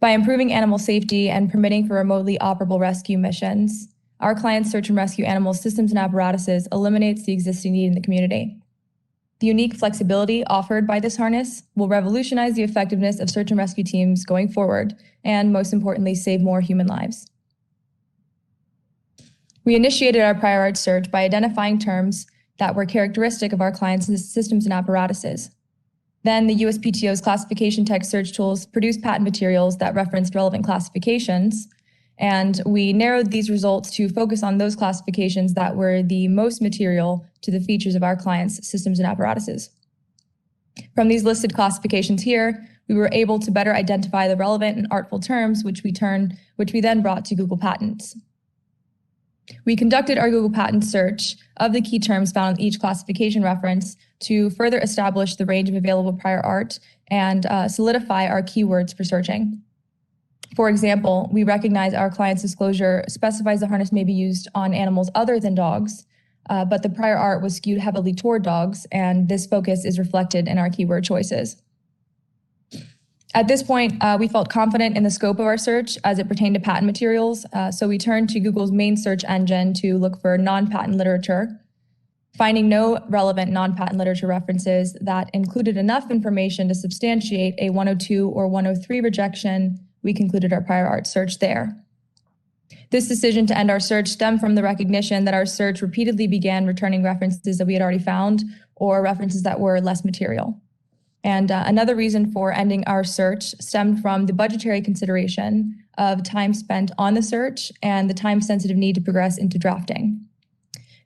By improving animal safety and permitting for remotely operable rescue missions, our client's search and rescue animal systems and apparatuses eliminates the existing need in the community. The unique flexibility offered by this harness will revolutionize the effectiveness of search and rescue teams going forward, and most importantly, save more human lives. We initiated our prior art search by identifying terms that were characteristic of our client's systems and apparatuses. Then the USPTO's classification text search tools produced patent materials that referenced relevant classifications, and we narrowed these results to focus on those classifications that were the most material to the features of our client's systems and apparatuses. From these listed classifications here, we were able to better identify the relevant and artful terms, which we then brought to Google Patents. We conducted our Google Patent search of the key terms found in each classification reference to further establish the range of available prior art and solidify our keywords for searching. For example, we recognize our client's disclosure specifies the harness may be used on animals other than dogs, but the prior art was skewed heavily toward dogs, and this focus is reflected in our keyword choices. At this point, we felt confident in the scope of our search as it pertained to patent materials, so we turned to Google's main search engine to look for non-patent literature. Finding no relevant non-patent literature references that included enough information to substantiate a 102 or 103 rejection, we concluded our prior art search there. This decision to end our search stemmed from the recognition that our search repeatedly began returning references that we had already found or references that were less material. And another reason for ending our search stemmed from the budgetary consideration of time spent on the search and the time-sensitive need to progress into drafting.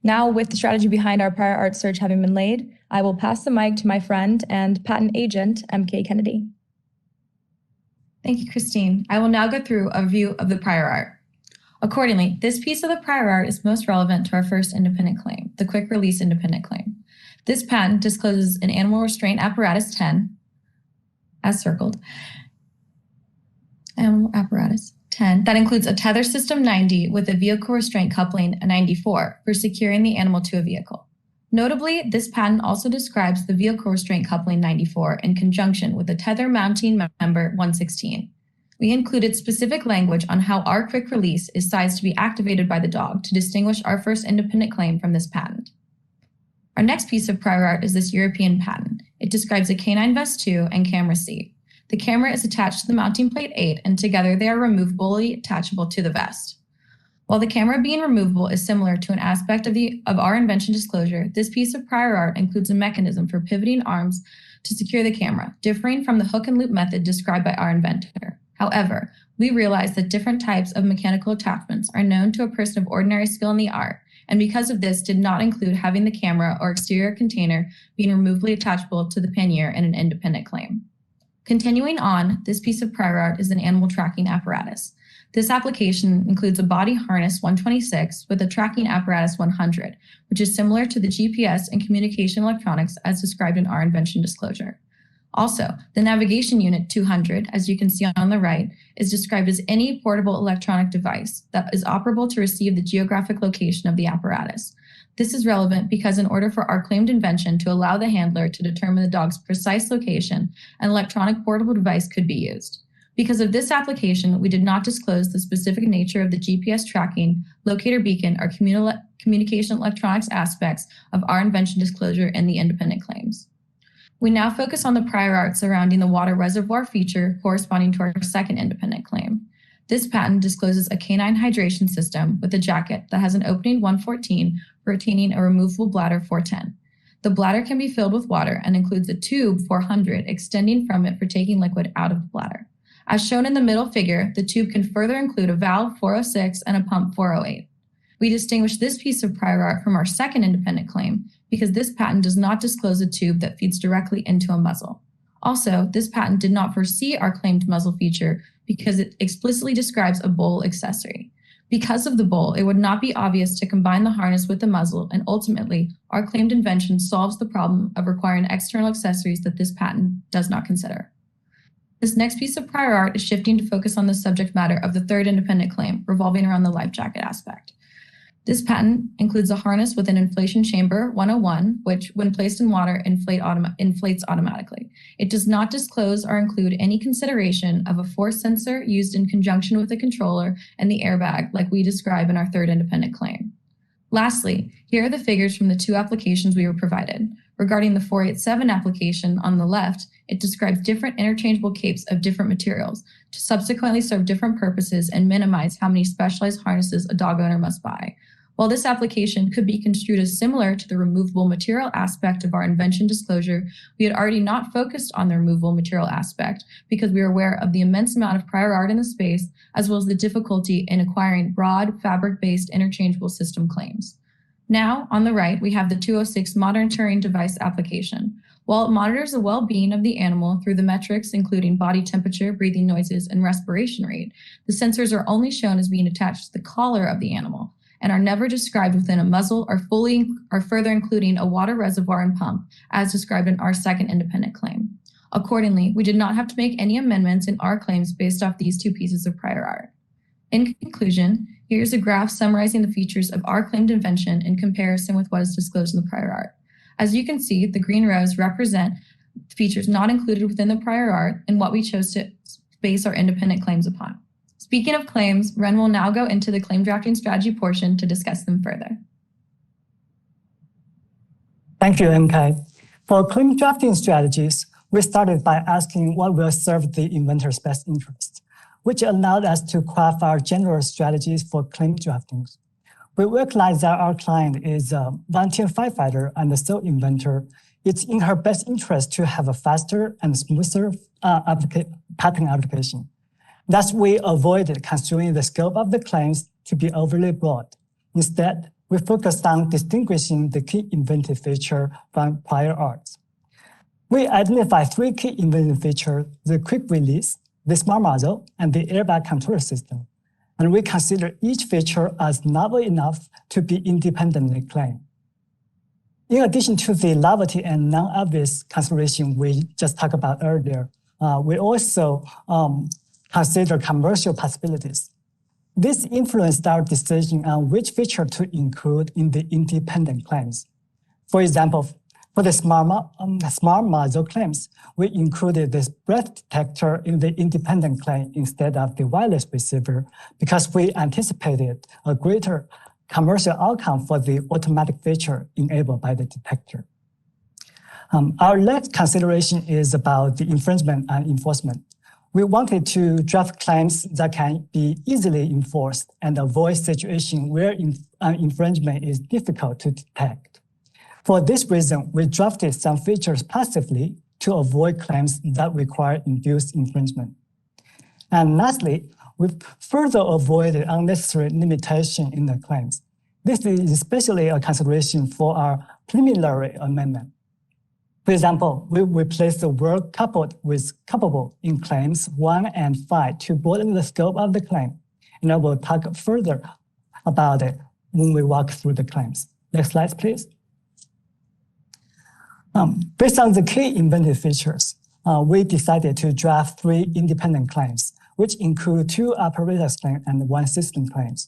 Now, with the strategy behind our prior art search having been laid, I will pass the mic to my friend and patent agent, MK Kennedy. Thank you, Christine. I will now go through a review of the prior art. Accordingly, this piece of the prior art is most relevant to our first independent claim, the quick release independent claim. This patent discloses an animal restraint apparatus 10, as circled, animal apparatus 10, that includes a tether system 90 with a vehicle restraint coupling 94 for securing the animal to a vehicle. Notably, this patent also describes the vehicle restraint coupling 94 in conjunction with the tether mounting member 116. We included specific language on how our quick release is sized to be activated by the dog to distinguish our first independent claim from this patent. Our next piece of prior art is this European patent. It describes a canine vest 2 and camera C. The camera is attached to the mounting plate 8, and together they are removably attachable to the vest. While the camera being removable is similar to an aspect of our invention disclosure, this piece of prior art includes a mechanism for pivoting arms to secure the camera, differing from the hook and loop method described by our inventor. However, we realized that different types of mechanical attachments are known to a person of ordinary skill in the art, and because of this did not include having the camera or exterior container being removably attachable to the pannier in an independent claim. Continuing on, this piece of prior art is an animal tracking apparatus. This application includes a body harness 126 with a tracking apparatus 100, which is similar to the GPS and communication electronics as described in our invention disclosure. Also, the navigation unit 200, as you can see on the right, is described as any portable electronic device that is operable to receive the geographic location of the apparatus. This is relevant because in order for our claimed invention to allow the handler to determine the dog's precise location, an electronic portable device could be used. Because of this application, we did not disclose the specific nature of the GPS tracking, locator beacon, or communication electronics aspects of our invention disclosure in the independent claims. We now focus on the prior art surrounding the water reservoir feature corresponding to our second independent claim. This patent discloses a canine hydration system with a jacket that has an opening 114 for retaining a removable bladder 410. The bladder can be filled with water and includes a tube 400 extending from it for taking liquid out of the bladder. As shown in the middle figure, the tube can further include a valve 406 and a pump 408. We distinguish this piece of prior art from our second independent claim because this patent does not disclose a tube that feeds directly into a muzzle. Also, this patent did not foresee our claimed muzzle feature because it explicitly describes a bowl accessory. Because of the bowl, it would not be obvious to combine the harness with the muzzle, and ultimately, our claimed invention solves the problem of requiring external accessories that this patent does not consider. This next piece of prior art is shifting to focus on the subject matter of the third independent claim, revolving around the life jacket aspect. This patent includes a harness with an inflation chamber 101, which, when placed in water, inflates automatically. It does not disclose or include any consideration of a force sensor used in conjunction with the controller and the airbag, like we describe in our third independent claim. Lastly, here are the figures from the two applications we were provided. Regarding the 487 application on the left, it describes different interchangeable capes of different materials to subsequently serve different purposes and minimize how many specialized harnesses a dog owner must buy. While this application could be construed as similar to the removable material aspect of our invention disclosure, we had already not focused on the removable material aspect because we were aware of the immense amount of prior art in the space, as well as the difficulty in acquiring broad fabric-based interchangeable system claims. Now, on the right, we have the 206 modern Turing device application. While it monitors the well-being of the animal through the metrics including body temperature, breathing noises, and respiration rate, the sensors are only shown as being attached to the collar of the animal and are never described within a muzzle or further including a water reservoir and pump, as described in our second independent claim. Accordingly, we did not have to make any amendments in our claims based off these two pieces of prior art. In conclusion, here's a graph summarizing the features of our claimed invention in comparison with what is disclosed in the prior art. As you can see, the green rows represent features not included within the prior art and what we chose to base our independent claims upon. Speaking of claims, Ren will now go into the claim drafting strategy portion to discuss them further. Thank you, MK. For claim drafting strategies, we started by asking what will serve the inventor's best interest, which allowed us to craft our general strategies for claim drafting. We recognize that our client is a volunteer firefighter and a sole inventor. It's in her best interest to have a faster and smoother patent application. Thus, we avoided construing the scope of the claims to be overly broad. Instead, we focused on distinguishing the key inventive feature from prior art. We identified three key inventive features: the quick release, the smart muzzle, and the airbag control system. And we consider each feature as novel enough to be independently claimed. In addition to the novelty and non-obvious consideration we just talked about earlier, we also consider commercial possibilities. This influenced our decision on which feature to include in the independent claims. For example, for the smart muzzle claims, we included this breath detector in the independent claim instead of the wireless receiver because we anticipated a greater commercial outcome for the automatic feature enabled by the detector. Our next consideration is about the infringement and enforcement. We wanted to draft claims that can be easily enforced and avoid situations where infringement is difficult to detect. For this reason, we drafted some features passively to avoid claims that require induced infringement. And lastly, we further avoided unnecessary limitation in the claims. This is especially a consideration for our preliminary amendment. For example, we replaced the word coupled with culpable in claims 1 and 5 to broaden the scope of the claim. And I will talk further about it when we walk through the claims. Next slide, please. Based on the key inventive features, we decided to draft 3 independent claims, which include 2 apparatus claims and 1 system claims.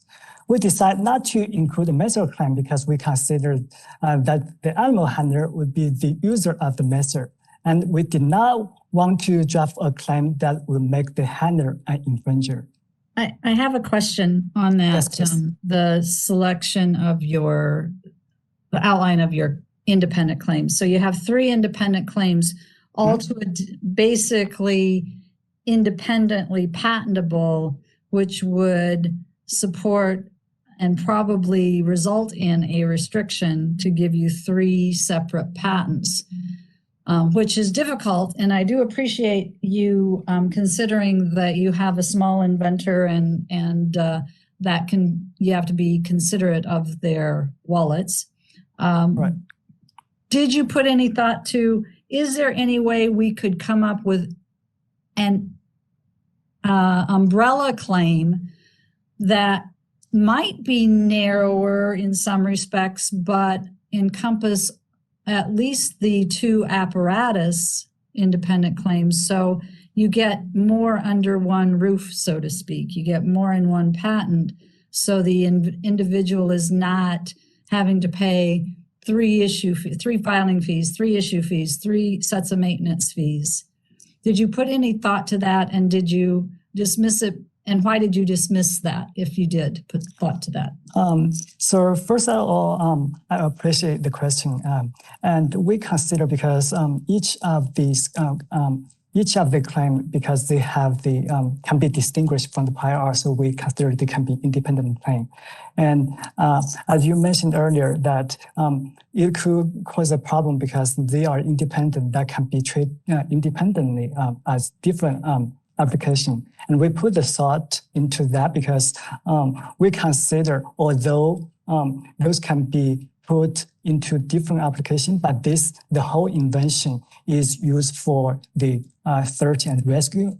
We decided not to include the method claim because we considered that the animal handler would be the user of the method, and we did not want to draft a claim that would make the handler an infringer. I have a question on that. Yes, the selection of the outline of your independent claims. So you have 3 independent claims, all to basically independently patentable, which would support and probably result in a restriction to give you 3 separate patents, which is difficult. And I do appreciate you considering that you have a small inventor and that you have to be considerate of their wallets. Right. Did you put any thought to, is there any way we could come up with an umbrella claim that might be narrower in some respects, but encompass at least the 2 apparatus independent claims? So you get more under one roof, so to speak. You get more in one patent. So the individual is not having to pay 3 filing fees, 3 issue fees, 3 sets of maintenance fees. Did you put any thought to that, and did you dismiss it? And why did you dismiss that, if you did put thought to that? So first of all, I appreciate the question. And we consider, because each of the claim, because they have can be distinguished from the prior art, so we consider they can be independent claim. And as you mentioned earlier, that it could cause a problem because they are independent, that can be treated independently as different application. And we put the thought into that because we consider, although those can be put into different applications, but the whole invention is used for the search and rescue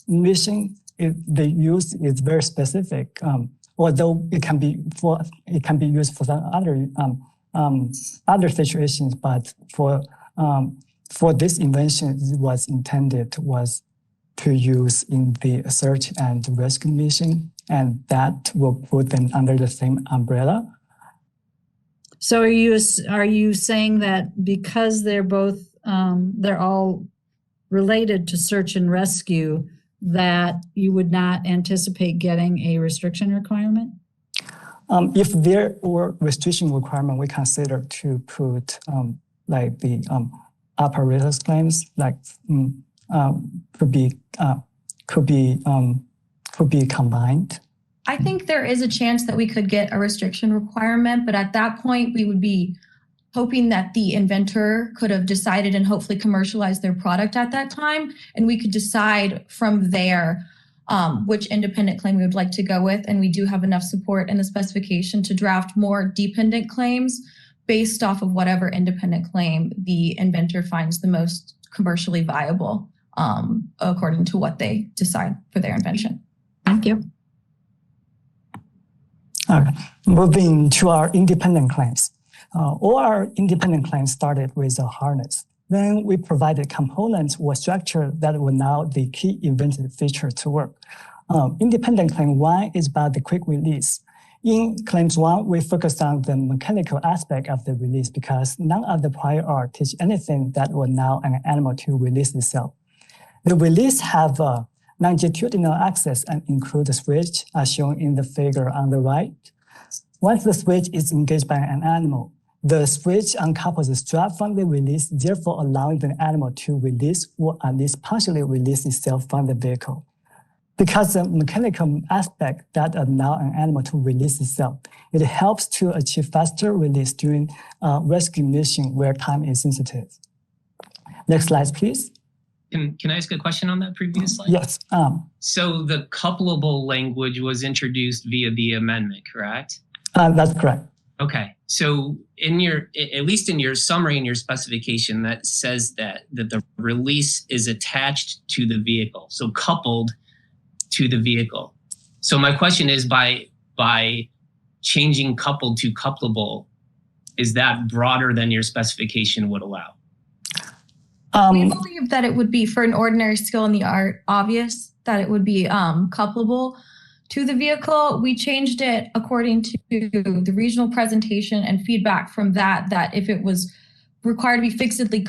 mission. The use is very specific, although it can be used for some other situations. But for this invention, it was intended to use in the search and rescue mission, and that will put them under the same umbrella. So are you saying that because they're both they're all related to search and rescue, that you would not anticipate getting a restriction requirement? If there were restriction requirement, we consider to put like the apparatus claims, like could be combined. I think there is a chance that we could get a restriction requirement, but at that point we would be hoping that the inventor could have decided and hopefully commercialized their product at that time, and we could decide from there which independent claim we would like to go with. And we do have enough support in the specification to draft more dependent claims based off of whatever independent claim the inventor finds the most commercially viable, according to what they decide for their invention. Thank you. Okay. Moving to our independent claims. All our independent claims started with a harness. Then we provided components or structure that were now the key inventive feature to work. Independent claim 1 is about the quick release. In claims 1, we focused on the mechanical aspect of the release because none of the prior art teach anything that will allow an animal to release itself. The release have a longitudinal axis and include the switch as shown in the figure on the right. Once the switch is engaged by an animal, The switch uncouples the strap from the release, therefore allowing the animal to release or at least partially release itself from the vehicle. Because the mechanical aspect that allows an animal to release itself, it helps to achieve faster release during rescue mission where time is sensitive. Next slide, please. Can I ask a question on that previous slide? Yes. So the coupleable language was introduced via the amendment, correct? That's correct. Okay. So at least in your summary in your specification, that says that the release is attached to the vehicle. So coupled to the vehicle. So my question is, by changing coupled to coupleable, is that broader than your specification would allow? We believe that it would be, for an ordinary skill in the art, obvious that it would be couplable to the vehicle. We changed it according to the regional presentation and feedback from that if it was required to be fixedly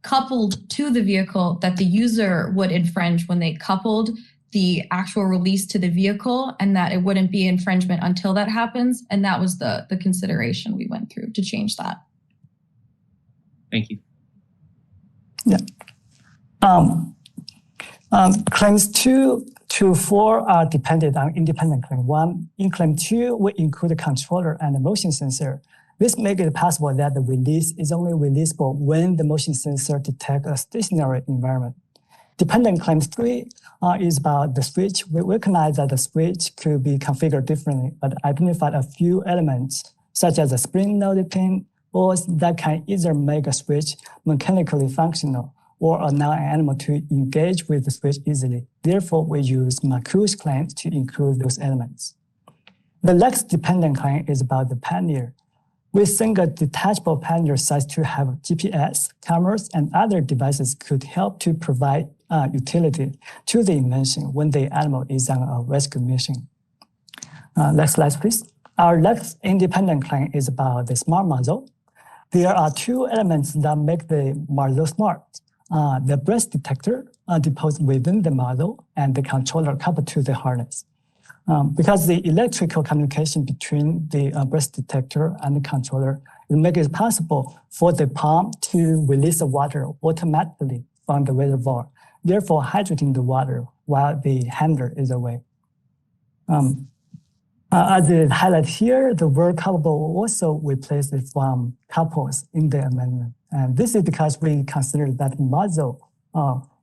coupled to the vehicle, that the user would infringe when they coupled the actual release to the vehicle, and that it wouldn't be infringement until that happens. And that was the consideration we went through to change that. Thank you. Yeah. Claims 2 to 4 are dependent on independent claim 1. In claim 2, we include the controller and the motion sensor. This makes it possible that the release is only releasable when the motion sensor detects a stationary environment. Dependent claim 3 is about the switch. We recognize that the switch could be configured differently, but identified a few elements, such as a spring-loaded pin, or that can either make a switch mechanically functional or allow an animal to engage with the switch easily. Therefore, we use Marcuse claims to include those elements. The next dependent claim is about the pannier. We think a detachable pannier size to have GPS, cameras, and other devices could help to provide utility to the invention when the animal is on a rescue mission. Next slide, please. Our next independent claim is about the smart muzzle. There are two elements that make the muzzle smart. The breath detector deposed within the muzzle and the controller coupled to the harness. Because the electrical communication between the breath detector and the controller will make it possible for the pump to release the water automatically from the reservoir, therefore hydrating the water while the handler is away. As it highlighted here, the word couplable also replaced it from couples in the amendment. And this is because we consider that muzzle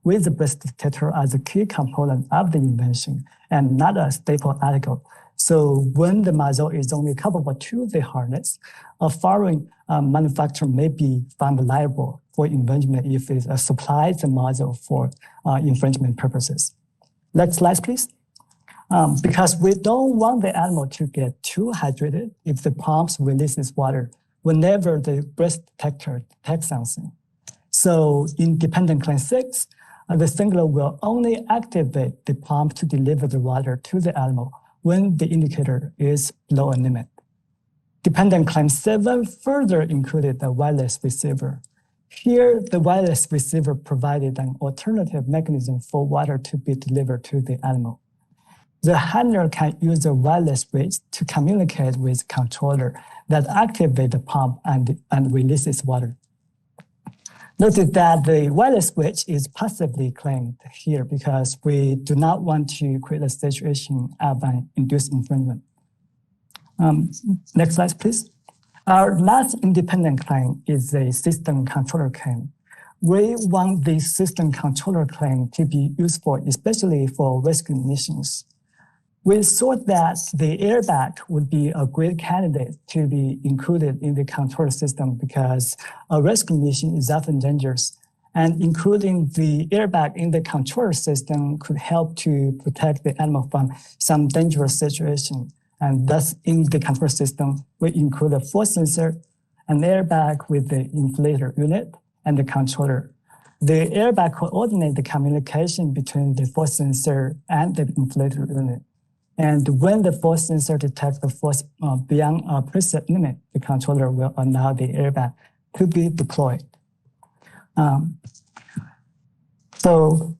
with the breath detector as a key component of the invention and not a staple article. So when the muzzle is only couplable to the harness, a foreign manufacturer may be found liable for infringement if it supplies the muzzle for infringement purposes. Next slide, please. Because we don't want the animal to get too hydrated if the pump releases water whenever the breath detector detects something. So in dependent claim 6, the singular will only activate the pump to deliver the water to the animal when the indicator is below a limit. Dependent claim 7 further included the wireless receiver. Here, the wireless receiver provided an alternative mechanism for water to be delivered to the animal. The handler can use the wireless switch to communicate with the controller that activates the pump and releases water. Notice that the wireless switch is passively claimed here because we do not want to create a situation of an induced infringement. Next slide, please. Our last independent claim is a system controller claim. We want the system controller claim to be useful, especially for rescue missions. We thought that the airbag would be a great candidate to be included in the control system because a rescue mission is often dangerous, and including the airbag in the control system could help to protect the animal from some dangerous situation. And thus, in the control system, we include a force sensor, an airbag with the inflator unit, and the controller. The airbag coordinates the communication between the force sensor and the inflator unit. And when the force sensor detects the force beyond a preset limit, the controller will allow the airbag to be deployed. So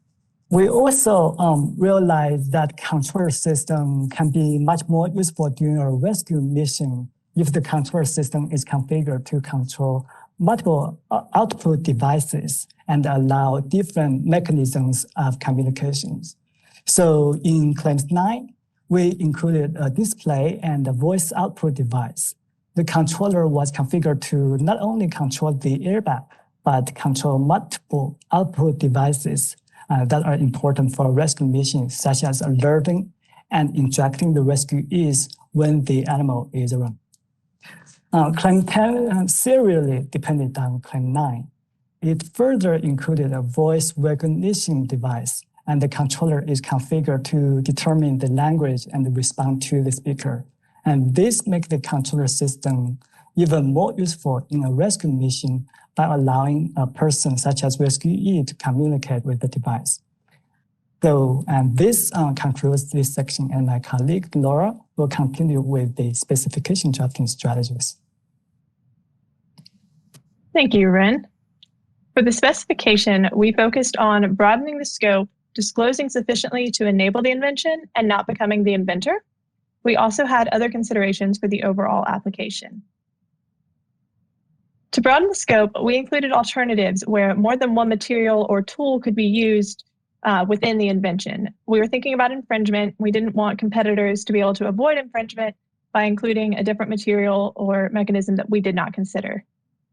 we also realize that controller system can be much more useful during a rescue mission if the control system is configured to control multiple output devices and allow different mechanisms of communications. So in Claims 9, we included a display and a voice output device. The controller was configured to not only control the airbag, but control multiple output devices that are important for rescue missions, such as alerting and instructing the rescuees when the animal is around. Claim 10 serially depended on Claim 9. It further included a voice recognition device, and the controller is configured to determine the language and respond to the speaker. And this makes the controller system even more useful in a rescue mission by allowing a person such as rescuee to communicate with the device. So, and this concludes this section, and my colleague Laura will continue with the specification drafting strategies. Thank you, Ren. For the specification, we focused on broadening the scope, disclosing sufficiently to enable the invention, and not becoming the inventor. We also had other considerations for the overall application. To broaden the scope, we included alternatives where more than one material or tool could be used within the invention. We were thinking about infringement. We didn't want competitors to be able to avoid infringement by including a different material or mechanism that we did not consider.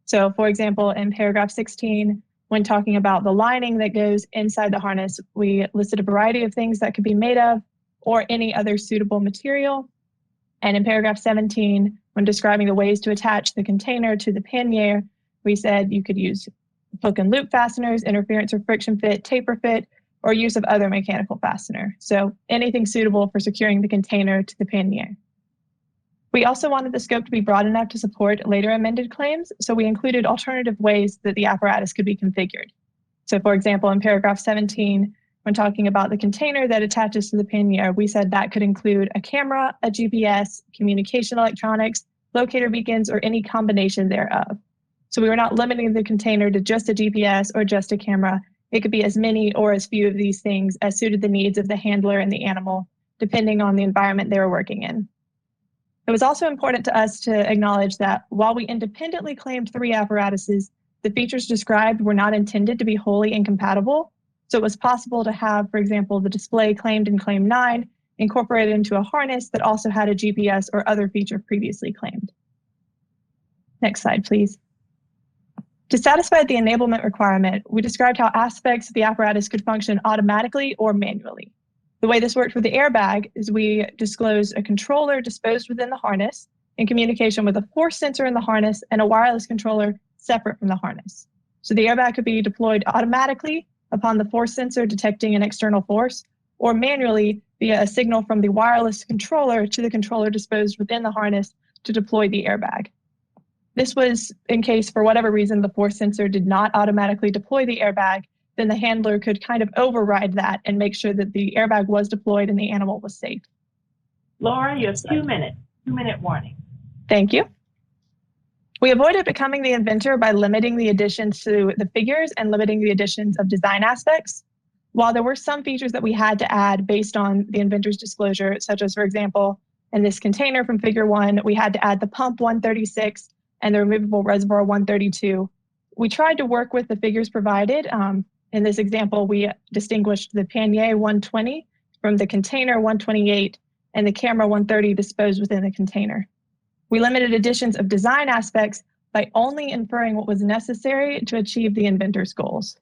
So for example, in paragraph 16, when talking about the lining that goes inside the harness, we listed a variety of things that could be made of or any other suitable material. And in paragraph 17, when describing the ways to attach the container to the pannier, we said you could use hook and loop fasteners, interference or friction fit, taper fit, or use of other mechanical fastener. So anything suitable for securing the container to the pannier. We also wanted the scope to be broad enough to support later amended claims, so we included alternative ways that the apparatus could be configured. So for example, in paragraph 17, when talking about the container that attaches to the pannier, we said that could include a camera, a GPS, communication electronics, locator beacons, or any combination thereof. So we were not limiting the container to just a GPS or just a camera. It could be as many or as few of these things as suited the needs of the handler and the animal, depending on the environment they were working in. It was also important to us to acknowledge that while we independently claimed 3 apparatuses, the features described were not intended to be wholly incompatible. So it was possible to have, for example, the display claimed in Claim 9 incorporated into a harness that also had a GPS or other feature previously claimed. Next slide, please. To satisfy the enablement requirement, we described how aspects of the apparatus could function automatically or manually. The way this worked for the airbag is we disclosed a controller disposed within the harness in communication with a force sensor in the harness and a wireless controller separate from the harness. So the airbag could be deployed automatically upon the force sensor detecting an external force, or manually via a signal from the wireless controller to the controller disposed within the harness to deploy the airbag. This was in case, for whatever reason, the force sensor did not automatically deploy the airbag, then the handler could kind of override that and make sure that the airbag was deployed and the animal was safe. Laura, you have 2 minutes, 2-minute warning. Thank you. We avoided becoming the inventor by limiting the additions to the figures and limiting the additions of design aspects. While there were some features that we had to add based on the inventor's disclosure, such as, for example, in this container from figure 1, we had to add the pump 136 and the removable reservoir 132. We tried to work with the figures provided. In this example, we distinguished the pannier 120 from the container 128 and the camera 130 disposed within the container. We limited additions of design aspects by only inferring what was necessary to achieve the inventor's goals.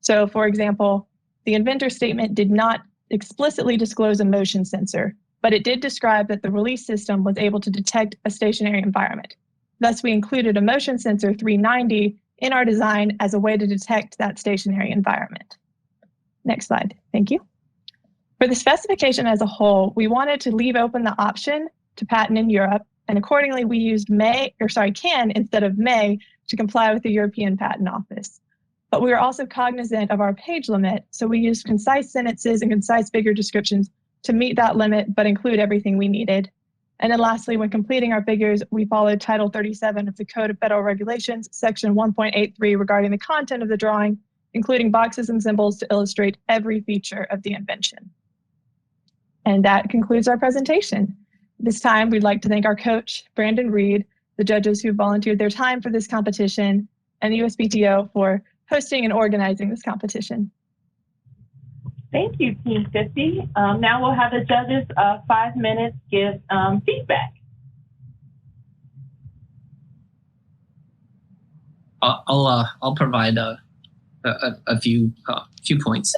So for example, the inventor statement did not explicitly disclose a motion sensor, but it did describe that the release system was able to detect a stationary environment. Thus, we included a motion sensor 390 in our design as a way to detect that stationary environment. Next slide, thank you. For the specification as a whole, we wanted to leave open the option to patent in Europe, and accordingly we used can instead of may to comply with the European Patent Office. But we were also cognizant of our page limit, so we used concise sentences and concise figure descriptions to meet that limit, but include everything we needed. And then lastly, when completing our figures, we followed Title 37 of the Code of Federal Regulations, Section 1.83 regarding the content of the drawing, including boxes and symbols to illustrate every feature of the invention. And that concludes our presentation. This time, we'd like to thank our coach, Brandon Reed, the judges who volunteered their time for this competition, and the USPTO for hosting and organizing this competition. Thank you, Team 50. Now we'll have the judges 5 minutes give feedback. I'll provide a few points.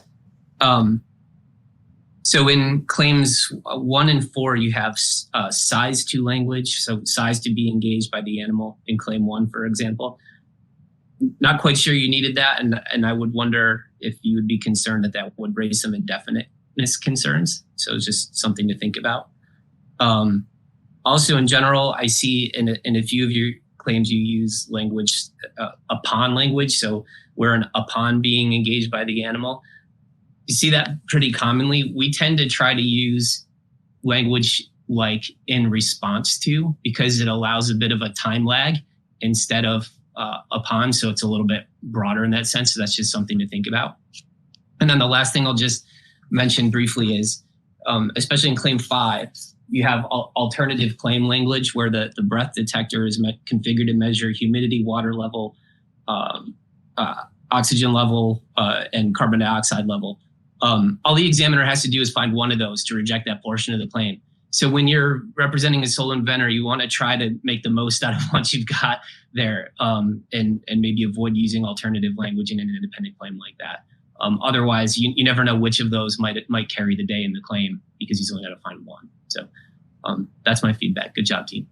So in claims 1 and 4, you have size to language, so size to be engaged by the animal in claim 1, for example. Not quite sure you needed that, and I would wonder if you would be concerned that would raise some indefiniteness concerns. So it's just something to think about. Also, in general, I see in a few of your claims you use language, upon language, so where an upon being engaged by the animal. You see that pretty commonly. We tend to try to use language like in response to, because it allows a bit of a time lag instead of upon, so it's a little bit broader in that sense. So that's just something to think about. And then the last thing I'll just mention briefly is, especially in claim 5, you have alternative claim language where the breath detector is configured to measure humidity, water level, oxygen level, and carbon dioxide level. All the examiner has to do is find one of those to reject that portion of the claim. So when you're representing a sole inventor, you want to try to make the most out of what you've got there, and maybe avoid using alternative language in an independent claim like that. Otherwise, you never know which of those might carry the day in the claim because he's only got to find one. So that's my feedback. Good job, team.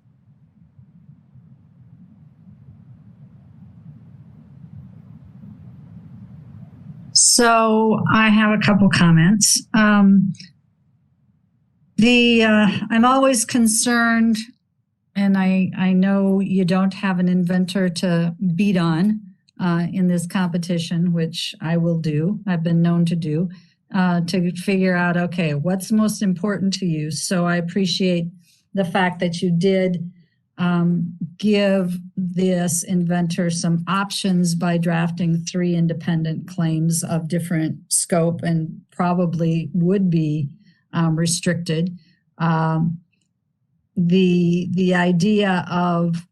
So I have a couple comments. I'm always concerned, and I know you don't have an inventor to beat on in this competition, which I will do. I've been known to do, to figure out, okay, what's most important to you? So I appreciate the fact that you did give this inventor some options by drafting 3 independent claims of different scope and probably would be restricted. The idea of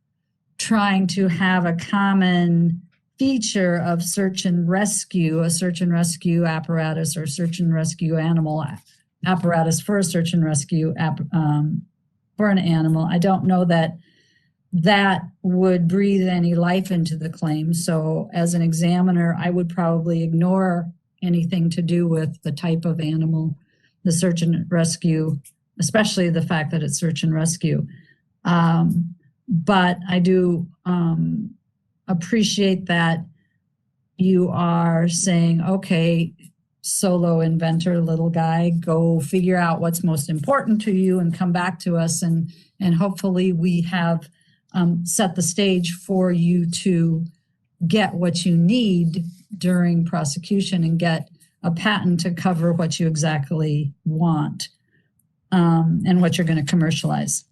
trying to have a common feature of search and rescue, a search and rescue apparatus or search and rescue animal apparatus for a search and rescue for an animal, I don't know that would breathe any life into the claim. So as an examiner, I would probably ignore anything to do with the type of animal, the search and rescue, especially the fact that it's search and rescue. But I do appreciate that you are saying, okay, solo inventor, little guy, go figure out what's most important to you and come back to us. And hopefully we have set the stage for you to get what you need during prosecution and get a patent to cover what you exactly want and what you're going to commercialize.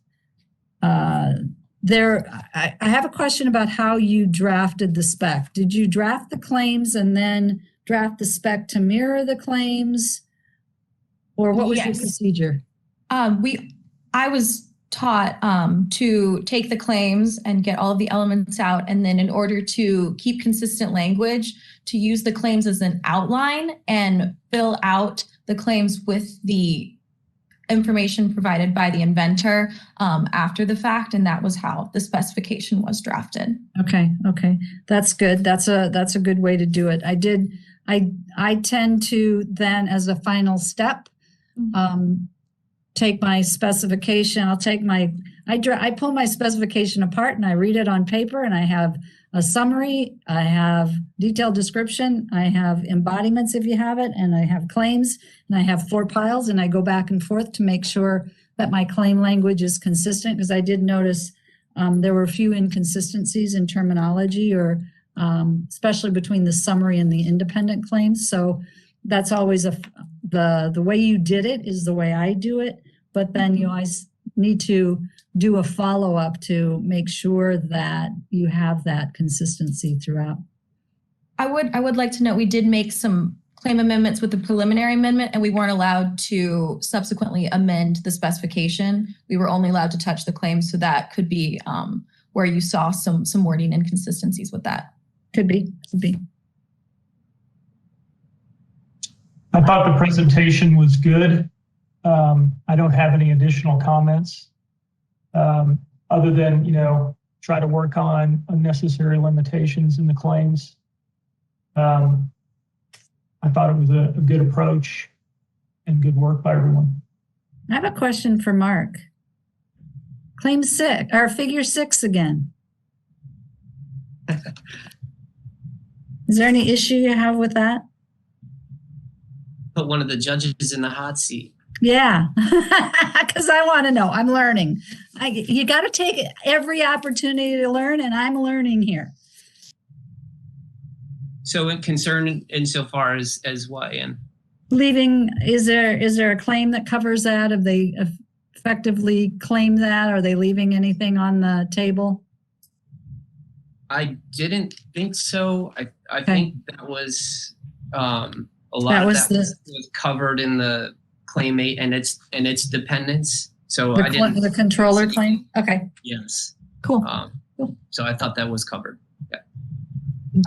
I have a question about how you drafted the spec. Did you draft the claims and then draft the spec to mirror the claims? Or what was your procedure? I was taught to take the claims and get all of the elements out, and then in order to keep consistent language, to use the claims as an outline and fill out the claims with the information provided by the inventor after the fact, and that was how the specification was drafted. Okay, that's good. That's a good way to do it. I tend to then, as a final step, take my specification. I pull my specification apart and I read it on paper, and I have a summary, I have detailed description, I have embodiments if you have it, and I have claims, and I have 4 piles, and I go back and forth to make sure that my claim language is consistent, because I did notice there were a few inconsistencies in terminology, or especially between the summary and the independent claims. So that's always the way you did it is the way I do it, but then you always need to do a follow-up to make sure that you have that consistency throughout. I would like to note we did make some claim amendments with the preliminary amendment, and we weren't allowed to subsequently amend the specification. We were only allowed to touch the claim, so that could be where you saw some wording inconsistencies with that. Could be. I thought the presentation was good. I don't have any additional comments other than, try to work on unnecessary limitations in the claims. I thought it was a good approach and good work by everyone. I have a question for Mark. Claim 6, or figure 6 again. Is there any issue you have with that? Put one of the judges in the hot seat. Yeah, because I want to know. I'm learning. You got to take every opportunity to learn, and I'm learning here. So concerned insofar as what, Ann? Leaving, is there a claim that covers that? Have they effectively claimed that? Are they leaving anything on the table? I didn't think so. I think that was a lot that of was that was covered in the claim 8 and its dependents. So the controller claim? Okay. Yes. Cool. Cool. So I thought that was covered. Yeah.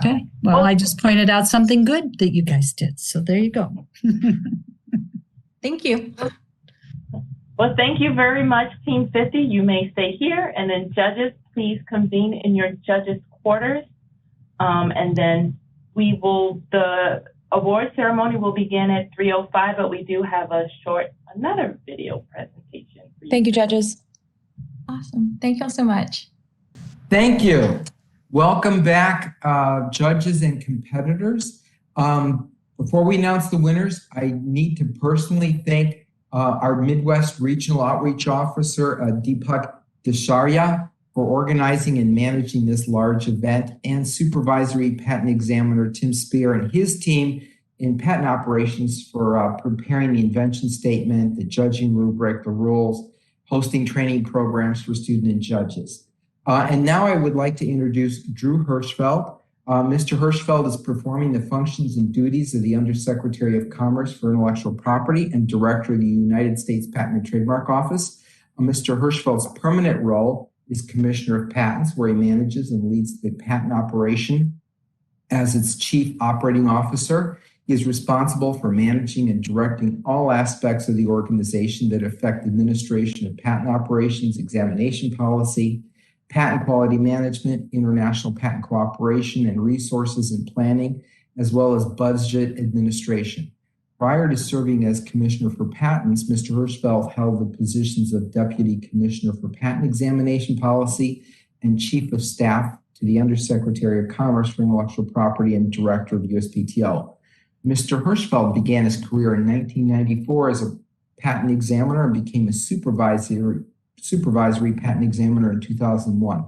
Okay. Well, I just pointed out something good that you guys did. So there you go. Thank you. Well, thank you very much, Team 50. You may stay here. And then judges, please convene in your judges' quarters. And then the award ceremony will begin at 3:05, but we do have another video presentation for you. Thank you, judges. Awesome. Thank you all so much. Thank you. Welcome back, judges and competitors. Before we announce the winners, I need to personally thank our Midwest Regional Outreach Officer, Deepak Dasharia, for organizing and managing this large event, and Supervisory Patent Examiner Tim Spear and his team in patent operations for preparing the invention statement, the judging rubric, the rules, hosting training programs for student and judges. And now I would like to introduce Drew Hirschfeld. Mr. Hirschfeld is performing the functions and duties of the Undersecretary of Commerce for Intellectual Property and Director of the United States Patent and Trademark Office. Mr. Hirschfeld's permanent role is Commissioner of Patents, where he manages and leads the patent operation as its Chief Operating Officer. He is responsible for managing and directing all aspects of the organization that affect administration of patent operations, examination policy, patent quality management, international patent cooperation, and resources and planning, as well as budget administration. Prior to serving as Commissioner for Patents, Mr. Hirschfeld held the positions of Deputy Commissioner for Patent Examination Policy and Chief of Staff to the Undersecretary of Commerce for Intellectual Property and Director of USPTO. Mr. Hirschfeld began his career in 1994 as a patent examiner and became a supervisory patent examiner in 2001.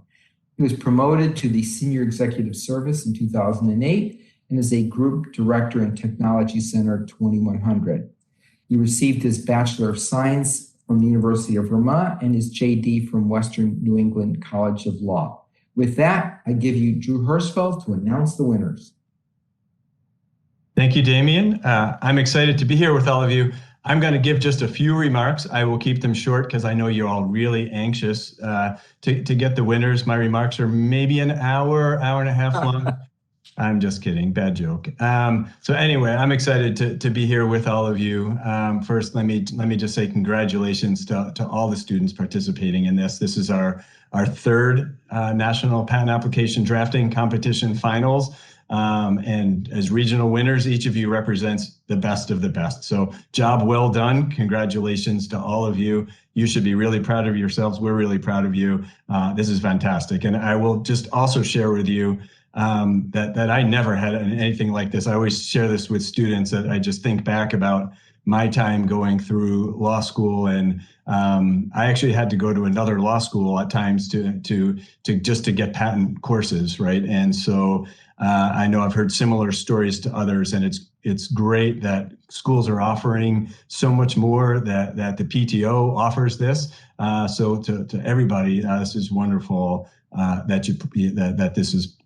He was promoted to the Senior Executive Service in 2008 and is a Group Director in Technology Center 2100. He received his Bachelor of Science from the University of Vermont and his JD from Western New England College of Law. With that, I give you Drew Hirschfeld to announce the winners. Thank you, Damien. I'm excited to be here with all of you. I'm going to give just a few remarks. I will keep them short because I know you're all really anxious to get the winners. My remarks are maybe an hour and a half long. I'm just kidding, bad joke. So anyway, I'm excited to be here with all of you. First, let me just say congratulations to all the students participating in this. This is our third National Patent Application Drafting Competition Finals. And as regional winners, each of you represents the best of the best. So job well done. Congratulations to all of you. You should be really proud of yourselves. We're really proud of you. This is fantastic. And I will just also share with you that I never had anything like this. I always share this with students that I just think back about my time going through law school, and I actually had to go to another law school at times to get patent courses, right? And so I know I've heard similar stories to others, and it's great that schools are offering so much more, that the PTO offers this. So to everybody, this is wonderful that this is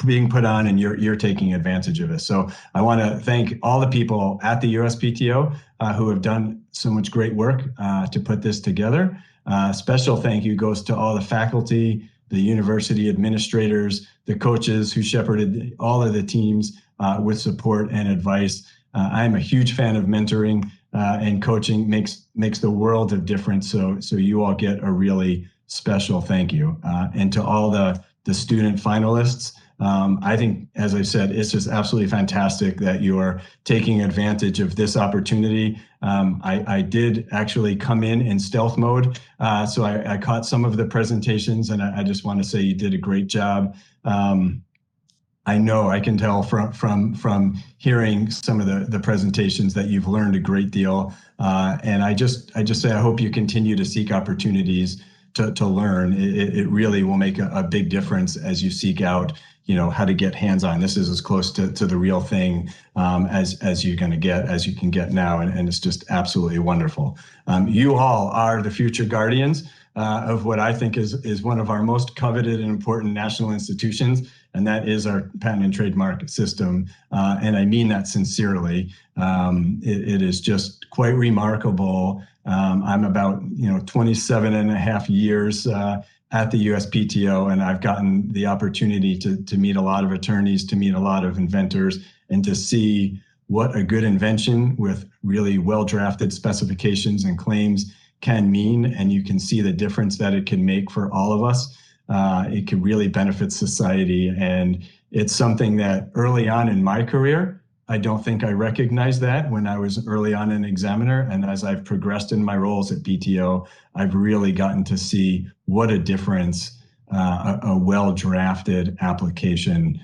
being put on and you're taking advantage of it. So I want to thank all the people at the USPTO who have done so much great work to put this together. Special thank you goes to all the faculty, the university administrators, the coaches who shepherded all of the teams with support and advice. I'm a huge fan of mentoring, and coaching makes the world of difference. So you all get a really special thank you. And to all the student finalists, I think, as I said, it's just absolutely fantastic that you are taking advantage of this opportunity. I did actually come in stealth mode, so I caught some of the presentations, and I just want to say you did a great job. I know I can tell from hearing some of the presentations that you've learned a great deal, and I just say I hope you continue to seek opportunities to learn. It really will make a big difference as you seek out, how to get hands-on. This is as close to the real thing as you're going to get, as you can get now, and it's just absolutely wonderful. You all are the future guardians of what I think is one of our most coveted and important national institutions, and that is our patent and trademark system. And I mean that sincerely. It is just quite remarkable. I'm about 27 and a half years at the USPTO, and I've gotten the opportunity to meet a lot of attorneys, to meet a lot of inventors, and to see what a good invention with really well-drafted specifications and claims can mean. And you can see the difference that it can make for all of us. It can really benefit society. And it's something that early on in my career, I don't think I recognized that when I was early on an examiner. And as I've progressed in my roles at PTO, I've really gotten to see what a difference a well-drafted application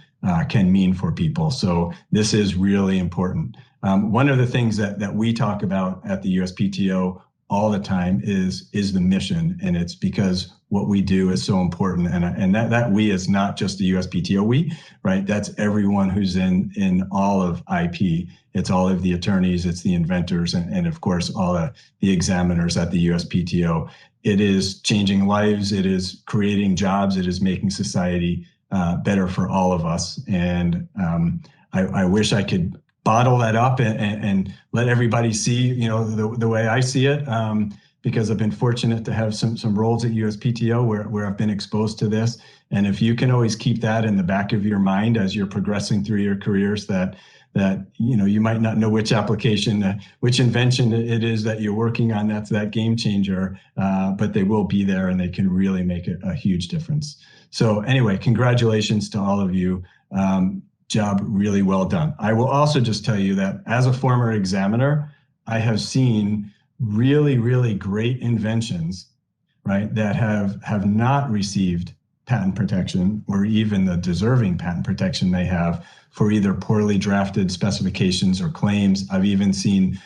can mean for people. So this is really important. One of the things that we talk about at the USPTO all the time is the mission, and it's because what we do is so important, and that we is not just the USPTO we, right? That's everyone who's in all of IP. It's all of the attorneys, it's the inventors, and of course all the examiners at the USPTO. It is changing lives, it is creating jobs, it is making society better for all of us. And I wish I could bottle that up and let everybody see, the way I see it, because I've been fortunate to have some roles at USPTO where I've been exposed to this. And if you can always keep that in the back of your mind as you're progressing through your careers, that you might not know which application, which invention it is that you're working on, that's that game changer, but they will be there and they can really make a huge difference. So anyway, congratulations to all of you. Job really well done. I will also just tell you that as a former examiner, I have seen really, really great inventions, right, that have not received patent protection or even the deserving patent protection they have for either poorly drafted specifications or claims. I've even seen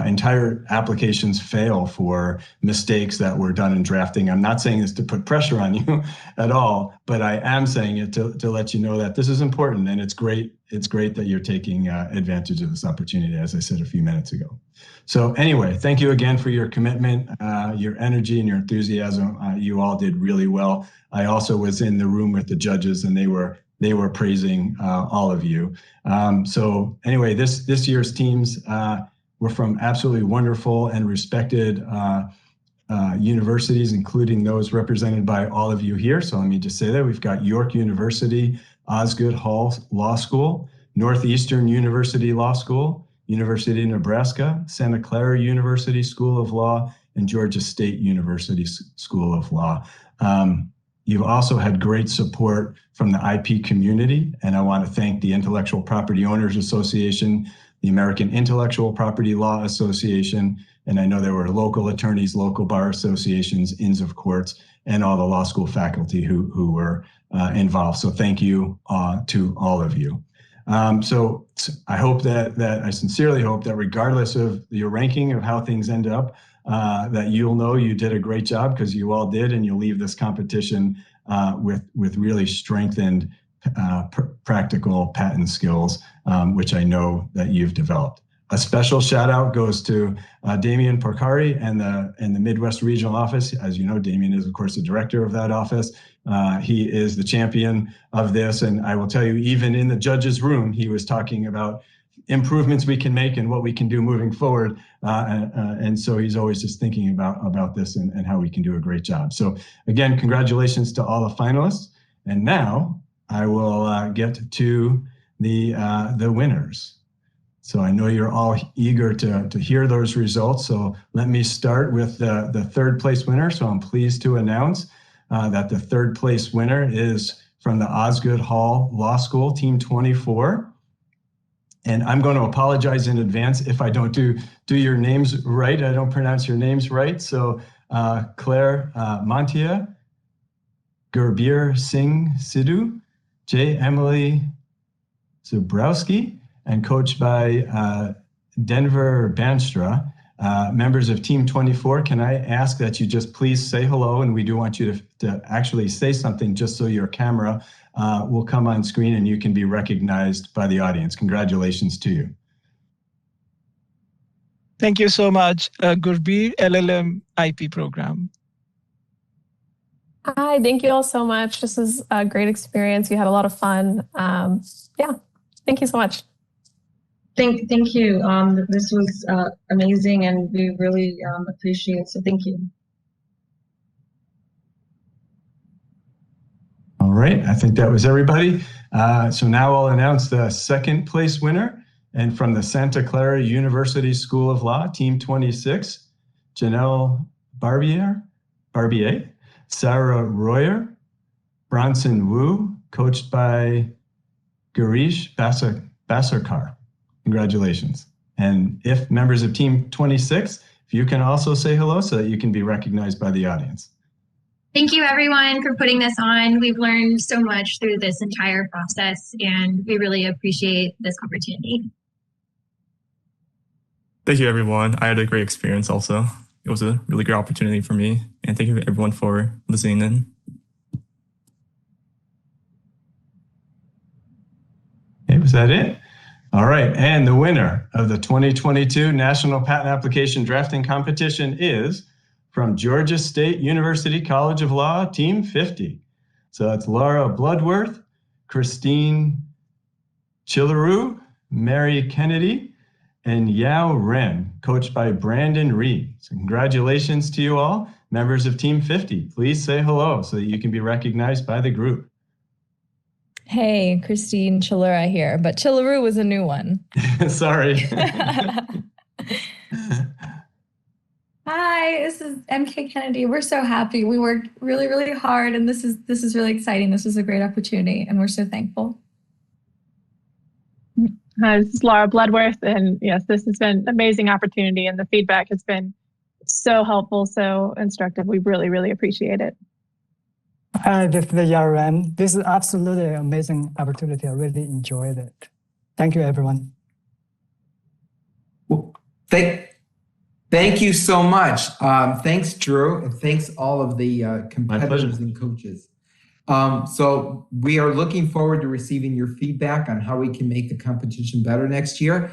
entire applications fail for mistakes that were done in drafting. I'm not saying this to put pressure on you at all, but I am saying it to let you know that this is important, and it's great. It's great that you're taking advantage of this opportunity, as I said a few minutes ago. So anyway, thank you again for your commitment, your energy, and your enthusiasm. You all did really well. I also was in the room with the judges, and they were praising all of you. So anyway, this year's teams were from absolutely wonderful and respected universities, including those represented by all of you here. So let me just say that we've got York University, Osgood Hall Law School, Northeastern University Law School, University of Nebraska, Santa Clara University School of Law, and Georgia State University School of Law. You've also had great support from the IP community, and I want to thank the Intellectual Property Owners Association, the American Intellectual Property Law Association, and I know there were local attorneys, local bar associations, inns of courts, and all the law school faculty who were involved. So thank you to all of you. So I hope I sincerely hope that regardless of your ranking of how things end up, that you'll know you did a great job, because you all did, and you'll leave this competition with really strengthened practical patent skills, which I know that you've developed. A special shout out goes to Damien Porcari and the Midwest Regional Office. As you know, Damien is, of course, the director of that office. He is the champion of this. And I will tell you, even in the judge's room, he was talking about improvements we can make and what we can do moving forward. And so he's always just thinking about this and how we can do a great job. So again, congratulations to all the finalists. And now I will get to the winners. So I know you're all eager to hear those results. So let me start with the third place winner. So I'm pleased to announce that the third place winner is from the Osgood Hall Law School, Team 24. And I'm going to apologize in advance if I don't do your names right. I don't pronounce your names right. So Claire Montia, Gurbir Singh Sidhu, J. Emily Zubrowski, and coached by Denver Banstra, members of Team 24. Can I ask that you just please say hello? And we do want you to actually say something just so your camera will come on screen and you can be recognized by the audience. Congratulations to you. Thank you so much, Gurbir, LLM IP program. Hi, thank you all so much. This is a great experience. We had a lot of fun. Yeah, thank you so much. Thank you. This was amazing, and we really appreciate it. So thank you. All right, I think that was everybody. So now I'll announce the second place winner. And from the Santa Clara University School of Law, Team 26, Janelle Barbier, Sarah Royer, Bronson Wu, coached by Girish Basarkar. Congratulations. And if members of Team 26, if you can also say hello so that you can be recognized by the audience. Thank you, everyone, for putting this on. We've learned so much through this entire process, and we really appreciate this opportunity. Thank you, everyone. I had a great experience also. It was a really great opportunity for me. And thank you, everyone, for listening in. Okay, was that it? All right, and the winner of the 2022 National Patent Application Drafting Competition is from Georgia State University College of Law, Team 50. So that's Laura Bloodworth, Christine Chileru, Mary Kennedy, and Yao Ren, coached by Brandon Reed. So congratulations to you all, members of Team 50. Please say hello so that you can be recognized by the group. Hey, Christine Chilura here, but Chileru was a new one. Sorry. Hi, this is MK Kennedy. We're so happy. We worked really, really hard, and this is really exciting. This is a great opportunity, and we're so thankful. Hi, this is Laura Bloodworth, and yes, this has been an amazing opportunity, and the feedback has been so helpful, so instructive. We really, really appreciate it. Hi, this is Yaran. This is absolutely an amazing opportunity. I really enjoyed it. Thank you, everyone. Well, thank you so much. Thanks, Drew, and thanks all of the competitors and coaches. So we are looking forward to receiving your feedback on how we can make the competition better next year.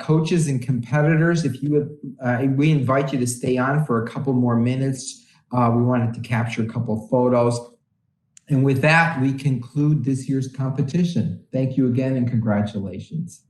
Coaches and competitors, if you would, we invite you to stay on for a couple more minutes. We wanted to capture a couple of photos. And with that, we conclude this year's competition. Thank you again and congratulations.